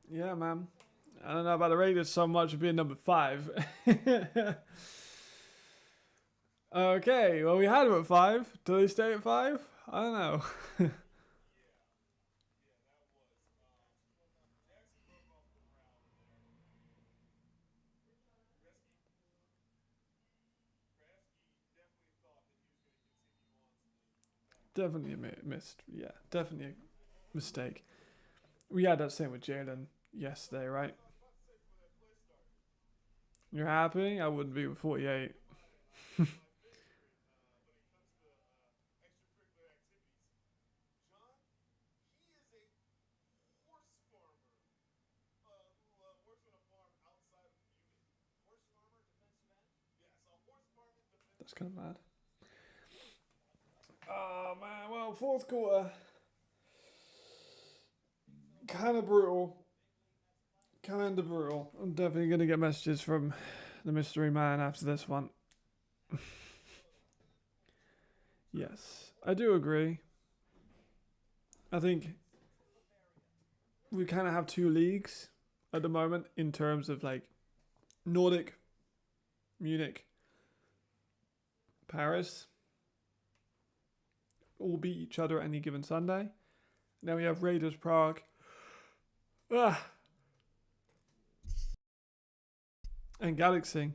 Yeah, man. I don't know about the Raiders so much of being number 5. Okay, well, we had them at 5. Do they stay at 5? I don't know. Definitely a missed. Yeah, definitely a mistake. We had that same with Jalen yesterday, right? You're happy? I wouldn't be with 48. That's kind of mad. Oh man, well, fourth quarter, kind of brutal. Kind of brutal. I'm definitely gonna get messages from the mystery man after this one. Yes, I do agree. I think we kind of have two leagues at the moment in terms of like Nordic, Munich, Paris all beat each other any given Sunday. Now we have Raiders Prague. Ah, and Galaxy.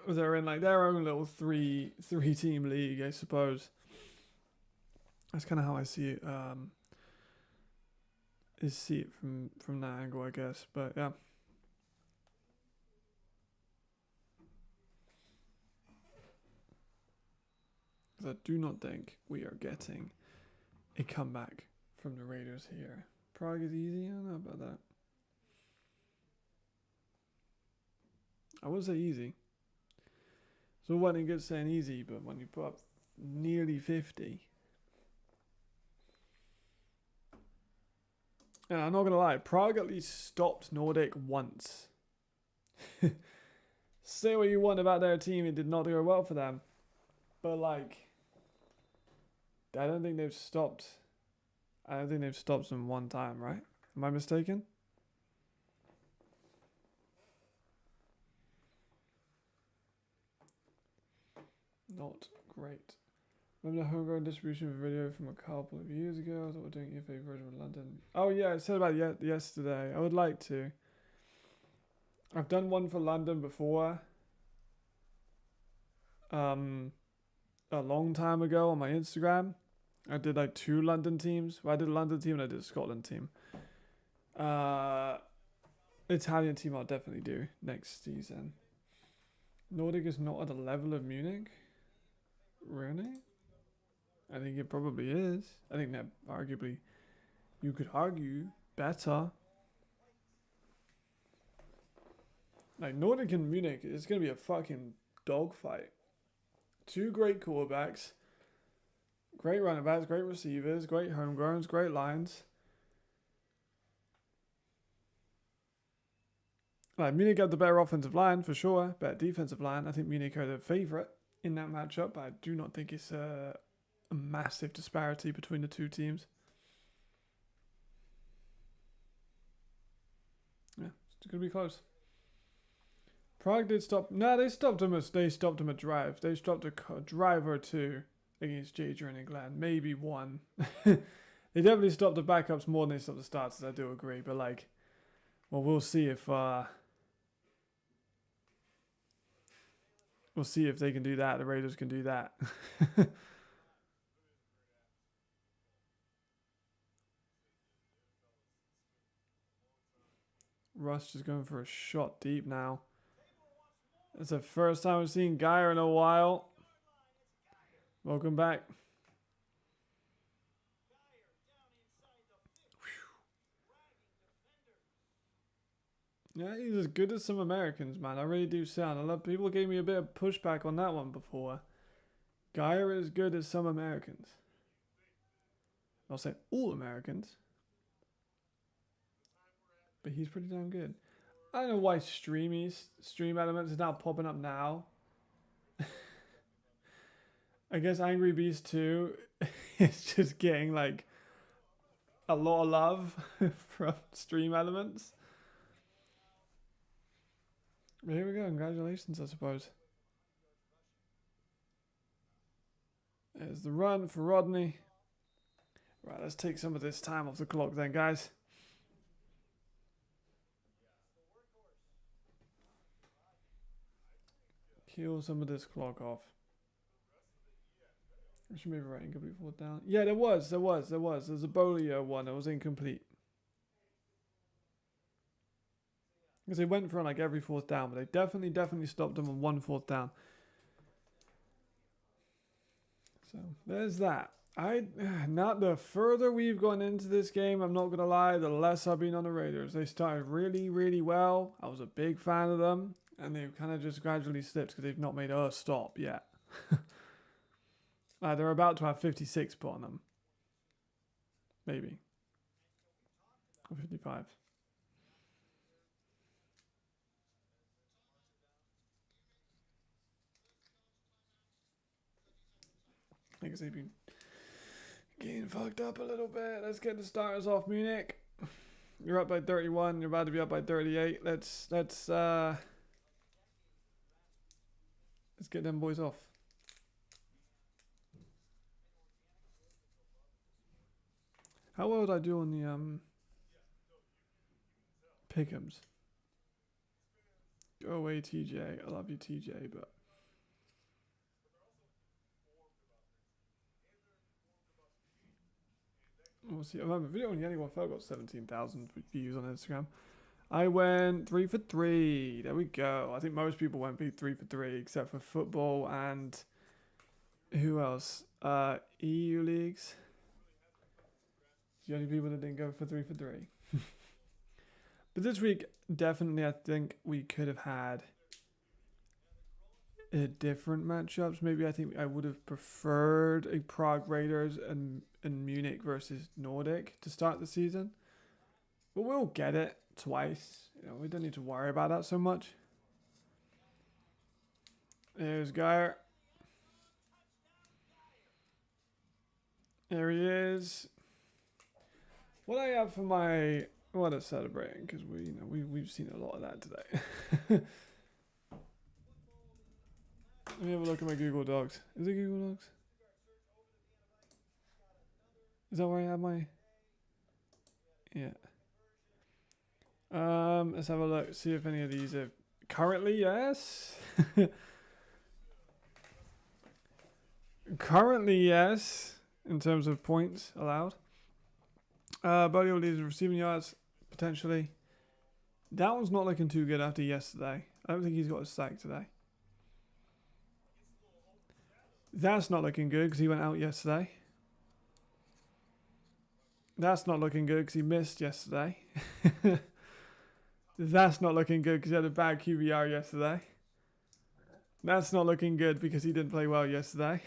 They're in like their own little three team league, I suppose. That's kind of how I see it. Is see it from that angle, I guess. But yeah. I do not think we are getting a comeback from the Raiders here. Prague is easy. I don't know about that. I would say easy. So when it gets saying easy, but when you put up nearly 50. And I'm not going to lie, Prague at least stopped Nordic once. Say what you want about their team, it did not go well for them. But like, I don't think they've stopped. I don't think they've stopped them one time, right? Am I mistaken? Not great. Remember the homegrown distribution video from a couple of years ago? I thought we were doing EFA version of London. Oh yeah, I said about yesterday. I would like to. I've done one for London before. A long time ago on my Instagram. I did like 2 London teams. Well, I did a London team and I did a Scotland team. Italian team I'll definitely do next season. Nordic is not at the level of Munich. Really? I think it probably is. I think that arguably, you could argue, better. Like Nordic and Munich, it's going to be a fucking dogfight. 2 great quarterbacks, great running backs, great receivers, great homegrowns, great lines. Like Munich got the better offensive line for sure, better defensive line. I think Munich are the favourite in that matchup, but I do not think it's a massive disparity between the 2 teams. Yeah, it's going to be close. Prague did stop. No, they stopped him. They stopped him a drive. They stopped a drive or 2 against Jadrian and Glenn. Maybe 1. They definitely stopped the backups more than they stopped the starters. I do agree, but like, Well, we'll see if they can do that. The Raiders can do that. Russ just going for a shot deep now. It's the first time I've seen Geyer in a while. Welcome back. Yeah, he's as good as some Americans, man. I really do sound. A lot of people gave me a bit of pushback on that one before. Geyer is as good as some Americans. I'll say all Americans. But he's pretty damn good. I don't know why stream elements is now popping up now. I guess Angry Beast 2 is just getting like a lot of love from stream elements. But here we go. Congratulations, I suppose. There's the run for Rodney. Right, let's take some of this time off the clock then, guys. Kill some of this clock off. I should maybe write incomplete fourth down. Yeah, there was. There's a Bolio one that was incomplete. Because they went for like every fourth down, but they definitely stopped them on one fourth down. So there's that. Not the further we've gone into this game, I'm not gonna lie, the less I've been on the Raiders. They started really well. I was a big fan of them, and they've kind of just gradually slipped because they've not made a stop yet. They're about to have 56 put on them, maybe, or 55. I guess they've been getting fucked up a little bit. Let's get the starters off, Munich. You're up by 31. You're about to be up by 38. Let's get them boys off. How well did I do on the pick'ems? Go away, TJ. I love you, TJ, but we'll see. I remember video on Yanni Wafel got 17,000 views on Instagram. I went 3 for 3. There we go. I think most people went 3 for 3, except for football and who else? EU leagues. The only people that didn't go for 3 for 3. But this week, definitely, I think we could have had different matchups. Maybe I think I would have preferred a Prague Raiders and Munich versus Nordic to start the season. But we'll get it twice. You know, we don't need to worry about that so much. There's Geyer. There he is. What I have for my what a celebrating, because we've seen a lot of that today. Let me have a look at my Google Docs. Is it Google Docs? Is that where I have my? Yeah. Let's have a look. See if any of these are currently yes. Currently yes, in terms of points allowed. Bodie will lead receiving yards potentially. That one's not looking too good after yesterday. I don't think he's got a sack today. That's not looking good because he went out yesterday. That's not looking good because he missed yesterday. That's not looking good because he had a bad QBR yesterday. That's not looking good because he didn't play well yesterday.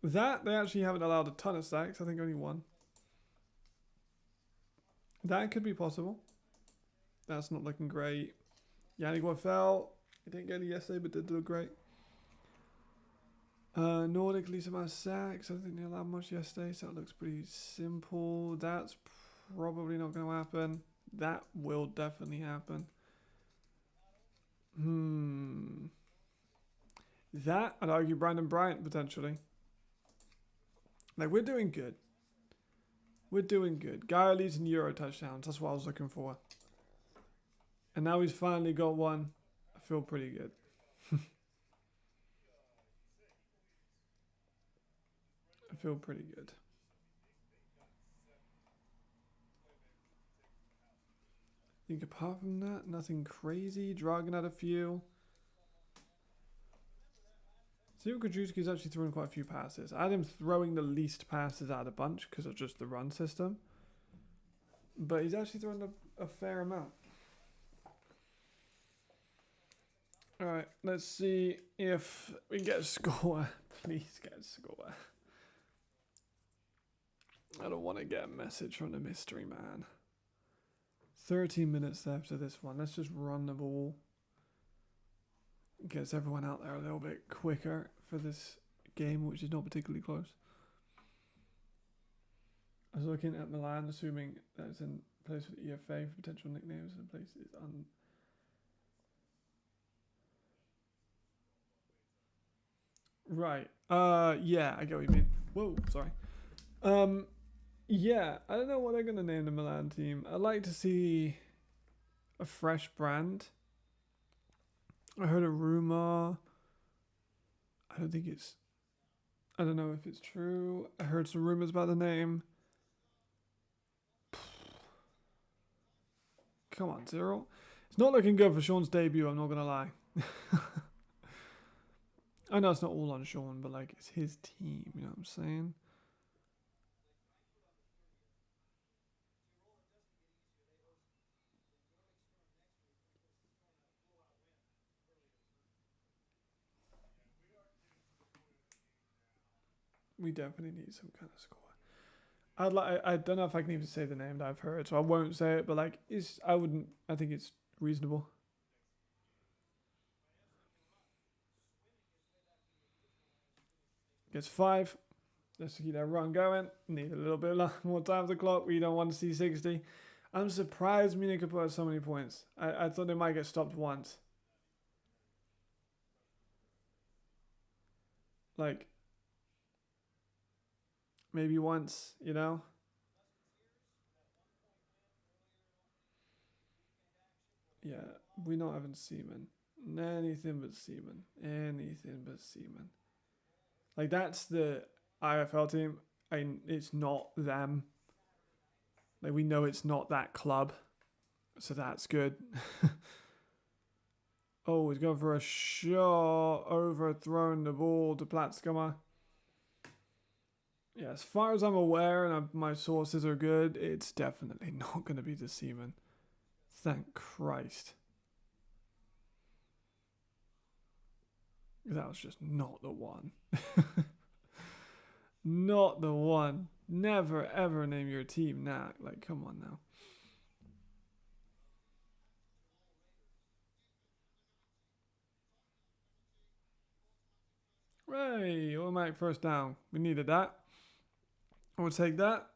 That, they actually haven't allowed a ton of sacks. I think only one. That could be possible. That's not looking great. Yannick Wafel, he didn't get it yesterday, but did look great. Nordic, least amount of sacks. I don't think they allowed much yesterday, so it looks pretty simple. That's probably not going to happen. That will definitely happen. That, I'd argue Brandon Bryant, potentially. Like, we're doing good. We're doing good. Guy leads in Euro touchdowns. That's what I was looking for. And now he's finally got one. I feel pretty good. I feel pretty good. I think apart from that, nothing crazy. Dragon had a few. Zero Kajewski's actually thrown quite a few passes. I had him throwing the least passes out of the bunch because of just the run system. But he's actually thrown a fair amount. Alright, let's see if we can get a score. Please get a score. I don't want to get a message from the mystery man. 13 minutes left of this one. Let's just run the ball. Gets everyone out there a little bit quicker for this game, which is not particularly close. I was looking at Milan, assuming that it's in place with EFA for potential nicknames, and the place is Right. Yeah, I get what you mean. Whoa, sorry. Yeah, I don't know what they're gonna name the Milan team. I'd like to see a fresh brand. I heard a rumor. I don't know if it's true. I heard some rumors about the name. Come on, Tirol. It's not looking good for Sean's debut, I'm not gonna lie. I know it's not all on Sean, but like it's his team, you know what I'm saying? We definitely need some kind of score. I don't know if I can even say the name that I've heard, so I won't say it, but like I think it's reasonable. Gets 5. Let's keep that run going. Need a little bit more time on the clock. We don't want to see 60. I'm surprised Munich could put out so many points. I thought they might get stopped once. Like, maybe once, you know? Yeah, we're not having Seaman. Anything but Seaman. Anything but Seaman. Like, that's the IFL team. It's not them. Like, we know it's not that club. So that's good. Oh, he's going for a shot. Overthrown the ball to Platzkammer. Yeah, as far as I'm aware, and my sources are good, it's definitely not going to be the Seaman. Thank Christ. That was just not the one. Not the one. Never ever name your team that. Like, come on now. Hey, automatic first down. We needed that. We'll take that.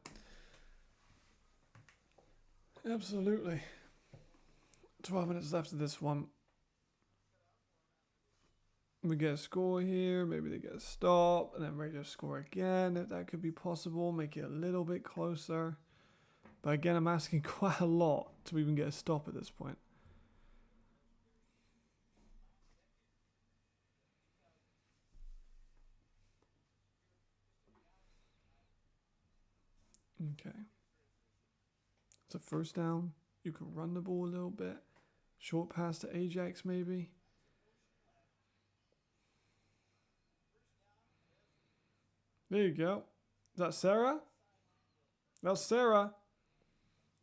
Absolutely. 12 minutes left of this one. We get a score here. Maybe they get a stop. And then Raiders score again. If that could be possible. Make it a little bit closer. But again, I'm asking quite a lot to even get a stop at this point. Okay. It's a first down. You can run the ball a little bit. Short pass to Ajax, maybe. There you go. Is that Sarah? That's Sarah.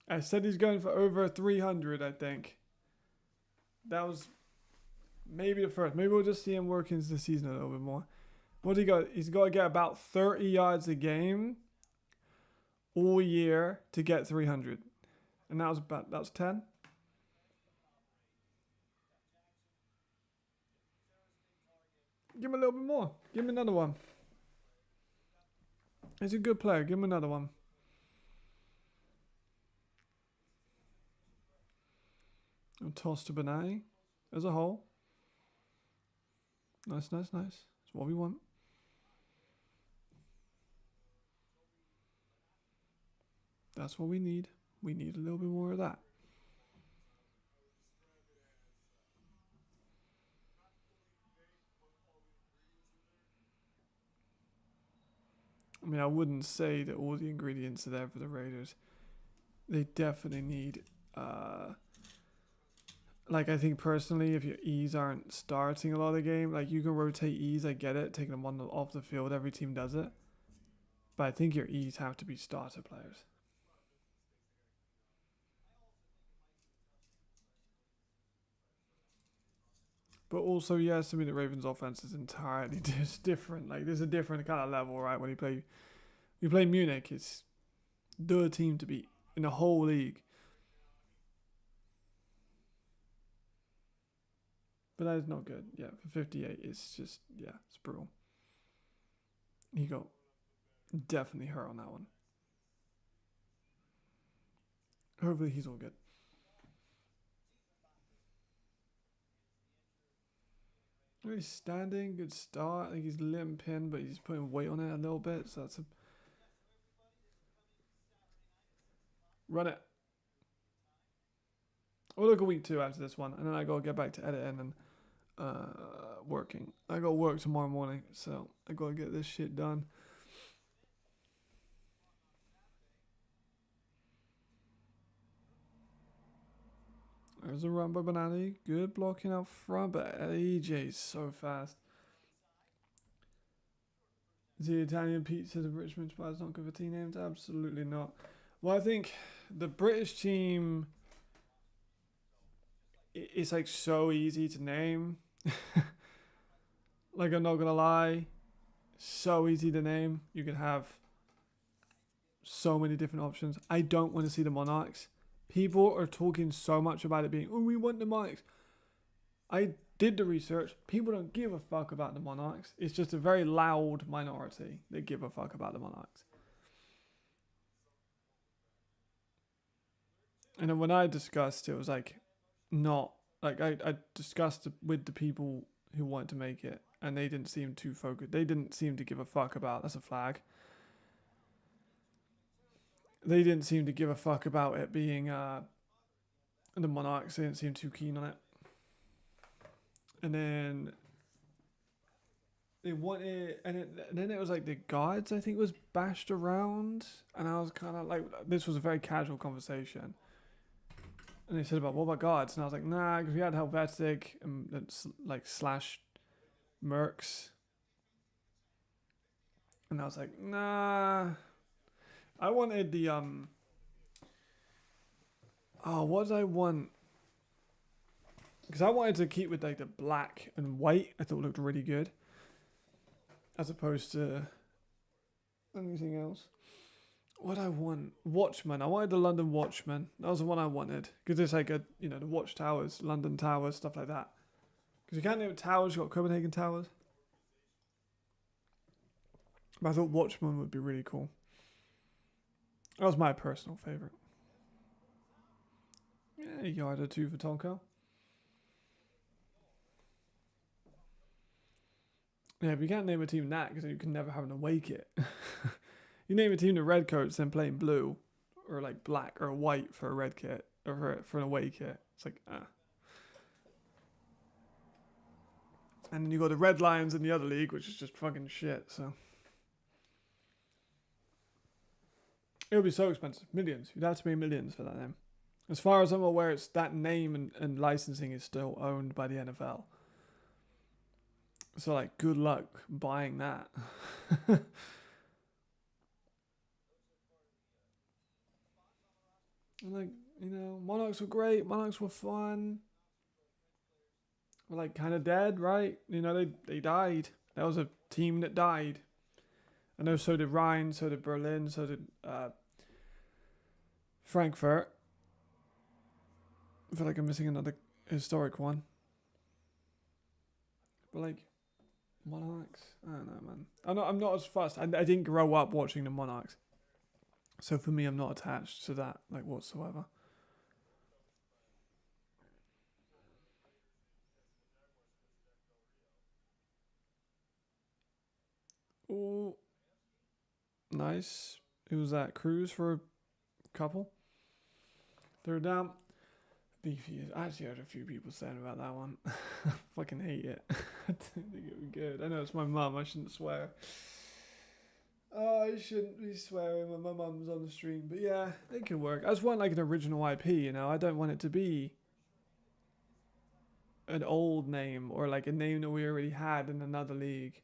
I said he's going for over 300, I think. That was maybe the first. Maybe we'll just see him work into the season a little bit more. What's he got? He's got to get about 30 yards a game all year to get 300. And that was 10. Give him a little bit more. Give him another one. He's a good player. Give him another one. I'll toss to Benay as a whole. Nice, nice, nice. That's what we want. That's what we need. We need a little bit more of that. I mean, I wouldn't say that all the ingredients are there for the Raiders. They definitely need, like, I think personally, if your E's aren't starting a lot of the game, like, you can rotate E's, I get it, taking them one off the field, every team does it. But I think your E's have to be starter players. But also, yes, I mean, the Ravens' offense is entirely just different. Like, there's a different kind of level, right? When you play Munich, it's the team to beat in the whole league. But that is not good. Yeah, for 58, it's just, yeah, it's brutal. He got definitely hurt on that one. Hopefully, he's all good. He's standing, good start. I think he's limping, but he's putting weight on it a little bit, so that's a. Run it. We'll look at week 2 after this one, and then I gotta get back to editing and working. I got work tomorrow morning, so I gotta get this shit done. There's a run by Banani. Good blocking out front, but EJ's so fast. Is the Italian pizza the Richmond Spies not good for team names? Absolutely not. Well, I think the British team, it's like so easy to name. Like, I'm not gonna lie, so easy to name. You can have so many different options. I don't want to see the Monarchs. People are talking so much about it being, oh, we want the Monarchs. I did the research. People don't give a fuck about the Monarchs. It's just a very loud minority that give a fuck about the Monarchs. And then when I discussed, it was like, not like I discussed with the people who wanted to make it, and they didn't seem too focused. They didn't seem to give a fuck about. That's a flag. They didn't seem to give a fuck about it being the Monarchs. They didn't seem too keen on it. And then they wanted, and then it was like the guards, I think, was bashed around, and I was kind of like, this was a very casual conversation. And they said about, what about guards? And I was like, nah, because we had Helvetic and like slash Mercs. And I was like, nah. I wanted the oh, what did I want? Because I wanted to keep with like the black and white. I thought it looked really good, as opposed to anything else. What I want? Watchman. I wanted the London Watchman. That was the one I wanted, because it's like a, you know, the watchtowers, London Towers, stuff like that. Because you can't name it towers. You got Copenhagen Towers. But I thought Watchman would be really cool. That was my personal favourite. Yeah, a yard or two for Tonko. Yeah, but you can't name a team that, because you can never have an away kit. You name a team the Redcoats, then playing blue, or like black or white for a red kit, or for an away kit. It's like, ah. And then you got the Red Lions in the other league, which is just fucking shit, so. It would be so expensive. Millions. You'd have to pay millions for that name. As far as I'm aware, it's that name and licensing is still owned by the NFL. So, like, good luck buying that. Like, you know, Monarchs were great. Monarchs were fun. Were, like, kind of dead, right? You know, they died. That was a team that died. I know so did Rhine, so did Berlin, so did Frankfurt. I feel like I'm missing another historic one. But, like, Monarchs? I don't know, man. I'm not as fussed. I didn't grow up watching the Monarchs. So for me, I'm not attached to that, like, whatsoever. Oh, nice. Who was that? Cruz for couple. Third down. Beefy is actually heard a few people saying about that one. Fucking hate it. I don't think it would be good. I know it's my mum. I shouldn't swear. Oh, I shouldn't be swearing when my mum's on the stream. But yeah, it can work. I just want like an original IP, you know. I don't want it to be an old name or like a name that we already had in another league.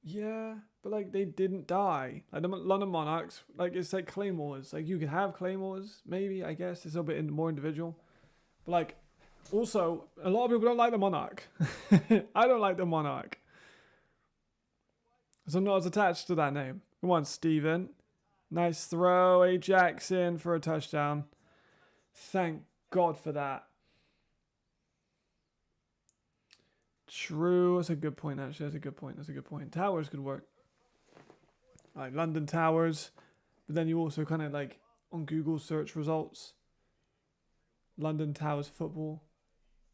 Yeah, but like they didn't die. Like the London Monarchs, like it's like Claymores. Like you could have Claymores, maybe, I guess. It's a bit more individual. But like, also, a lot of people don't like the Monarch. I don't like the Monarch. So I'm not as attached to that name. Come on, Steven. Nice throw. A Jackson for a touchdown. Thank God for that. True. That's a good point, actually. That's a good point. Towers could work. Like London Towers. But then you also kind of like, on Google search results, London Towers football.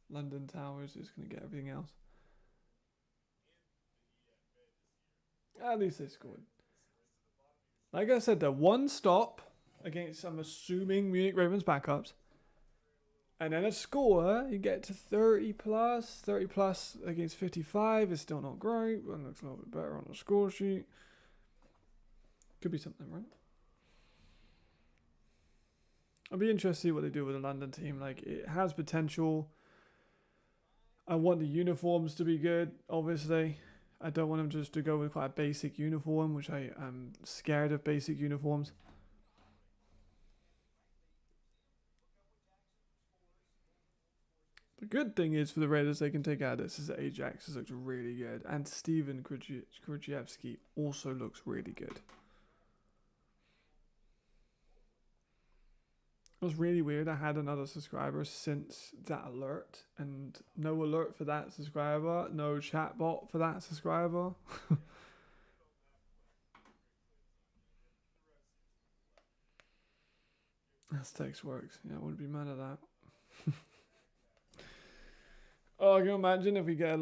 London Towers is going to get everything else. At least they scored. Like I said, the one stop against, I'm assuming, Munich Ravens backups. And then a score, you get to 30 plus. 30 plus against 55 is still not great, but it looks a little bit better on the score sheet. Could be something, right? I'll be interested to see what they do with the London team. Like, it has potential. I want the uniforms to be good, obviously. I don't want them just to go with quite a basic uniform, which I am scared of basic uniforms. The good thing is for the Raiders, they can take out this is that Ajax looks really good. And Steven Krzyzewski also looks really good. It was really weird. I had another subscriber since that alert. And no alert for that subscriber. No chatbot for that subscriber. That's text works. Yeah, I wouldn't be mad at that. Oh, can you imagine if we get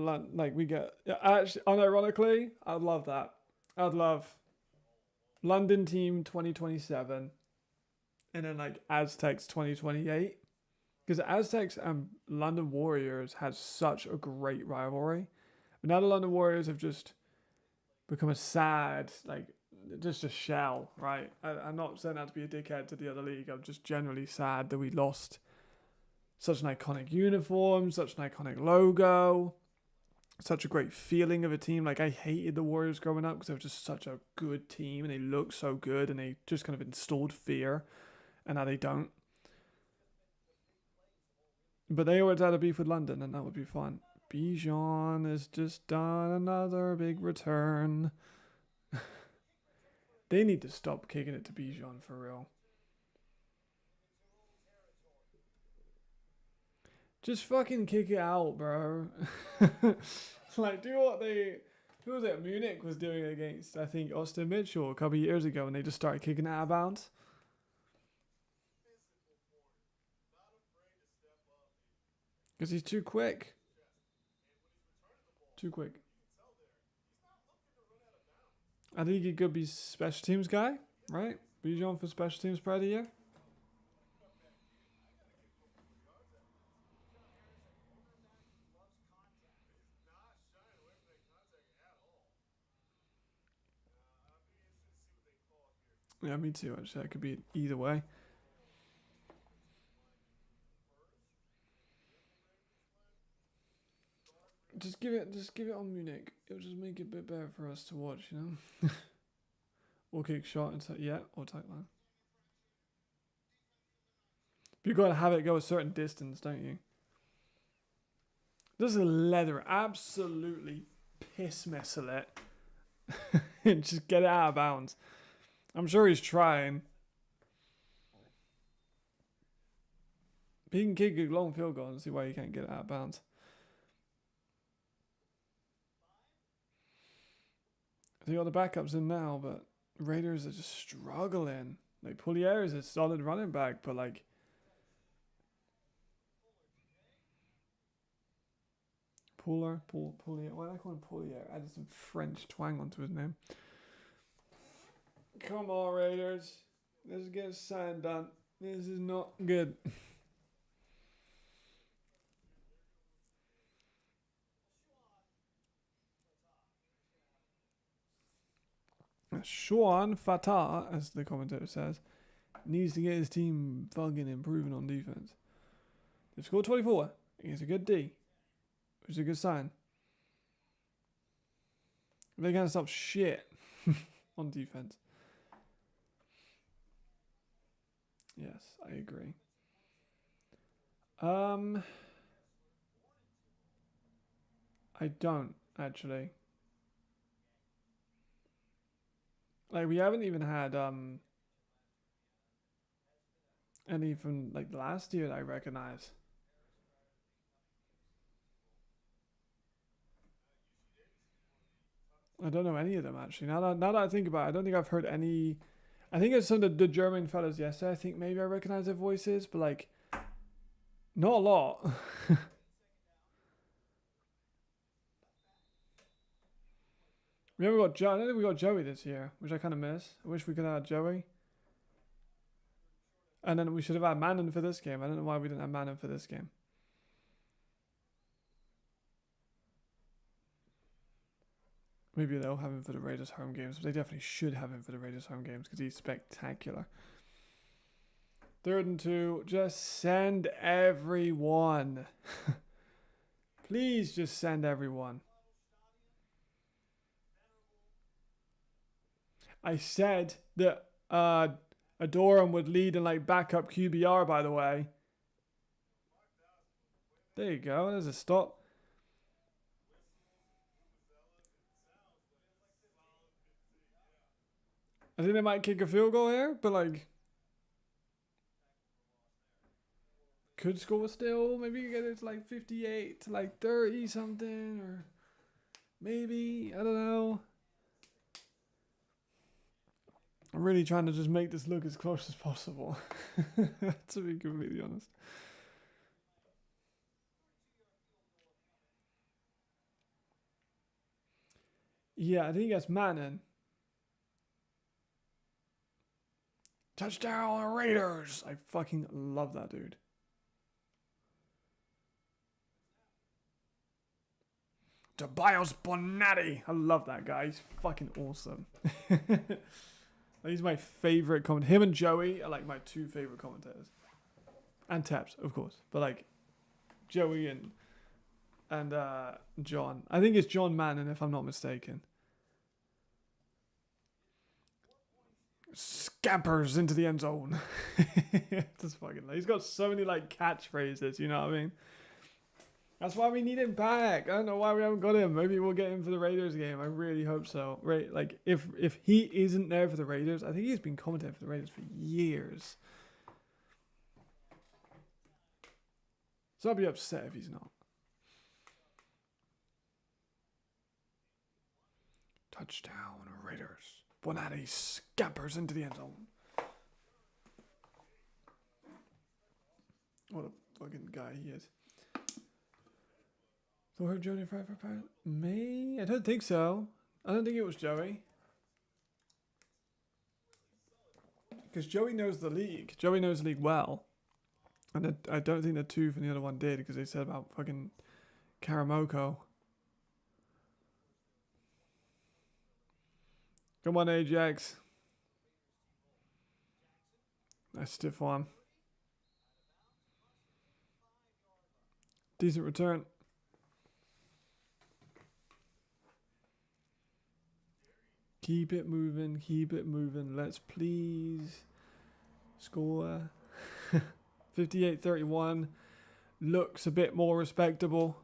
actually, unironically, I'd love that. I'd love London team 2027 and then like Aztecs 2028. Because Aztecs and London Warriors had such a great rivalry. But now the London Warriors have just become a sad, like, just a shell, right? I'm not saying that to be a dickhead to the other league. I'm just generally sad that we lost such an iconic uniform, such an iconic logo, such a great feeling of a team. Like, I hated the Warriors growing up because they were just such a good team and they looked so good and they just kind of installed fear, and now they don't. But they always had a beef with London, and that would be fun. Bijan has just done another big return. They need to stop kicking it to Bijan for real. Just fucking kick it out, bro. Like, do what who was it? Munich was doing against, I think, Austin Mitchell a couple of years ago, and they just started kicking it out of bounds. Because he's too quick. Too quick. I think he could be special teams guy, right? Bijan for special teams player of the year. Yeah, me too, actually. That could be either way. Just give it on Munich. It'll just make it a bit better for us to watch, you know? Or kick shot and or tight line. But you gotta have it go a certain distance, don't you? This is a leather, absolutely piss missile it. And just get it out of bounds. I'm sure he's trying. But he can kick a long field goal and see why he can't get it out of bounds. They got the backups in now, but Raiders are just struggling. Like, Poulier is a solid running back, but like, Poulier. Why do I call him Poulier? Added some French twang onto his name. Come on, Raiders. Let's get sign done. This is not good. Sean Fatah, as the commentator says, needs to get his team fucking improving on defense. They've scored 24 against a good D, which is a good sign. They can't stop shit on defense. Yes, I agree. I don't actually. Like we haven't even had any from like last year that I recognize. I don't know any of them actually. Now that I think about it, I don't think I've heard any. I think it's some of the German fellas yesterday. I think maybe I recognize their voices, but like not a lot. We haven't got Joe. I don't think we got Joey this year, which I kind of miss. I wish we could have had Joey. And then we should have had Manon for this game. I don't know why we didn't have Manon for this game. Maybe they'll have him for the Raiders home games, but they definitely should have him for the Raiders home games because he's spectacular. 3rd and 2. Just send everyone. Please just send everyone. I said that Adoram would lead in like backup QBR, by the way. There you go. There's a stop. I think they might kick a field goal here, but like could score still. Maybe get it to like 58 to like 30 something, or maybe, I don't know. I'm really trying to just make this look as close as possible, to be completely honest. Yeah, I think that's Manning. Touchdown Raiders! I fucking love that dude. Tobias Bonatti. I love that guy. He's fucking awesome. He's my favorite commentator. Him and Joey are like my 2 favorite commentators. And Taps, of course. But like Joey and John. I think it's John Manning, if I'm not mistaken. Scampers into the end zone. Just fucking. He's got so many like catchphrases. You know what I mean? That's why we need him back. I don't know why we haven't got him. Maybe we'll get him for the Raiders game. I really hope so. Right? Like if he isn't there for the Raiders, I think he's been commentating for the Raiders for years. So I'll be upset if he's not. Touchdown Raiders. Bonatti scampers into the end zone. What a fucking guy he is. So heard Joey Fry for pilot? May? I don't think so. I don't think it was Joey. Because Joey knows the league. Joey knows the league well. And I don't think the 2 from the other one did, because they said about fucking Karamoko. Come on, Ajax. Nice stiff one. Decent return. Keep it moving, keep it moving. Let's please score. 58-31. Looks a bit more respectable.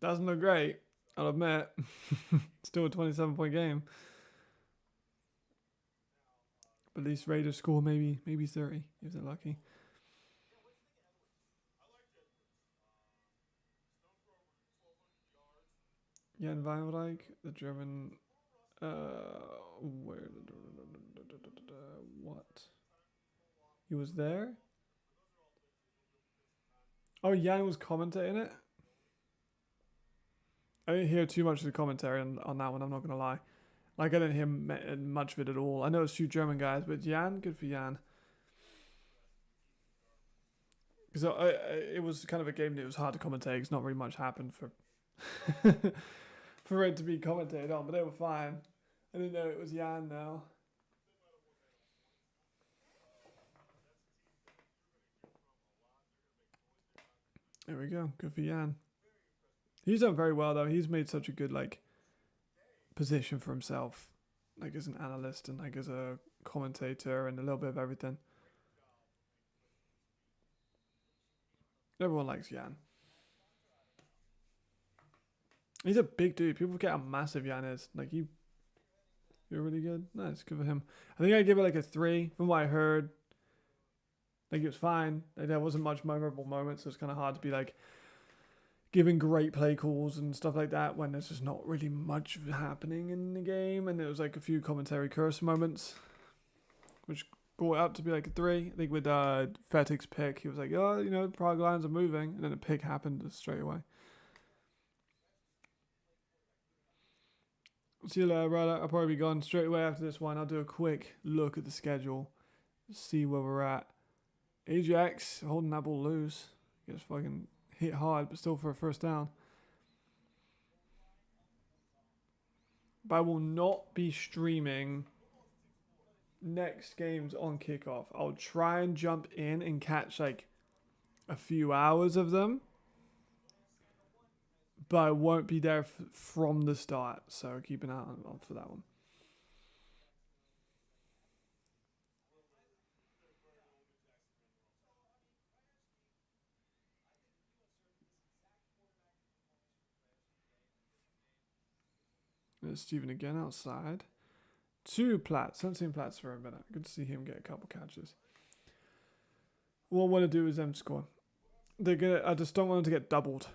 Doesn't look great, I'll admit. Still a 27-point game. But at least Raiders score maybe 30 if they're lucky. Jan Weinreich, the German. Where? What? He was there? Oh, Jan was commentating it? I didn't hear too much of the commentary on that one, I'm not going to lie. Like, I didn't hear much of it at all. I know it's a few German guys, but Jan, good for Jan. Because it was kind of a game that was hard to commentate because not very much happened for for it to be commentated on, but they were fine. I didn't know it was Jan now. There we go. Good for Jan. He's done very well though. He's made such a good like position for himself, like as an analyst and like as a commentator and a little bit of everything. Everyone likes Jan. He's a big dude. People forget how massive Jan is. Like you're really good. Nice, good for him. I think I give it like a 3 from what I heard. Like it was fine. Like, there wasn't much memorable moments, so it's kind of hard to be like giving great play calls and stuff like that when there's just not really much happening in the game. And there was like a few commentary curse moments, which brought it up to be like a 3. I think with Fetik's pick, he was like, oh, you know, Prague Lions are moving, and then the pick happened straight away. See you later, brother. I'll probably be gone straight away after this one. I'll do a quick look at the schedule, see where we're at. Ajax holding that ball loose. Gets fucking hit hard, but still for a first down. But I will not be streaming next games on kickoff. I'll try and jump in and catch like a few hours of them, but I won't be there from the start. So keep an eye on for that one. There's Steven again outside. 2 plats. 17 plats for a minute. Good to see him get a couple catches. What I want to do is them score. I just don't want them to get doubled.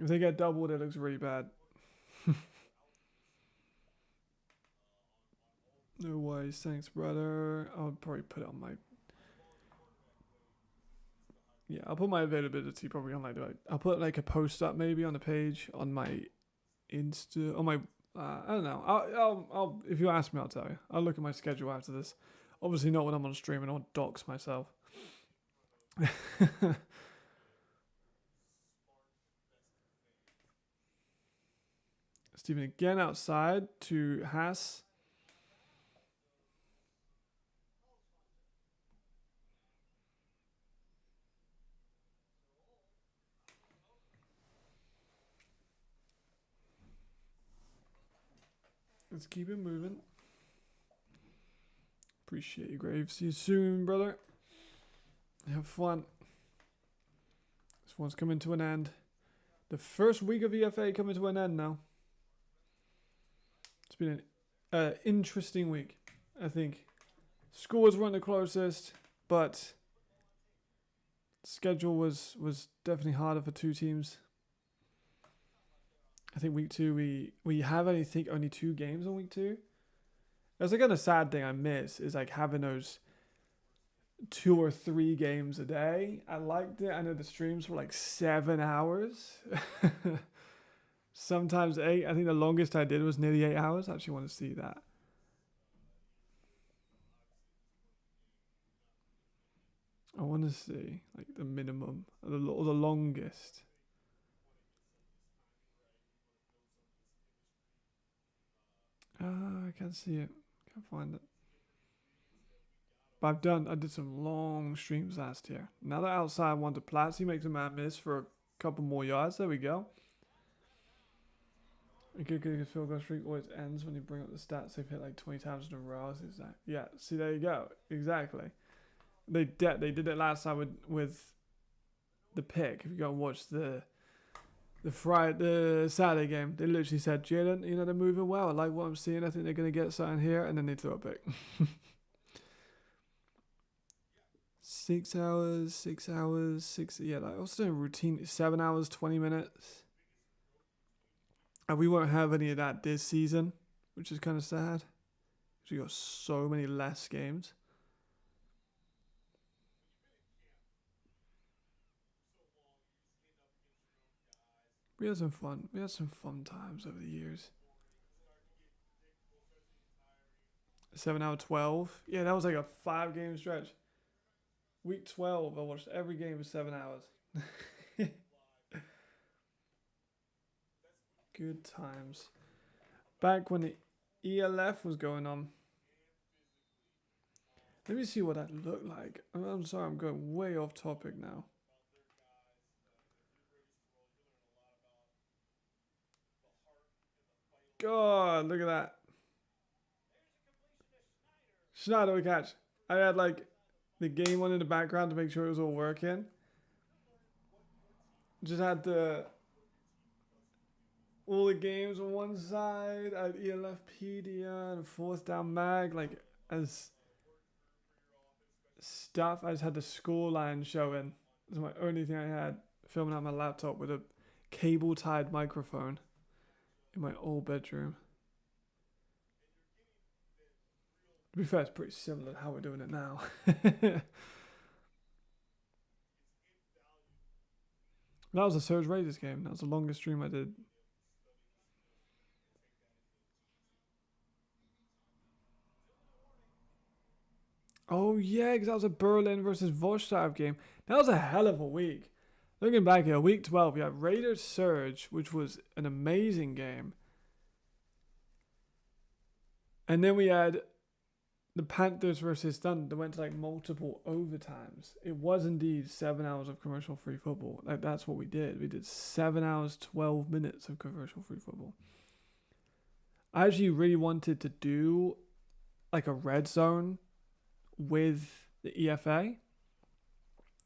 If they get doubled, it looks really bad. No worries. Thanks, brother. I'll probably put it on my... Yeah, I'll put my availability probably on I'll put like a post up maybe on the page on my Insta, on my... I don't know. I'll. If you ask me, I'll tell you. I'll look at my schedule after this. Obviously not when I'm on stream and I'll dox myself. Steven again outside to Haas. Let's keep it moving. Appreciate you, Graves. See you soon, brother. Have fun. This one's coming to an end. The first week of EFA coming to an end now. It's been an interesting week, I think. Scores weren't the closest, but schedule was definitely harder for 2 teams. I think week 2 we have only 2 games on week 2. That's like kind of sad thing I miss is like having those 2 or 3 games a day. I liked it. I know the streams were like 7 hours. Sometimes 8. I think the longest I did was nearly 8 hours. I actually want to see that. I want to see like the minimum or the longest. I can't see it. Can't find it. But I did some long streams last year. Now that outside one to Platts, he makes a man miss for a couple more yards. There we go. A good field goal streak always ends when you bring up the stats they've hit like 20 times in a row. Yeah, see, there you go. Exactly. They did it last time with the pick. If you go and watch the Saturday game, they literally said, Jalen, you know, they're moving well. I like what I'm seeing. I think they're going to get something here. And then they throw a pick. 6 hours. Yeah, like I was doing routine 7 hours, 20 minutes. And we won't have any of that this season, which is kind of sad. Because we got so many less games. We had some fun. We had some fun times over the years. 7 hour 12. Yeah, that was like a 5-game stretch. Week 12, I watched every game for 7 hours. Good times. Back when the ELF was going on. Let me see what that looked like. I'm sorry, I'm going way off topic now. God, look at that. Schneider with catch. I had like the game on in the background to make sure it was all working. Just had all the games on one side. I had ELFpedia and fourth down mag, like as stuff. I just had the score line showing. That's my only thing I had. Filming on my laptop with a cable tied microphone in my old bedroom. To be fair, it's pretty similar to how we're doing it now. That was a Surge Raiders game. That was the longest stream I did. Oh yeah, because that was a Berlin versus Vorstadt game. That was a hell of a week. Looking back here, week 12, we had Raiders Surge, which was an amazing game. And then we had the Panthers versus Thunder that went to like multiple overtimes. It was indeed 7 hours of commercial-free football. Like that's what we did. We did 7 hours, 12 minutes of commercial-free football. I actually really wanted to do like a red zone with the EFA.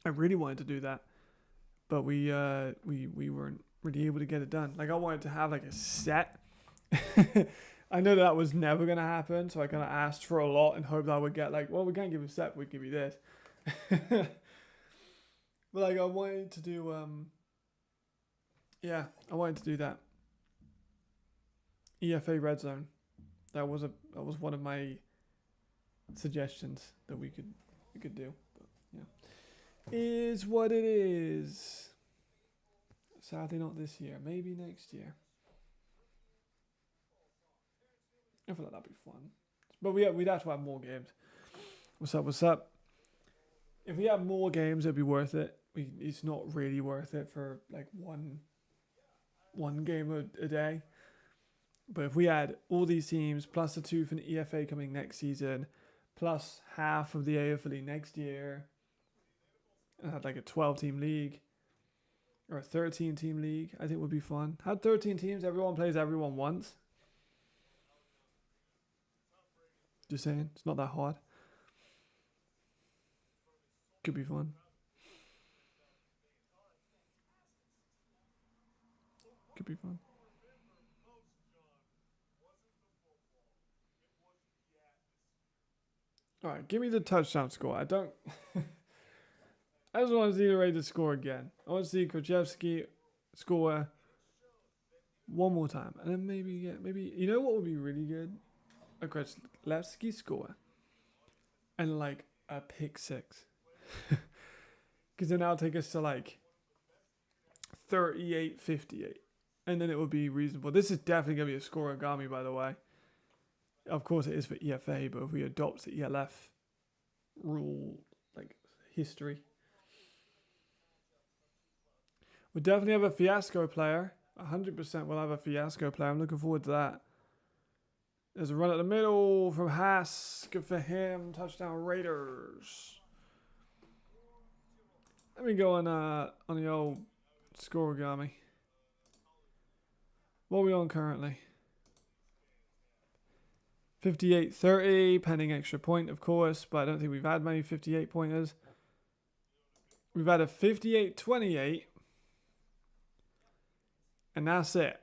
I really wanted to do that, but we weren't really able to get it done. Like I wanted to have like a set. I know that was never gonna happen, so I kind of asked for a lot and hoped I would get like, well, we can't give a set, we give you this. But like I wanted to do, I wanted to do that EFA red zone. That was one of my suggestions that we could do. But yeah, is what it is. Sadly, not this year. Maybe next year. I feel like that'd be fun. But we'd have to have more games. What's up? What's up? If we had more games, it'd be worth it. It's not really worth it for like one game a day. But if we had all these teams, plus the 2 from the EFA coming next season, plus half of the AFL next year, and had like a 12-team league or a 13-team league, I think would be fun. Had 13 teams, everyone plays everyone once. Just saying, it's not that hard. Could be fun. Could be fun. Alright, give me the touchdown score. I don't... I just want to see the Raiders score again. I want to see Krzyzewski score one more time. And then maybe, you know what would be really good? A Krzyzewski score. And like a pick 6. Because then that'll take us to like 38-58. And then it would be reasonable. This is definitely going to be a scoregami, by the way. Of course it is for EFA, but if we adopt the ELF rule, like history. We'll definitely have a fiasco player. 100% we'll have a fiasco player. I'm looking forward to that. There's a run at the middle from Haas. Good for him. Touchdown Raiders. Let me go on the old scoregami. What are we on currently? 58-30, pending extra point, of course, but I don't think we've had many 58 pointers. We've had a 58-28, and that's it.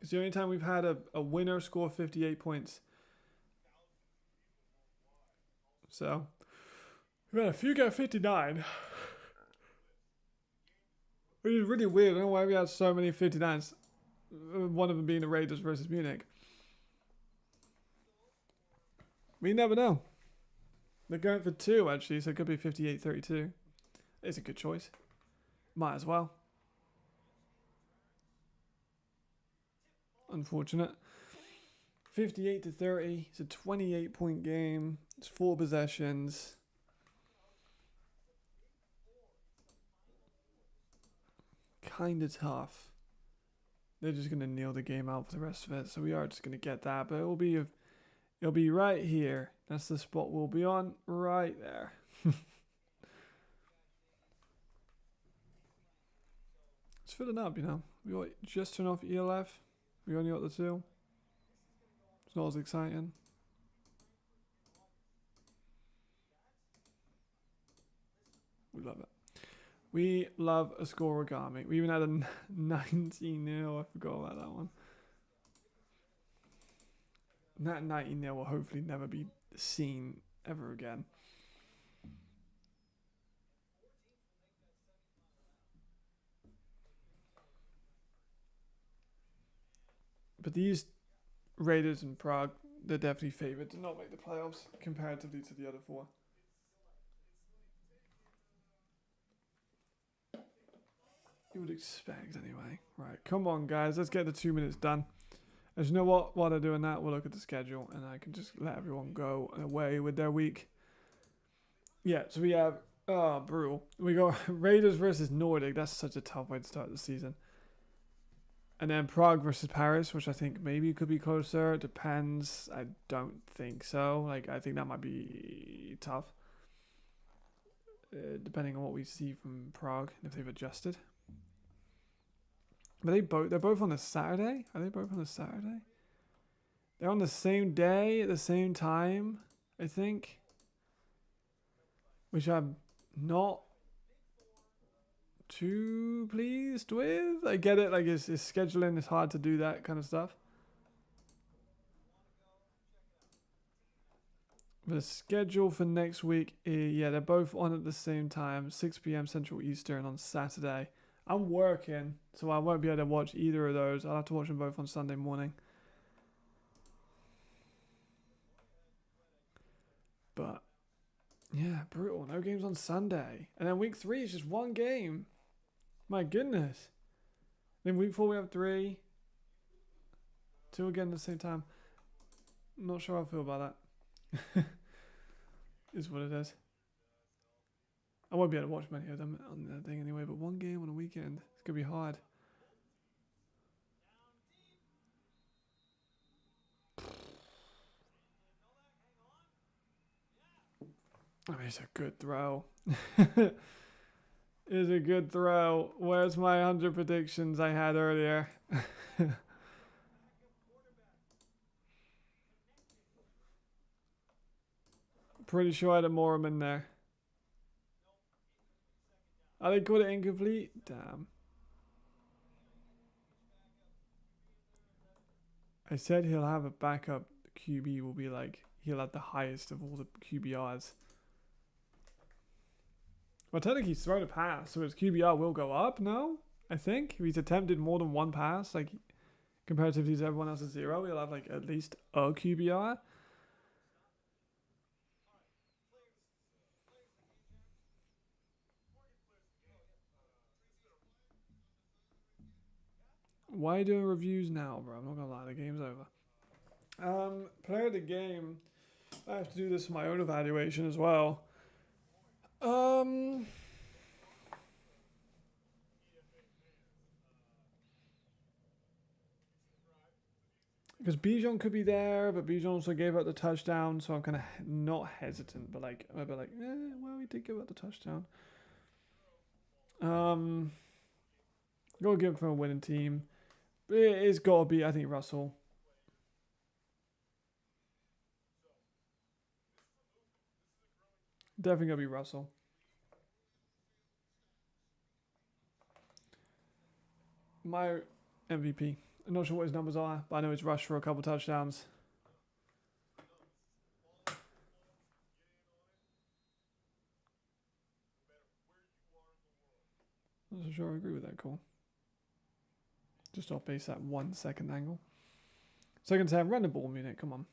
It's the only time we've had a winner score 58 points. So, we've had a few get 59. Which is really weird. I don't know why we had so many 59s. One of them being the Raiders versus Munich. We never know. They're going for 2 actually, so it could be 58-32. It's a good choice. Might as well. Unfortunate. 58-30. It's a 28-point game. It's 4 possessions. Kind of tough. They're just gonna kneel the game out for the rest of it, so we are just gonna get that. But it'll be right here. That's the spot we'll be on, right there. It's filling up, you know. We got just turned off ELF. We only got the 2. It's not as exciting. We love it. We love a scoregami. We even had a 19-0. I forgot about that one. That 19-0 will hopefully never be seen ever again. But these Raiders and Prague, they're definitely favoured to not make the playoffs comparatively to the other 4. You would expect anyway. Right, come on guys, let's get the 2 minutes done. As you know what, while they're doing that, we'll look at the schedule and I can just let everyone go away with their week. Yeah, so we have, brutal. We got Raiders versus Nordic. That's such a tough way to start the season. And then Prague versus Paris, which I think maybe could be closer. Depends. I don't think so. Like, I think that might be tough. Depending on what we see from Prague, if they've adjusted. But they're both on a Saturday? Are they both on a Saturday? They're on the same day at the same time, I think. Which I'm not too pleased with. I get it, like it's scheduling, it's hard to do that kind of stuff. The schedule for next week, yeah, they're both on at the same time, 6 p.m. Central Eastern on Saturday. I'm working, so I won't be able to watch either of those. I'll have to watch them both on Sunday morning. But, yeah, brutal. No games on Sunday. And then week 3 is just 1 game. My goodness. Then week 4 we have 3. 2 again at the same time. Not sure how I feel about that. Is what it is. I won't be able to watch many of them on the thing anyway, but 1 game on a weekend, it's going to be hard. I mean, it's a good throw. It's a good throw. Where's my 100 predictions I had earlier? Pretty sure I had a Morum in there. Oh, they called it incomplete? Damn. I said he'll have a backup QB will be like, he'll have the highest of all the QBRs. Well, technically he's thrown a pass, so his QBR will go up, no? I think. If he's attempted more than 1 pass, like, comparatively to everyone else's 0, he'll have, like, at least a QBR. Why are you doing reviews now, bro? I'm not gonna lie, the game's over. Player of the game. I have to do this for my own evaluation as well. Because Bijan could be there, but Bijan also gave up the touchdown, so I'm kind of not hesitant, but like, I'm a bit like, well, we did give up the touchdown. Gotta give it for a winning team. But it's gotta be, I think, Russell. Definitely gonna be Russell. My MVP. I'm not sure what his numbers are, but I know he's rushed for a couple touchdowns. I'm not so sure I agree with that call. Just off base that 1 second angle. Second time, run the ball, Munich. Come on.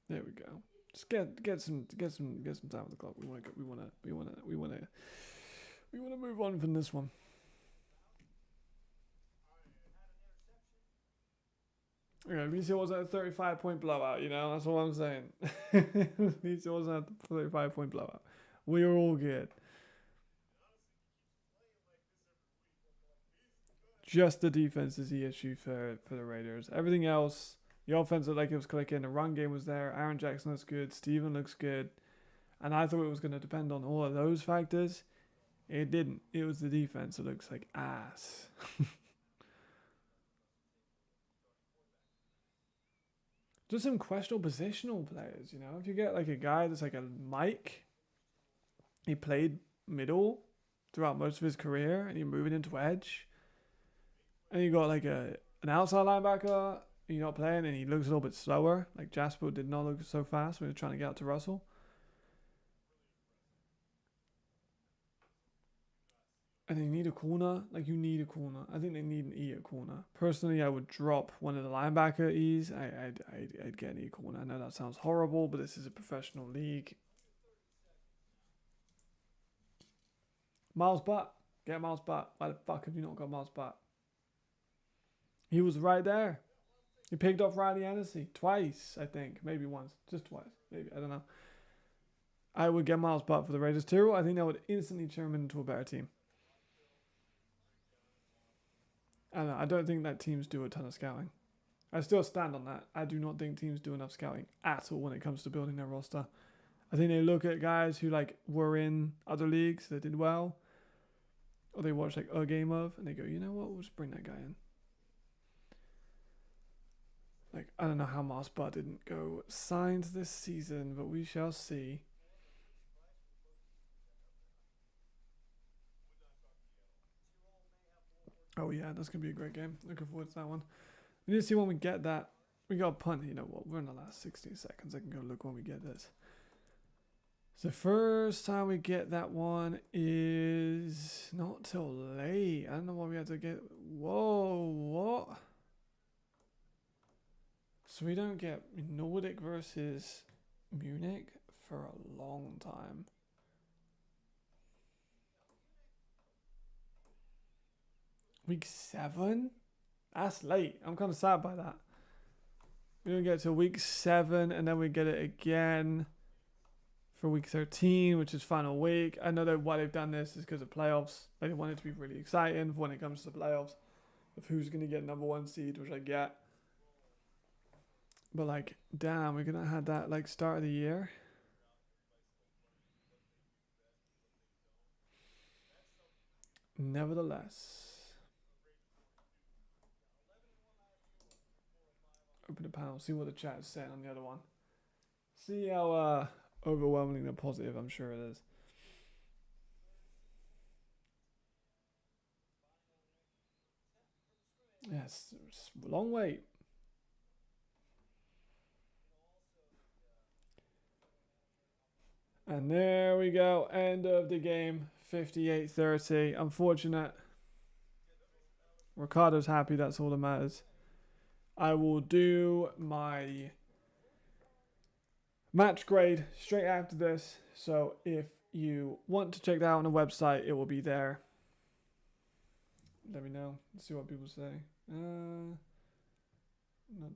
There we go. Just get some time with the clock. We want to move on from this one. at least it wasn't a 35-point blowout, you know? That's what I'm saying. At least it wasn't a 35-point blowout. We were all good. Just the defense is the issue for the Raiders. Everything else, the offense looked like it was clicking. The run game was there. Aaron Jackson looks good. Steven looks good. And I thought it was going to depend on all of those factors. It didn't. It was the defense that looks like ass. Just some questionable positional players, you know. If you get like a guy that's like a Mike, he played middle throughout most of his career, and you're moving into edge, and you got like an outside linebacker, you're not playing, and he looks a little bit slower. Like Jasper did not look so fast when he was trying to get out to Russell. And they need a corner. Like, you need a corner. I think they need an E at corner. Personally, I would drop one of the linebacker E's. I'd get an E corner. I know that sounds horrible, but this is a professional league. Miles Butt. Get Miles Butt. Why the fuck have you not got Miles Butt? He was right there. He picked off Riley Hennessy. Twice, I think. Maybe once. Just twice. Maybe. I don't know. I would get Miles Butt for the Raiders. Tirol, I think that would instantly turn him into a better team. I don't think that teams do a ton of scouting. I still stand on that. I do not think teams do enough scouting at all when it comes to building their roster. I think they look at guys who like were in other leagues that did well, or they watch like a game of, and they go, you know what, we'll just bring that guy in. Like, I don't know how Miles Butt didn't go signed this season, but we shall see. Oh yeah, that's going to be a great game. Looking forward to that one. We need to see when we get that. We got a punt. You know what? We're in the last 16 seconds. I can go look when we get this. So the first time we get that one is not till late. I don't know why we had to get... Whoa, what? So we don't get Nordic versus Munich for a long time. Week 7? That's late. I'm kind of sad by that. We don't get to week 7, and then we get it again for week 13, which is final week. I know that why they've done this is because of playoffs. They want it to be really exciting when it comes to the playoffs of who's going to get number 1 seed, which I get. But like, damn, we're going to have that like start of the year. Nevertheless. Open the panel, see what the chat is saying on the other one. See how overwhelmingly positive I'm sure it is. Yes, it's a long wait. And there we go. End of the game. 58-30. Unfortunate. Ricardo's happy. That's all that matters. I will do my match grade straight after this. So if you want to check that out on the website, it will be there. Let me know. Let's see what people say. Not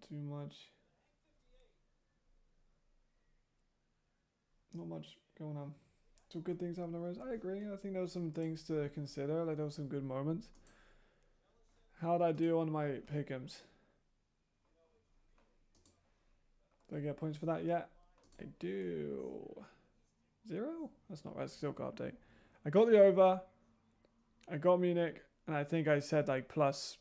too much. Not much going on. Some good things happening. I agree. I think there was some things to consider. Like there was some good moments. How'd I do on my pick'ems? Do I get points for that yet? I do. 0? That's not right. Still got update. I got the over. I got Munich. And I think I said like plus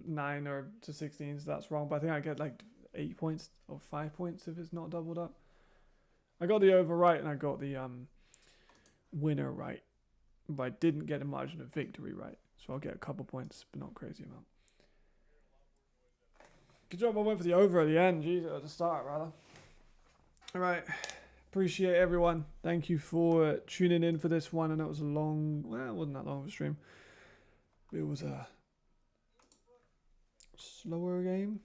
9 or to 16. So that's wrong. But I think I get like 8 points or 5 points if it's not doubled up. I got the over right. And I got the winner right. But I didn't get a margin of victory right. So I'll get a couple points. But not crazy amount. Good job I went for the over at the end. Jeez, at the start, rather. All right. Appreciate everyone. Thank you for tuning in for this one. I know it was a long... Well, it wasn't that long of a stream. It was a slower game.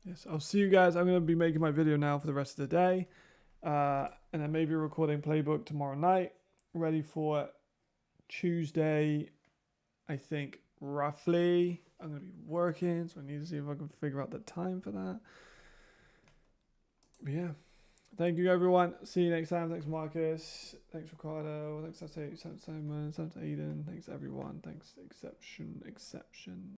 Yes, I'll see you guys. I'm going to be making my video now for the rest of the day. And then maybe recording playbook tomorrow night. Ready for Tuesday, I think, roughly. I'm going to be working. working, so I need to see if I can figure out the time for that. But yeah. Thank you, everyone. See you next time. Thanks, Marcus. Thanks, Ricardo. Thanks, Simon. Thanks, Aiden. Thanks, everyone. Thanks, Exception.